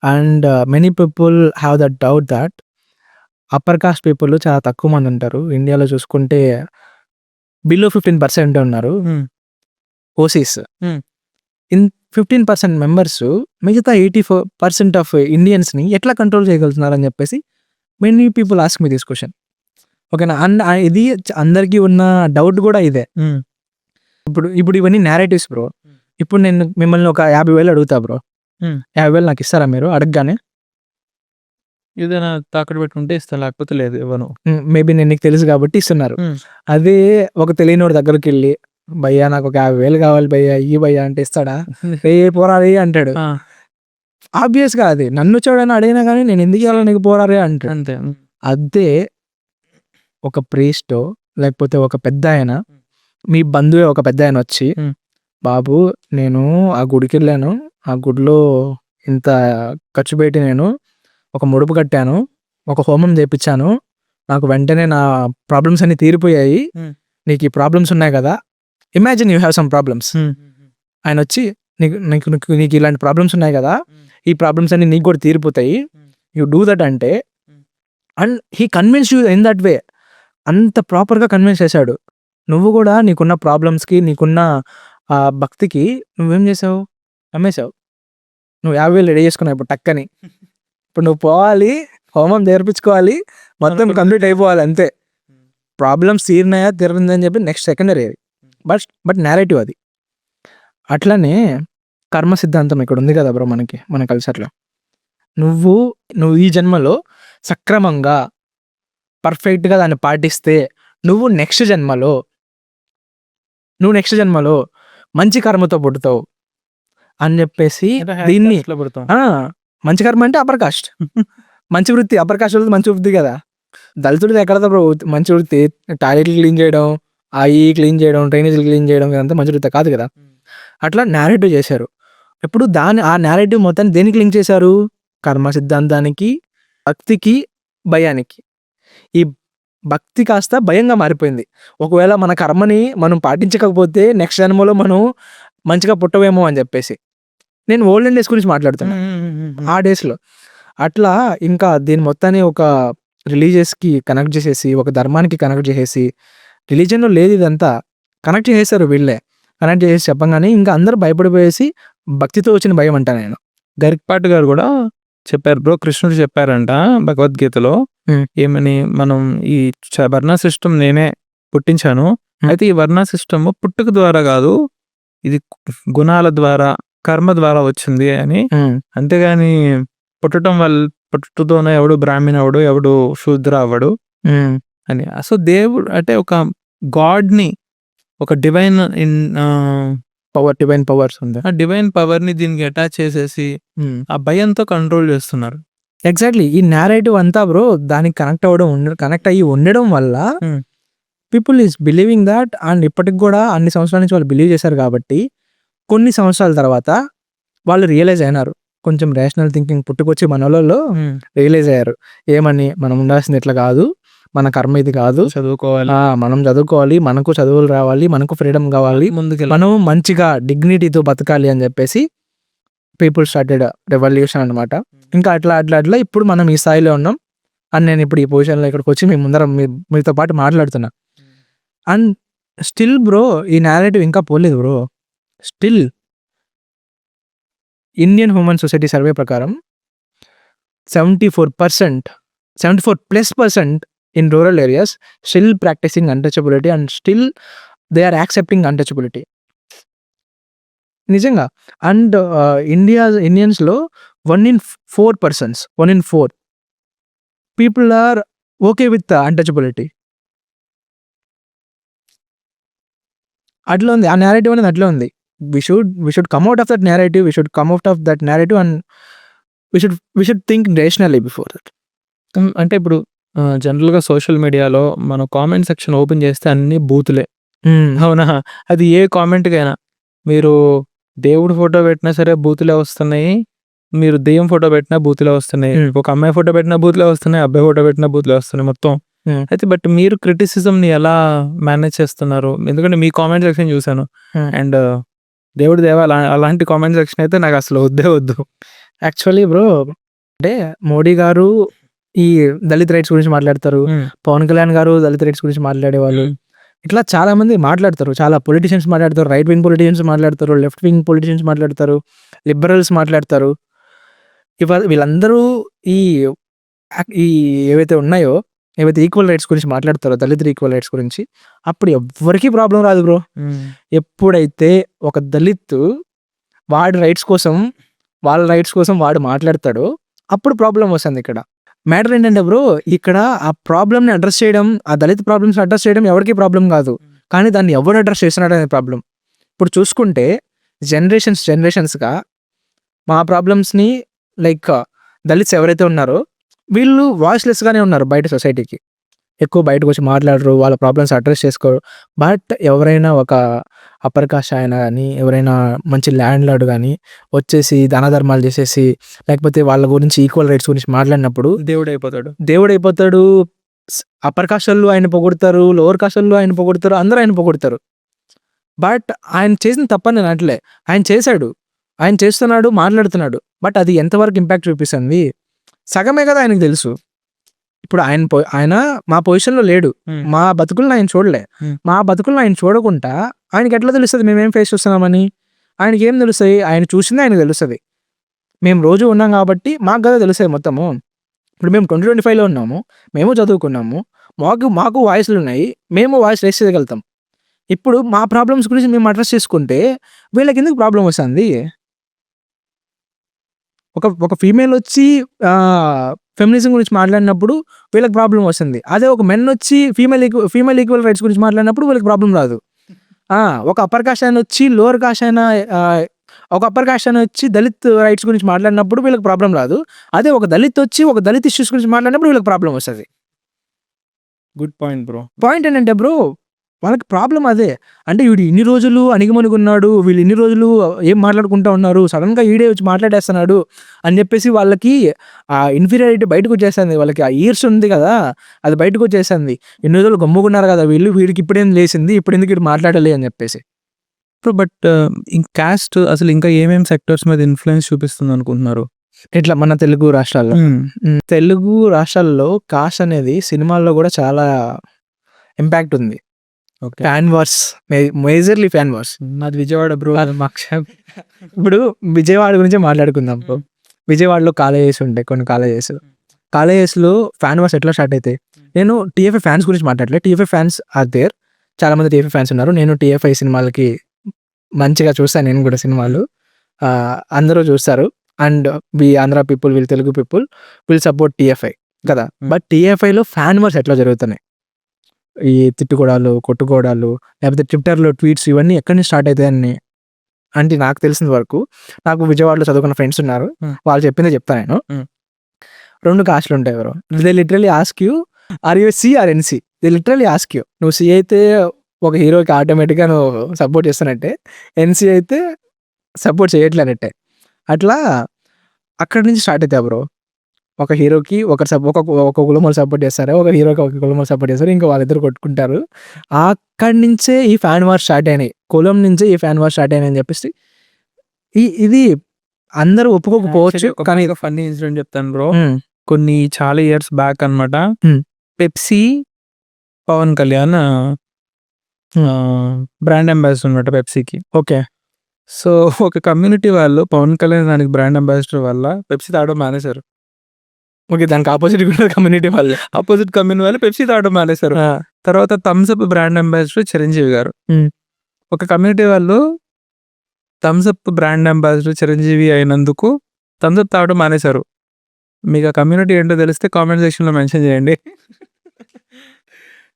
S1: And many people have that doubt that upper caste people చాలా తక్కువ మంది ఉంటారు ఇండియాలో చూసుకుంటే. బిలో 15% ఉన్నారు ఓసీస్. ఇన్ 15% మెంబర్స్ మిగతా 84% ఆఫ్ ఇండియన్స్ని ఎట్లా కంట్రోల్ చేయగలుగుతున్నారు అని చెప్పేసి many people ask me this question. ఓకేనా? అండ్ ఇది అందరికీ ఉన్న డౌట్ కూడా ఇదే. ఇప్పుడు ఇవన్నీ నేరేటివ్స్ బ్రో. ఇప్పుడు నేను మిమ్మల్ని ఒక 50,000 అడుగుతా బ్రో. 50,000 నాకు ఇస్తారా మీరు అడగగానే?
S2: ఏదైనా తాకట్టు పెట్టుకుంటే ఇస్తాను, లేకపోతే లేదు ఇవ్వను.
S1: మేబీ నేను నీకు తెలుసు కాబట్టి ఇస్తున్నారు. అదే ఒక తెలియనోడి దగ్గరికి వెళ్ళి భయ్యా నాకు ఒక 50,000 కావాలి భయ్యా ఇయ్యి భయ్యా అంటే ఇస్తాడా? ఏ పోరారి అంటాడు. ఆబ్వియస్గా అది నన్ను చూడని అడిగినా కానీ నేను ఎందుకు ఇవ్వాలి నీకు పోరారి అంటాడు.
S2: అంతే.
S1: అదే ఒక ప్రీస్టో లేకపోతే ఒక పెద్ద ఆయన, మీ బంధువే ఒక పెద్ద ఆయన వచ్చి బాబు నేను ఆ గుడికి వెళ్ళాను, ఆ గుడిలో ఇంత ఖర్చు పెట్టి నేను ఒక ముడుపు కట్టాను, ఒక హోమం చేపించాను, నాకు వెంటనే నా ప్రాబ్లమ్స్ అన్ని తీరిపోయాయి, నీకు ఈ ప్రాబ్లమ్స్ ఉన్నాయి కదా, imagine you have some problems. ఆయన వచ్చి నీకు ఇలాంటి ప్రాబ్లమ్స్ ఉన్నాయి కదా, ఈ ప్రాబ్లమ్స్ అన్ని నీకు కూడా తీరిపోతాయి, యూ డూ దట్ అంటే, and he convince you in that way. అంత ప్రాపర్గా కన్విన్స్ చేశాడు. నువ్వు కూడా నీకున్న ప్రాబ్లమ్స్కి నీకున్న భక్తికి నువ్వేం చేసావు? అమ్మేశావు. నువ్వు 50,000 రెడీ చేసుకున్నావు ఇప్పుడు టక్కని. ఇప్పుడు నువ్వు పోవాలి, హోమం నేర్పించుకోవాలి, మొత్తం కంప్లీట్ అయిపోవాలి అంతే. ప్రాబ్లమ్స్ తీరినాయా తీరిందని చెప్పి నెక్స్ట్ సెకండరీ అది. బట్ నేరేటివ్ అది. అట్లనే కర్మ సిద్ధాంతం ఇక్కడ ఉంది కదా బ్రో మన కల్చర్లో. నువ్వు ఈ జన్మలో సక్రమంగా పర్ఫెక్ట్గా దాన్ని పాటిస్తే నువ్వు నెక్స్ట్ జన్మలో మంచి కర్మతో పుడతావు అని చెప్పేసి దీన్ని మంచి కర్మ అంటే అప్పర్ కాస్ట్, మంచి వృత్తి. అప్పర్ కాస్ట్ మంచి వృత్తి కదా. దళితుడిది ఎక్కడ బ్రో మంచి వృత్తి? టాయిలెట్లు క్లీన్ చేయడం, క్లీన్ చేయడం, డ్రైనేజీలు క్లీన్ చేయడం, ఇదంతా మంచి వృత్తి కాదు కదా. అట్లా నేరేటివ్ చేశారు. ఇప్పుడు ఆ నేరేటివ్ మొత్తాన్ని దేనికి లింక్ చేశారు? కర్మ సిద్ధాంతానికి, భక్తికి, భయానికి. ఈ భక్తి కాస్త భయంగా మారిపోయింది. ఒకవేళ మన కర్మని మనం పాటించకపోతే నెక్స్ట్ జన్మలో మనం మంచిగా పుట్టవేమో అని చెప్పేసి. నేను ఓల్డెన్ డేస్ గురించి మాట్లాడుతున్నా, ఆ డేస్లో. అట్లా ఇంకా దీని మొత్తాన్ని ఒక రిలీజియస్కి కనెక్ట్ చేసేసి, ఒక ధర్మానికి కనెక్ట్ చేసేసి, రిలీజియన్లో లేదు ఇదంతా కనెక్ట్ చేసేసారు వీళ్ళే. కనెక్ట్ చేసేసి చెప్పంగానే ఇంకా అందరూ భయపడిపోయేసి భక్తితో వచ్చిన భయం అంట. నేను
S2: గరికపాటి గారు కూడా చెప్పారు బ్రో, కృష్ణుడు చెప్పారంట భగవద్గీతలో ఏమని, మనం ఈ వర్ణ సిస్టమ్ నేనే పుట్టించాను, అయితే ఈ వర్ణ సిస్టమ్ పుట్టుక ద్వారా కాదు, ఇది గుణాల ద్వారా, కర్మ ద్వారా వచ్చింది అని. అంతేగాని పుట్టుతోనే ఎవడు బ్రాహ్మణ అవడు, ఎవడు శూద్ర అవ్వడు అని. సో దేవుడు అంటే ఒక గాడ్ని, ఒక డివైన్
S1: పవర్స్ ఉంది,
S2: ఆ డివైన్ పవర్ ని దీనికి అటాచ్ చేసేసి ఆ భయంతో కంట్రోల్ చేస్తున్నారు.
S1: ఎగ్జాక్ట్లీ. ఈ నేరేటివ్ అంతా బ్రో దానికి కనెక్ట్ అయ్యి ఉండడం వల్ల people is believing that. And ఇప్పటికి కూడా అన్ని సంవత్సరాల నుంచి వాళ్ళు బిలీవ్ చేశారు కాబట్టి కొన్ని సంవత్సరాల తర్వాత వాళ్ళు రియలైజ్ అయినారు. కొంచెం రేషనల్ థింకింగ్ పుట్టుకొచ్చి మనలో రియలైజ్ అయ్యారు. ఏమని, మనం ఉండాల్సింది ఇట్లా కాదు, మన కర్మ ఇది కాదు,
S2: చదువుకోవాలి,
S1: మనం చదువుకోవాలి, మనకు చదువులు రావాలి, మనకు ఫ్రీడమ్ కావాలి, మనం మంచిగా డిగ్నిటీతో బతకాలి అని చెప్పేసి పీపుల్ స్టార్టెడ్ రెవల్యూషన్ అనమాట. ఇంకా అట్లా ఇప్పుడు మనం ఈ స్థాయిలో ఉన్నాం. అండ్ నేను ఇప్పుడు ఈ పొజిషన్లో ఇక్కడికి వచ్చి మీతో పాటు మాట్లాడుతున్నా. అండ్ స్టిల్ బ్రో ఈ నేరేటివ్ ఇంకా పోలేదు bro. Still Indian human society survey ప్రకారం 74% in rural areas still practicing untouchability and still they are accepting untouchability. నిజంగా. అండ్ ఇండియన్స్లో 1 in 4 people are okay with the untouchability. అట్లా ఉంది ఆ నేరేటివ్ అనేది, అట్లా ఉంది. we should come out of that narrative, and we should think rationally before that.
S2: అంటే ఇప్పుడు జనరల్గా సోషల్ మీడియాలో మనం కామెంట్ సెక్షన్ ఓపెన్ చేస్తే అన్ని బూతులే, అవునా? అది ఏ కామెంట్కైనా, మీరు దేవుడు ఫోటో పెట్టినా సరే బూతులే వస్తున్నాయి, మీరు దెయ్యం ఫోటో పెట్టినా బూతులే వస్తున్నాయి, ఒక అమ్మాయి ఫోటో పెట్టినా బూతులే వస్తున్నాయి, అబ్బాయి ఫోటో పెట్టినా బూతులే వస్తున్నాయి మొత్తం. అయితే బట్ మీరు క్రిటిసిజంని ఎలా మేనేజ్ చేస్తున్నారు? ఎందుకంటే మీ కామెంట్ సెక్షన్ చూసాను, అండ్ దేవుడి దేవ అలాంటి కామెంట్ సెక్షన్ అయితే నాకు అసలు వద్దు.
S1: యాక్చువల్లీ బ్రో, అంటే మోడీ గారు ఈ దళిత్ రైట్స్ గురించి మాట్లాడతారు, పవన్ కళ్యాణ్ గారు దళిత్ రైట్స్ గురించి మాట్లాడేవాళ్ళు. ఇట్లా చాలా మంది మాట్లాడతారు, చాలా పొలిటీషియన్స్ మాట్లాడతారు, రైట్ వింగ్ పొలిటీషియన్స్ మాట్లాడతారు, లెఫ్ట్ వింగ్ పొలిటీషియన్స్ మాట్లాడతారు, లిబరల్స్ మాట్లాడతారు. వీళ్ళందరూ ఈ ఏవైతే ఉన్నాయో, ఏవైతే ఈక్వల్ రైట్స్ గురించి మాట్లాడతారో, దళితులు ఈక్వల్ రైట్స్ గురించి, అప్పుడు ఎవ్వరికీ ప్రాబ్లం రాదు బ్రో. ఎప్పుడైతే ఒక దళిత్ వాళ్ళ రైట్స్ కోసం వాడు మాట్లాడతాడో అప్పుడు ప్రాబ్లం వస్తుంది. ఇక్కడ మ్యాటర్ ఏంటంటే బ్రో, ఇక్కడ ఆ ప్రాబ్లమ్ని అడ్రస్ చేయడం, ఆ దళిత ప్రాబ్లమ్స్ అడ్రస్ చేయడం ఎవరికి ప్రాబ్లం కాదు, కానీ దాన్ని ఎవరు అడ్రస్ చేస్తున్నాడు అనే ప్రాబ్లం. ఇప్పుడు చూసుకుంటే జనరేషన్స్గా మా ప్రాబ్లమ్స్ని లైక్ దళిత్స్ ఎవరైతే ఉన్నారో వీళ్ళు వాయిస్లెస్గానే ఉన్నారు బయట సొసైటీకి. ఎక్కువ బయటకు వచ్చి మాట్లాడరు, వాళ్ళ ప్రాబ్లమ్స్ అడ్రస్ చేసుకోరు. బట్ ఎవరైనా ఒక అప్పర్ కాస్ట్ ఆయన కానీ, ఎవరైనా మంచి ల్యాండ్ లార్డ్ కానీ వచ్చేసి దాన ధర్మాలు చేసేసి, లేకపోతే వాళ్ళ గురించి ఈక్వల్ రైట్స్ గురించి మాట్లాడినప్పుడు దేవుడు అయిపోతాడు. అప్పర్ కాస్ట్ వాళ్ళు ఆయన పొగుడతారు, లోవర్ కాస్ట్ వాళ్ళు ఆయన పొగుడతారు, అందరూ ఆయన పొగుడతారు. బట్ ఆయన చేసిన తప్పని నేను అట్లే, ఆయన చేస్తున్నాడు, మాట్లాడుతున్నాడు. బట్ అది ఎంతవరకు ఇంపాక్ట్ చూపిస్తుంది సగమే కదా ఆయనకు తెలుసు. ఇప్పుడు ఆయన మా పొజిషన్లో లేడు, మా బతుకులను ఆయన చూడలే. మా బతుకులను ఆయన చూడకుండా ఆయనకి ఎట్లా తెలుస్తుంది మేమేం ఫేస్ చేస్తున్నామని? ఆయనకి ఏం తెలుస్తుంది? ఆయన చూసింది ఆయనకు తెలుస్తుంది. మేము రోజు ఉన్నాం కాబట్టి మాకు కదా తెలుస్తుంది మొత్తము. ఇప్పుడు మేము 2025లో ఉన్నాము. మేము చదువుకున్నాము. మాకు వాయిస్‌లున్నాయి. మేము వాయిస్ రైజ్ చేయగలుగుతాం. ఇప్పుడు మా ప్రాబ్లమ్స్ గురించి మేము అడ్రెస్ చేసుకుంటే వీళ్ళకెందుకు ప్రాబ్లమ్ వస్తుంది? ఒక ఫీమేల్ వచ్చి ఫెమినిజం గురించి మాట్లాడినప్పుడు వీళ్ళకి ప్రాబ్లమ్ వస్తుంది. అదే ఒక మెన్ వచ్చి ఫీమేల్ ఈక్వల్ రైట్స్ గురించి మాట్లాడినప్పుడు వీళ్ళకి ప్రాబ్లమ్ రాదు. ఒక అప్పర్ కాస్ట్ ఆయన వచ్చి లోవర్ కాస్ట్ ఆయన ఒక అప్పర్ కాస్ట్ ఆయన వచ్చి దళిత్ రైట్స్ గురించి మాట్లాడినప్పుడు వీళ్ళకి ప్రాబ్లమ్ రాదు. అదే ఒక దళిత్ వచ్చి ఒక దళిత్ ఇష్యూస్ గురించి మాట్లాడినప్పుడు వీళ్ళకి ప్రాబ్లమ్ వస్తుంది.
S2: Good point bro.
S1: పాయింట్ ఏంటంటే బ్రో వాళ్ళకి ప్రాబ్లం అదే. అంటే వీడు ఇన్ని రోజులు అణిగిమణిగున్నాడు, వీళ్ళు ఇన్ని రోజులు ఏం మాట్లాడుకుంటా ఉన్నారు, సడన్గా ఈడే వచ్చి మాట్లాడేస్తున్నాడు అని చెప్పేసి వాళ్ళకి ఆ ఇన్ఫీరియారిటీ బయటకు వచ్చేస్తుంది. వాళ్ళకి ఆ ఈర్స్ ఉంది కదా, అది బయటకు వచ్చేసింది. ఇన్ని రోజులు గమ్ముకున్నారు కదా వీడికి ఇప్పుడేం లేసింది, ఇప్పుడు ఎందుకు వీడు మాట్లాడాలి అని చెప్పేసి.
S2: బట్ కాస్ట్ అసలు ఇంకా ఏమేమి సెక్టర్స్ మీద ఇన్ఫ్లుయెన్స్ చూపిస్తుంది అనుకుంటున్నారు?
S1: ఇట్లా మన తెలుగు రాష్ట్రాల్లో తెలుగు రాష్ట్రాల్లో కాస్ట్ అనేది సినిమాల్లో కూడా చాలా ఇంపాక్ట్ ఉంది. Fan wars, majorly fan wars.
S2: అది విజయవాడ బ్రో.
S1: ఇప్పుడు విజయవాడ గురించి మాట్లాడుకుందాం. విజయవాడలో కాలేజెస్ ఉంటాయి, కొన్ని కాలేజెస్లో ఫ్యాన్ వార్స్ ఎట్లా స్టార్ట్ అవుతాయి. నేను టీఎఫ్ఐ ఫ్యాన్స్ గురించి మాట్లాడలేదు. టీఎఫ్ఐ ఫ్యాన్స్ ఆర్ దేర్, చాలా మంది టీఎఫ్ఐ ఫ్యాన్స్ ఉన్నారు. నేను టీఎఫ్ఐ సినిమాలకి మంచిగా చూస్తాను. నేను కూడా సినిమాలు అందరూ చూస్తారు. And Andhra people, Telugu people will support TFI కదా. బట్ టీఎఫ్ఐలో ఫ్యాన్ వార్స్ ఎట్లా జరుగుతున్నాయి, ఈ తిట్టుకోవడాలు, కొట్టుకోవడాలు, లేకపోతే ట్విట్టర్లో ట్వీట్స్, ఇవన్నీ ఎక్కడి నుంచి స్టార్ట్ అవుతాయని అంటే నాకు తెలిసిన వరకు, నాకు విజయవాడలో చదువుకున్న ఫ్రెండ్స్ ఉన్నారు, వాళ్ళు చెప్పిందే చెప్తాను నేను. 2 కాస్ట్లు ఉంటాయి bro. They literally ask you are you C or NC. They literally ask you. నువ్వు సి అయితే ఒక హీరోకి ఆటోమేటిక్గా నువ్వు సపోర్ట్ చేస్తున్నట్టే, ఎన్సి అయితే సపోర్ట్ చేయట్లేనట్టే. అట్లా అక్కడి నుంచి స్టార్ట్ అవుతాయి బ్రో. ఒక హీరోకి ఒక కులం వాళ్ళు సపోర్ట్ చేస్తారు, ఒక హీరోకి ఒక కులం వాళ్ళు సపోర్ట్ చేస్తారు, ఇంకా వాళ్ళిద్దరు కొట్టుకుంటారు. అక్కడి నుంచే ఈ ఫ్యాన్ వార్ స్టార్ట్ అయినాయి, కులం నుంచే ఈ ఫ్యాన్ వార్ స్టార్ట్ అయినాయి అని చెప్పేసి ఇది అందరూ ఒప్పుకోకపోవచ్చు.
S2: కానీ ఫన్నీ ఇన్సిడెంట్ చెప్తాను బ్రో. కొన్ని చాలా ఇయర్స్ బ్యాక్ అన్నమాట. Pepsi Pawan Kalyan brand ambassador అనమాట పెప్సీకి.
S1: ఓకే.
S2: సో ఒక కమ్యూనిటీ వాళ్ళు పవన్ కళ్యాణ్ దానికి బ్రాండ్ అంబాసిడర్ వల్ల పెప్సీ తాగడం మానేశారు.
S1: ఓకే, దానికి ఆపోజిట్ కమ్యూనిటీ వాళ్ళు
S2: పెప్సీ తాగడం మానేశారు. తర్వాత Thums Up brand ambassador Chiranjeevi garu. ఒక కమ్యూనిటీ వాళ్ళు Thums Up brand ambassador Chiranjeevi అయినందుకు థమ్స్ అప్ తాగడం మానేశారు. మీకు ఆ కమ్యూనిటీ ఏంటో తెలిస్తే కామెంట్ సెక్షన్లో మెన్షన్ చేయండి.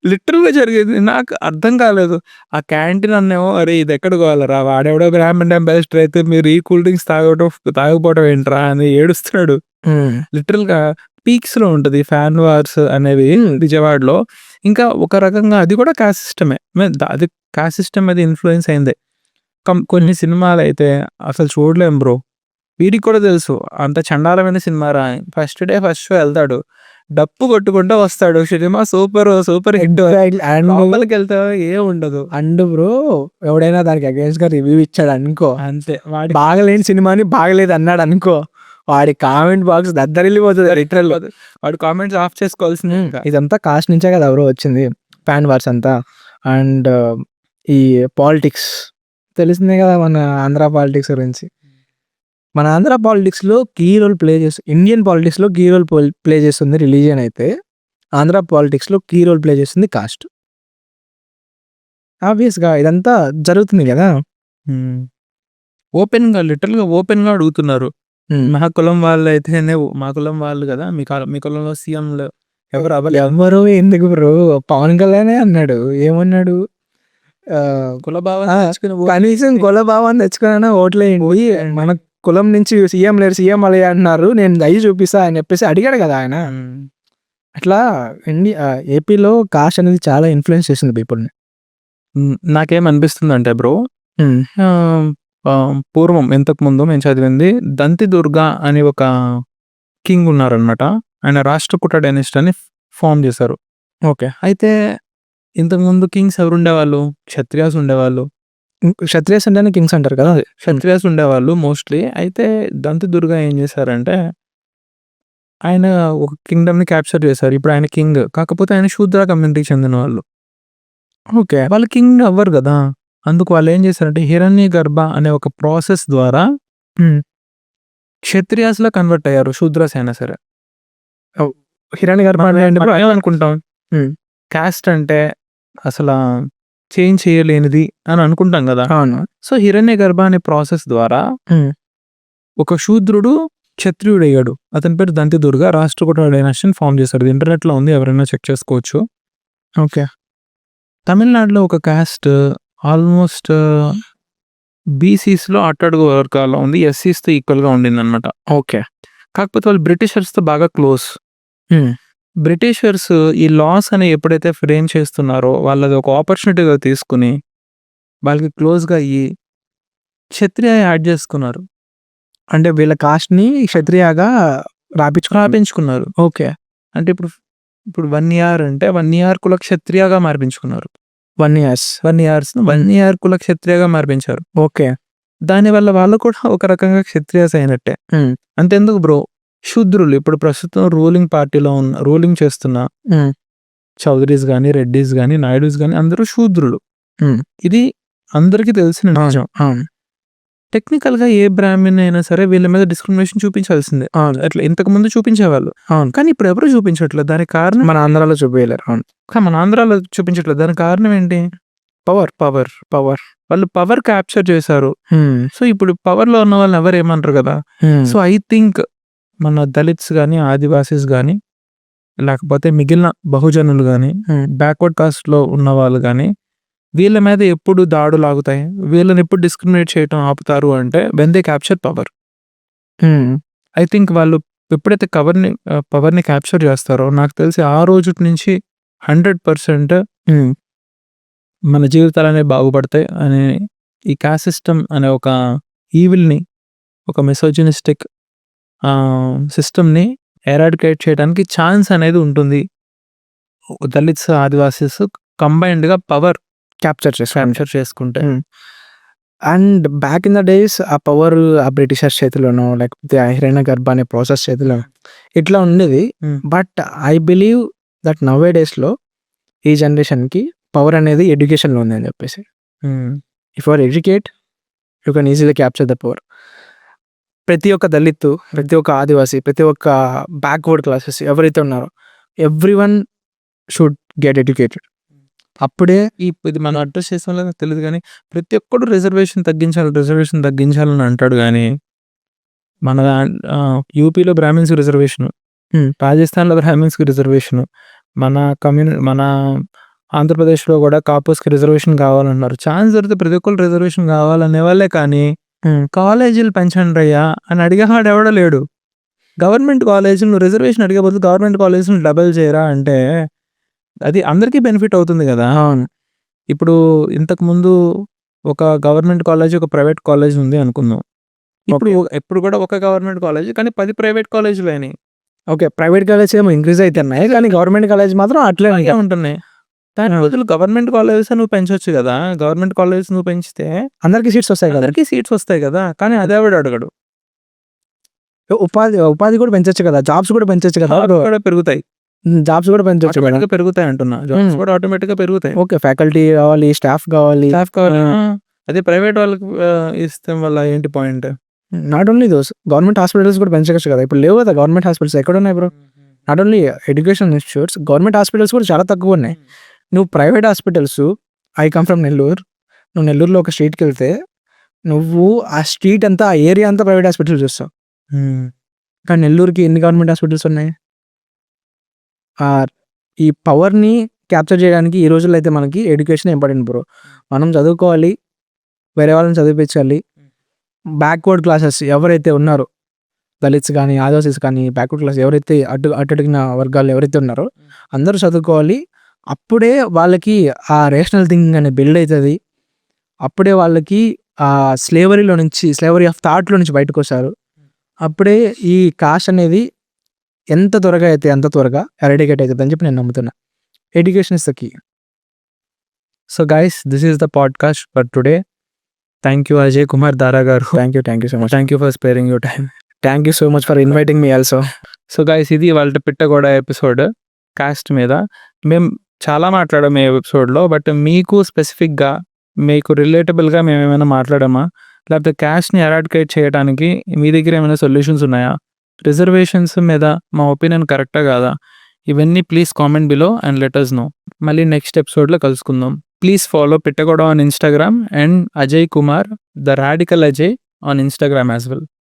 S2: లిటరల్గా జరిగేది, నాకు అర్థం కాలేదు. ఆ క్యాంటీన్ అన్నేమో అరే ఇది ఎక్కడ పోవాలరా, వాడెవడో బ్రాండ్ అంబాసిడర్ అయితే మీరు ఈ కూల్ డ్రింక్స్ తాగకపోవడం ఏంట్రా అని ఏడుస్తున్నాడు. లిటరల్గా పీక్స్లో ఉంటుంది ఫ్యాన్ వార్స్ అనేవి విజయవాడలో. ఇంకా ఒక రకంగా అది కూడా కాస్ట్ సిస్టమే, అది కాస్ట్ సిస్టమ్ అది ఇన్ఫ్లుయెన్స్ అయిందే. కొన్ని సినిమాలు అయితే అసలు చూడలేం బ్రో. వీడికి కూడా తెలుసు అంత చండాలమైన సినిమా రా, ఫస్ట్ షో వెళ్తాడు, డప్పు కొట్టుకుంటూ వస్తాడు, సినిమా సూపర్ హిట్, లోపలికి వెళ్తే ఏం ఉండదు.
S1: అండ్ బ్రో ఎవడైనా దానికి అగేన్స్ట్ గా రివ్యూ ఇచ్చాడు అనుకో,
S2: అంతే,
S1: వాడి బాగలేని సినిమాని బాగలేదు అన్నాడు అనుకో, వాడి కామెంట్ బాక్స్ దద్దరిల్లిపోతుంది లిటరల్.
S2: వాడు కామెంట్స్ ఆఫ్ చేసుకోవాల్సింది.
S1: ఇదంతా కాస్ట్ నుంచే కదా ఎవరో వచ్చింది, ఫ్యాన్ వార్స్ అంతా. అండ్ ఈ పాలిటిక్స్ తెలిసిందే కదా, మన ఆంధ్ర పాలిటిక్స్ గురించి. మన ఆంధ్ర పాలిటిక్స్లో కీ రోల్ ప్లే చేస్తుంది, ఇండియన్ పాలిటిక్స్లో కీ రోల్ ప్లే చేస్తుంది రిలీజియన్ అయితే, ఆంధ్ర పాలిటిక్స్లో కీ రోల్ ప్లే చేస్తుంది కాస్ట్. ఆబ్వియస్గా ఇదంతా జరుగుతుంది కదా.
S2: లిటరల్గా ఓపెన్గా అడుగుతున్నారు. మా కులం వాళ్ళు అయితేనే, మా కులం వాళ్ళు కదా, మీ కులంలో సీఎంలు
S1: ఎవరు ఎందుకు బ్రో, పవన్ కళ్యాణే అన్నాడు. ఏమన్నాడు, కనీసం కుల భావాన్ని తెచ్చుకున్నా ఓట్లేయండి, మన కులం నుంచి సీఎం లేరు, సీఎం అలే అంటున్నారు, నేను దయ చూపిస్తా అని చెప్పేసి అడిగాడు కదా ఆయన. అట్లా ఏపీలో కాస్ట్ అనేది చాలా ఇన్ఫ్లుయెన్స్ చేసింది పీపుల్ని.
S2: నాకేమనిపిస్తుంది అంటే బ్రో, పూర్వం ఇంతకుముందు మేము చదివింది దంతి దుర్గా అని ఒక కింగ్ ఉన్నారనమాట. ఆయన రాష్ట్రకూట డైనెస్టీ అని ఫామ్ చేశారు.
S1: ఓకే.
S2: అయితే ఇంతకుముందు కింగ్స్ ఎవరు ఉండేవాళ్ళు, క్షత్రియాస్ ఉండేవాళ్ళు.
S1: క్షత్రియాస్ అంటే కింగ్స్ అంటారు కదా,
S2: క్షత్రియాస్ ఉండేవాళ్ళు మోస్ట్లీ. అయితే దంతి దుర్గా ఏం చేశారంటే ఆయన ఒక కింగ్డమ్ని క్యాప్చర్ చేశారు. ఇప్పుడు ఆయన కింగ్, కాకపోతే ఆయన శూద్ర కమ్యూనిటీకి చెందిన వాళ్ళు.
S1: ఓకే.
S2: వాళ్ళు కింగ్ అవ్వరు కదా, అందుకు వాళ్ళు ఏం చేశారంటే హిరణ్య గర్భ అనే ఒక ప్రాసెస్ ద్వారా క్షత్రియాస్‌లా కన్వర్ట్ అయ్యారు శూద్రాస్ అయినా సరే.
S1: హిరణ్యగర్భ అంటే
S2: మనం ఏమనుకుంటాం?
S1: హ్మ్.
S2: కాస్ట్ అంటే అసలా చేంజ్ చేయలేనిది అని అనుకుంటాం గదా!
S1: అవును.
S2: సో, హిరణ్యగర్భ అనే ప్రాసెస్ ద్వారా
S1: హ్మ్.
S2: ఒక శూద్రుడు క్షత్రియుడయ్యాడు. అతని పేరు దంతిదుర్గ. రాష్ట్రకూట డైనాస్టీని ఫార్మ్ చేశాడు. ఇది ఇంటర్నెట్‌లో ఉంది. ఎవరైనా చెక్ చేసుకోవచ్చు.
S1: ఓకే.
S2: తమిళనాడులో ఒక కాస్ట్ ఆల్మోస్ట్ బీసీస్‌లో అట్టడుగు వర్గాల్లో ఉంది. ఎస్సీస్‌తో ఈక్వల్‌గా ఉండిందనమాట.
S1: ఓకే.
S2: కాకపోతే వాళ్ళు బ్రిటిషర్స్‌తో బాగా క్లోజ్.
S1: హ్మ్.
S2: బ్రిటిషర్స్ ఈ లాస్ అని ఎప్పుడైతే ఫ్రేమ్ చేస్తున్నారో వాళ్ళది ఒక ఆపర్చునిటీగా తీసుకుని వాళ్ళకి క్లోజ్‌గా అయ్యి క్షత్రియ యాడ్ చేసుకున్నారు.
S1: అంటే వీళ్ళ కాస్ట్‌ని క్షత్రియాగా
S2: రాపించుకున్నారు.
S1: ఓకే.
S2: అంటే ఇప్పుడు 1 ఇయర్ అంటే 1 ఇయర్ కుల క్షత్రియగా మార్పించుకున్నారు.
S1: 1 ఇయర్స్.
S2: 1 ఇయర్స్‌ను 1 ఇయర్ కుల క్షత్రియగా మార్పించారు.
S1: ఓకే.
S2: దానివల్ల వాళ్ళు కూడా ఒక రకంగా క్షత్రియాస్ అయినట్టే.
S1: హ్మ్.
S2: అంతెందుకు బ్రో, శూద్రులు ఇప్పుడు ప్రస్తుతం రూలింగ్ చేస్తున్న
S1: హ్మ్.
S2: చౌదరీస్ గాని, రెడ్డీస్ గాని, నాయుడూస్ గాని అందరూ శూద్రులు.
S1: హ్మ్.
S2: ఇది అందరికీ తెలిసిన
S1: అవును.
S2: నిజం.
S1: అవును.
S2: టెక్నికల్‌గా ఏ బ్రాహ్మణ్ అయినా సరే వీళ్ళ మీద డిస్క్రిమినేషన్ చూపించాల్సిందే.
S1: అవును.
S2: అట్లా ఇంతకుముందు చూపించేవాళ్ళు.
S1: అవును.
S2: కానీ ఇప్పుడు ఎవరు చూపించట్లేదు. దానికి కారణం
S1: మన ఆంధ్రాలో చూపియలేరు. అవును.
S2: మన ఆంధ్రాలో చూపించట్లేదు. దానికి కారణం ఏంటి?
S1: పవర్.
S2: పవర్. వాళ్ళు పవర్ క్యాప్చర్ చేశారు.
S1: హ్మ్.
S2: సో, ఇప్పుడు పవర్‌లో ఉన్న వాళ్ళని ఎవరు ఏమనరు గదా!
S1: హ్మ్.
S2: సో, ఐ థింక్ మన దళిత్స్ గాని, ఆదివాసీస్ గాని, లేకపోతే మిగిలిన బహుజనులు గాని,
S1: హ్మ్.
S2: బ్యాక్వర్డ్ కాస్ట్‌లో ఉన్నవాళ్ళు గాని, వీళ్ళ మీద ఎప్పుడు దాడులాగుతాయి? వీళ్ళని ఎప్పుడు డిస్క్రిమినేట్ చేయటం ఆపుతారు అంటే వెన్ దే క్యాప్చర్ పవర్.
S1: హ్మ్.
S2: ఐ థింక్ వాళ్ళు ఎప్పుడైతే పవర్‌ని క్యాప్చర్ చేస్తారో నాకు తెలిసి ఆ రోజుటి నుంచి 100%
S1: హ్మ్.
S2: మన జీవితాలనేవి బాగుపడతాయి అని ఈ కాస్ట్ సిస్టమ్ అనే ఒక ఈవిల్‌ని, ఒక మిసోజినిస్టిక్ సిస్టమ్‌ని ఎరాడికేట్ చేయడానికి ఛాన్స్ అనేది ఉంటుంది. దళిత్స్, ఆదివాసీస్ కంబైన్డ్‌గా పవర్
S1: క్యాప్చర్
S2: క్యాప్చర్ చేసుకుంటే.
S1: Hmm. And back in the days ఆ పవర్ ఆ బ్రిటిషర్స్ చేతిలోనో లేకపోతే ఆ హిరణ్యగర్భ అనే ప్రాసెస్ చేతిలో ఇట్లా ఉండేది.
S2: Hmm.
S1: But I believe that నౌ ఏ డేస్‌లో ఈ జనరేషన్‌కి పవర్ అనేది ఎడ్యుకేషన్‌లో ఉంది అని చెప్పేసి.
S2: హ్మ్.
S1: If you are educate you can easily capture the power. ప్రతి ఒక్క దళితు, ప్రతి ఒక్క ఆదివాసి, ప్రతి ఒక్క బ్యాక్వర్డ్ క్లాసెస్ ఎవరైతే ఉన్నారో ఎవ్రీవన్ షుడ్ గెట్ ఎడ్యుకేటెడ్. అప్పుడే
S2: ఇది మనం అడ్రెస్ చేసామో లేదో తెలీదు గానీ, ప్రతి ఒక్కడు రిజర్వేషన్ తగ్గించాలని అంటాడు గానీ, మన యూపీలో బ్రాహ్మిన్స్‌కి రిజర్వేషను,
S1: హ్మ్.
S2: రాజస్థాన్‌లో బ్రాహ్మిన్స్‌కి రిజర్వేషను, మన ఆంధ్రప్రదేశ్‌లో గూడా కాపుస్‌కి రిజర్వేషన్ కావాలన్నారు. ఛాన్స్ దొరికితే ప్రతి ఒక్కళ్ళు రిజర్వేషన్ కావాలనేవాళ్ళే కానీ,
S1: హ్మ్.
S2: కాలేజీలు పెంచండ్రయ్యా అని అడిగేవాడు ఎవడో లేడు. గవర్నమెంట్ కాలేజీలు నువ్వు రిజర్వేషన్ అడిగే బదులు గవర్నమెంట్ కాలేజీలు డబల్ చేయరా అంటే, అది అందరికీ బెనిఫిట్ అవుతుంది గదా!
S1: అవును.
S2: ఇప్పుడు ఇంతకుముందు ఒక గవర్నమెంట్ కాలేజ్, ఒక ప్రైవేట్ కాలేజ్ ఉంది అనుకుందాం. ఇప్పుడు కూడా ఒక గవర్నమెంట్ కాలేజ్ కానీ 10 ప్రైవేట్ కాలేజీలయినాయి.
S1: ఓకే. ప్రైవేట్ కాలేజ్ ఏమో ఇంక్రీజ్ అయితున్నాయి. కానీ గవర్నమెంట్ కాలేజ్ మాత్రం అట్లే
S2: అలాగే
S1: ఉంటాయి.
S2: ఉంటున్నాయి. దాని బదులు గవర్నమెంట్ కాలేజెస్ నువ్వు పెంచొచ్చు గదా! గవర్నమెంట్ కాలేజెస్ నువ్వు పెంచితే
S1: అందరికి సీట్స్ వస్తాయి కదా!
S2: అందరికీ సీట్స్ వస్తాయి గదా! కానీ అదెవడు అడగడు.
S1: ఉపాధి కూడా పెంచొచ్చు కదా! జాబ్స్ కూడా పెంచొచ్చు కదా!
S2: జాబ్స్ కూడా పెరుగుతాయి.
S1: జాబ్స్ కూడా పెంచొచ్చు కదా!
S2: ఆటోమేటిక్‌గా పెరుగుతాయి అంటున్నా. జాబ్స్ కూడా ఆటోమేటిక్‌గా పెరుగుతాయి.
S1: ఓకే. ఫ్యాకల్టీ కావాలి, స్టాఫ్ కావాలి.
S2: స్టాఫ్ కావాలి. అదే ప్రైవేట్ వాళ్ళకి ఇస్తే వల్ల ఏంటి point?
S1: Not only those government hospitals కూడా పెంచవచ్చు కదా! ఇప్పుడు లేవు కదా గవర్నమెంట్ హాస్పిటల్స్ ఎక్కడున్నాయి bro? Not only education institutes, government hospitals కూడా చాలా తక్కువ ఉన్నాయి. నువ్వు private hospitals, I come from Nellore. నువ్వు నెల్లూరులో ఒక స్ట్రీట్‌కెళ్తే నువ్వు ఆ స్ట్రీట్ అంతా, ఆ ఏరియా అంతా ప్రైవేట్ హాస్పిటల్స్ చూస్తావు. కానీ నెల్లూరుకి ఎన్ని గవర్నమెంట్ హాస్పిటల్స్ ఉన్నాయి? ఈ పవర్‌ని క్యాప్చర్ చేయడానికి ఈ రోజుల్లో అయితే మనకి ఎడ్యుకేషన్ ఇంపార్టెంట్ బ్రో. మనం చదువుకోవాలి, వేరే వాళ్ళని చదివిపించాలి. బ్యాక్వర్డ్ క్లాసెస్ ఎవరైతే ఉన్నారో, దళిత్స్ కానీ, ఆదివాసీస్ కానీ, బ్యాక్వర్డ్ క్లాస్ ఎవరైతే అట్టడిగిన వర్గాలు ఎవరైతే ఉన్నారో అందరూ చదువుకోవాలి. అప్పుడే వాళ్ళకి ఆ రేషనల్ థింకింగ్ అనేది బిల్డ్ అవుతుంది. అప్పుడే వాళ్ళకి స్లేవరీ ఆఫ్ థాట్‌లో నుంచి బయటకొస్తారు. అప్పుడే ఈ కాస్ట్ అనేది ఎంత త్వరగా అయితే అంత త్వరగా ఎరాడికేట్ అవుతుందని చెప్పి నేను నమ్ముతున్నా. Education is the key.
S2: So guys, this is the podcast for today. Thank you Ajay Kumar Dara గారు.
S1: Thank you so much.
S2: Thank you for sparing your time.
S1: Thank you so much for inviting me also.
S2: So guys, ఇది వాళ్ళ పిట్టగోడ ఎపిసోడ్ కాస్ట్ మీద. మేము చాలా మాట్లాడాము ఈ ఎపిసోడ్‌లో. బట్ మీకు స్పెసిఫిక్‌గా, మీకు రిలేటబుల్‌గా మేమేమైనా మాట్లాడామా? లేకపోతే క్యాస్ట్‌ని ఎరాడికేట్ చేయడానికి మీ దగ్గర ఏమైనా సొల్యూషన్స్ ఉన్నాయా? రిజర్వేషన్స్ మీద మా ఒపీనియన్ కరెక్టా కాదా? ఇవన్నీ please comment below and let us know. మళ్ళీ నెక్స్ట్ ఎపిసోడ్‌లో కలుసుకుందాం. Please follow Pittagoda on Instagram and Ajay Kumar the radical Ajay on Instagram as well.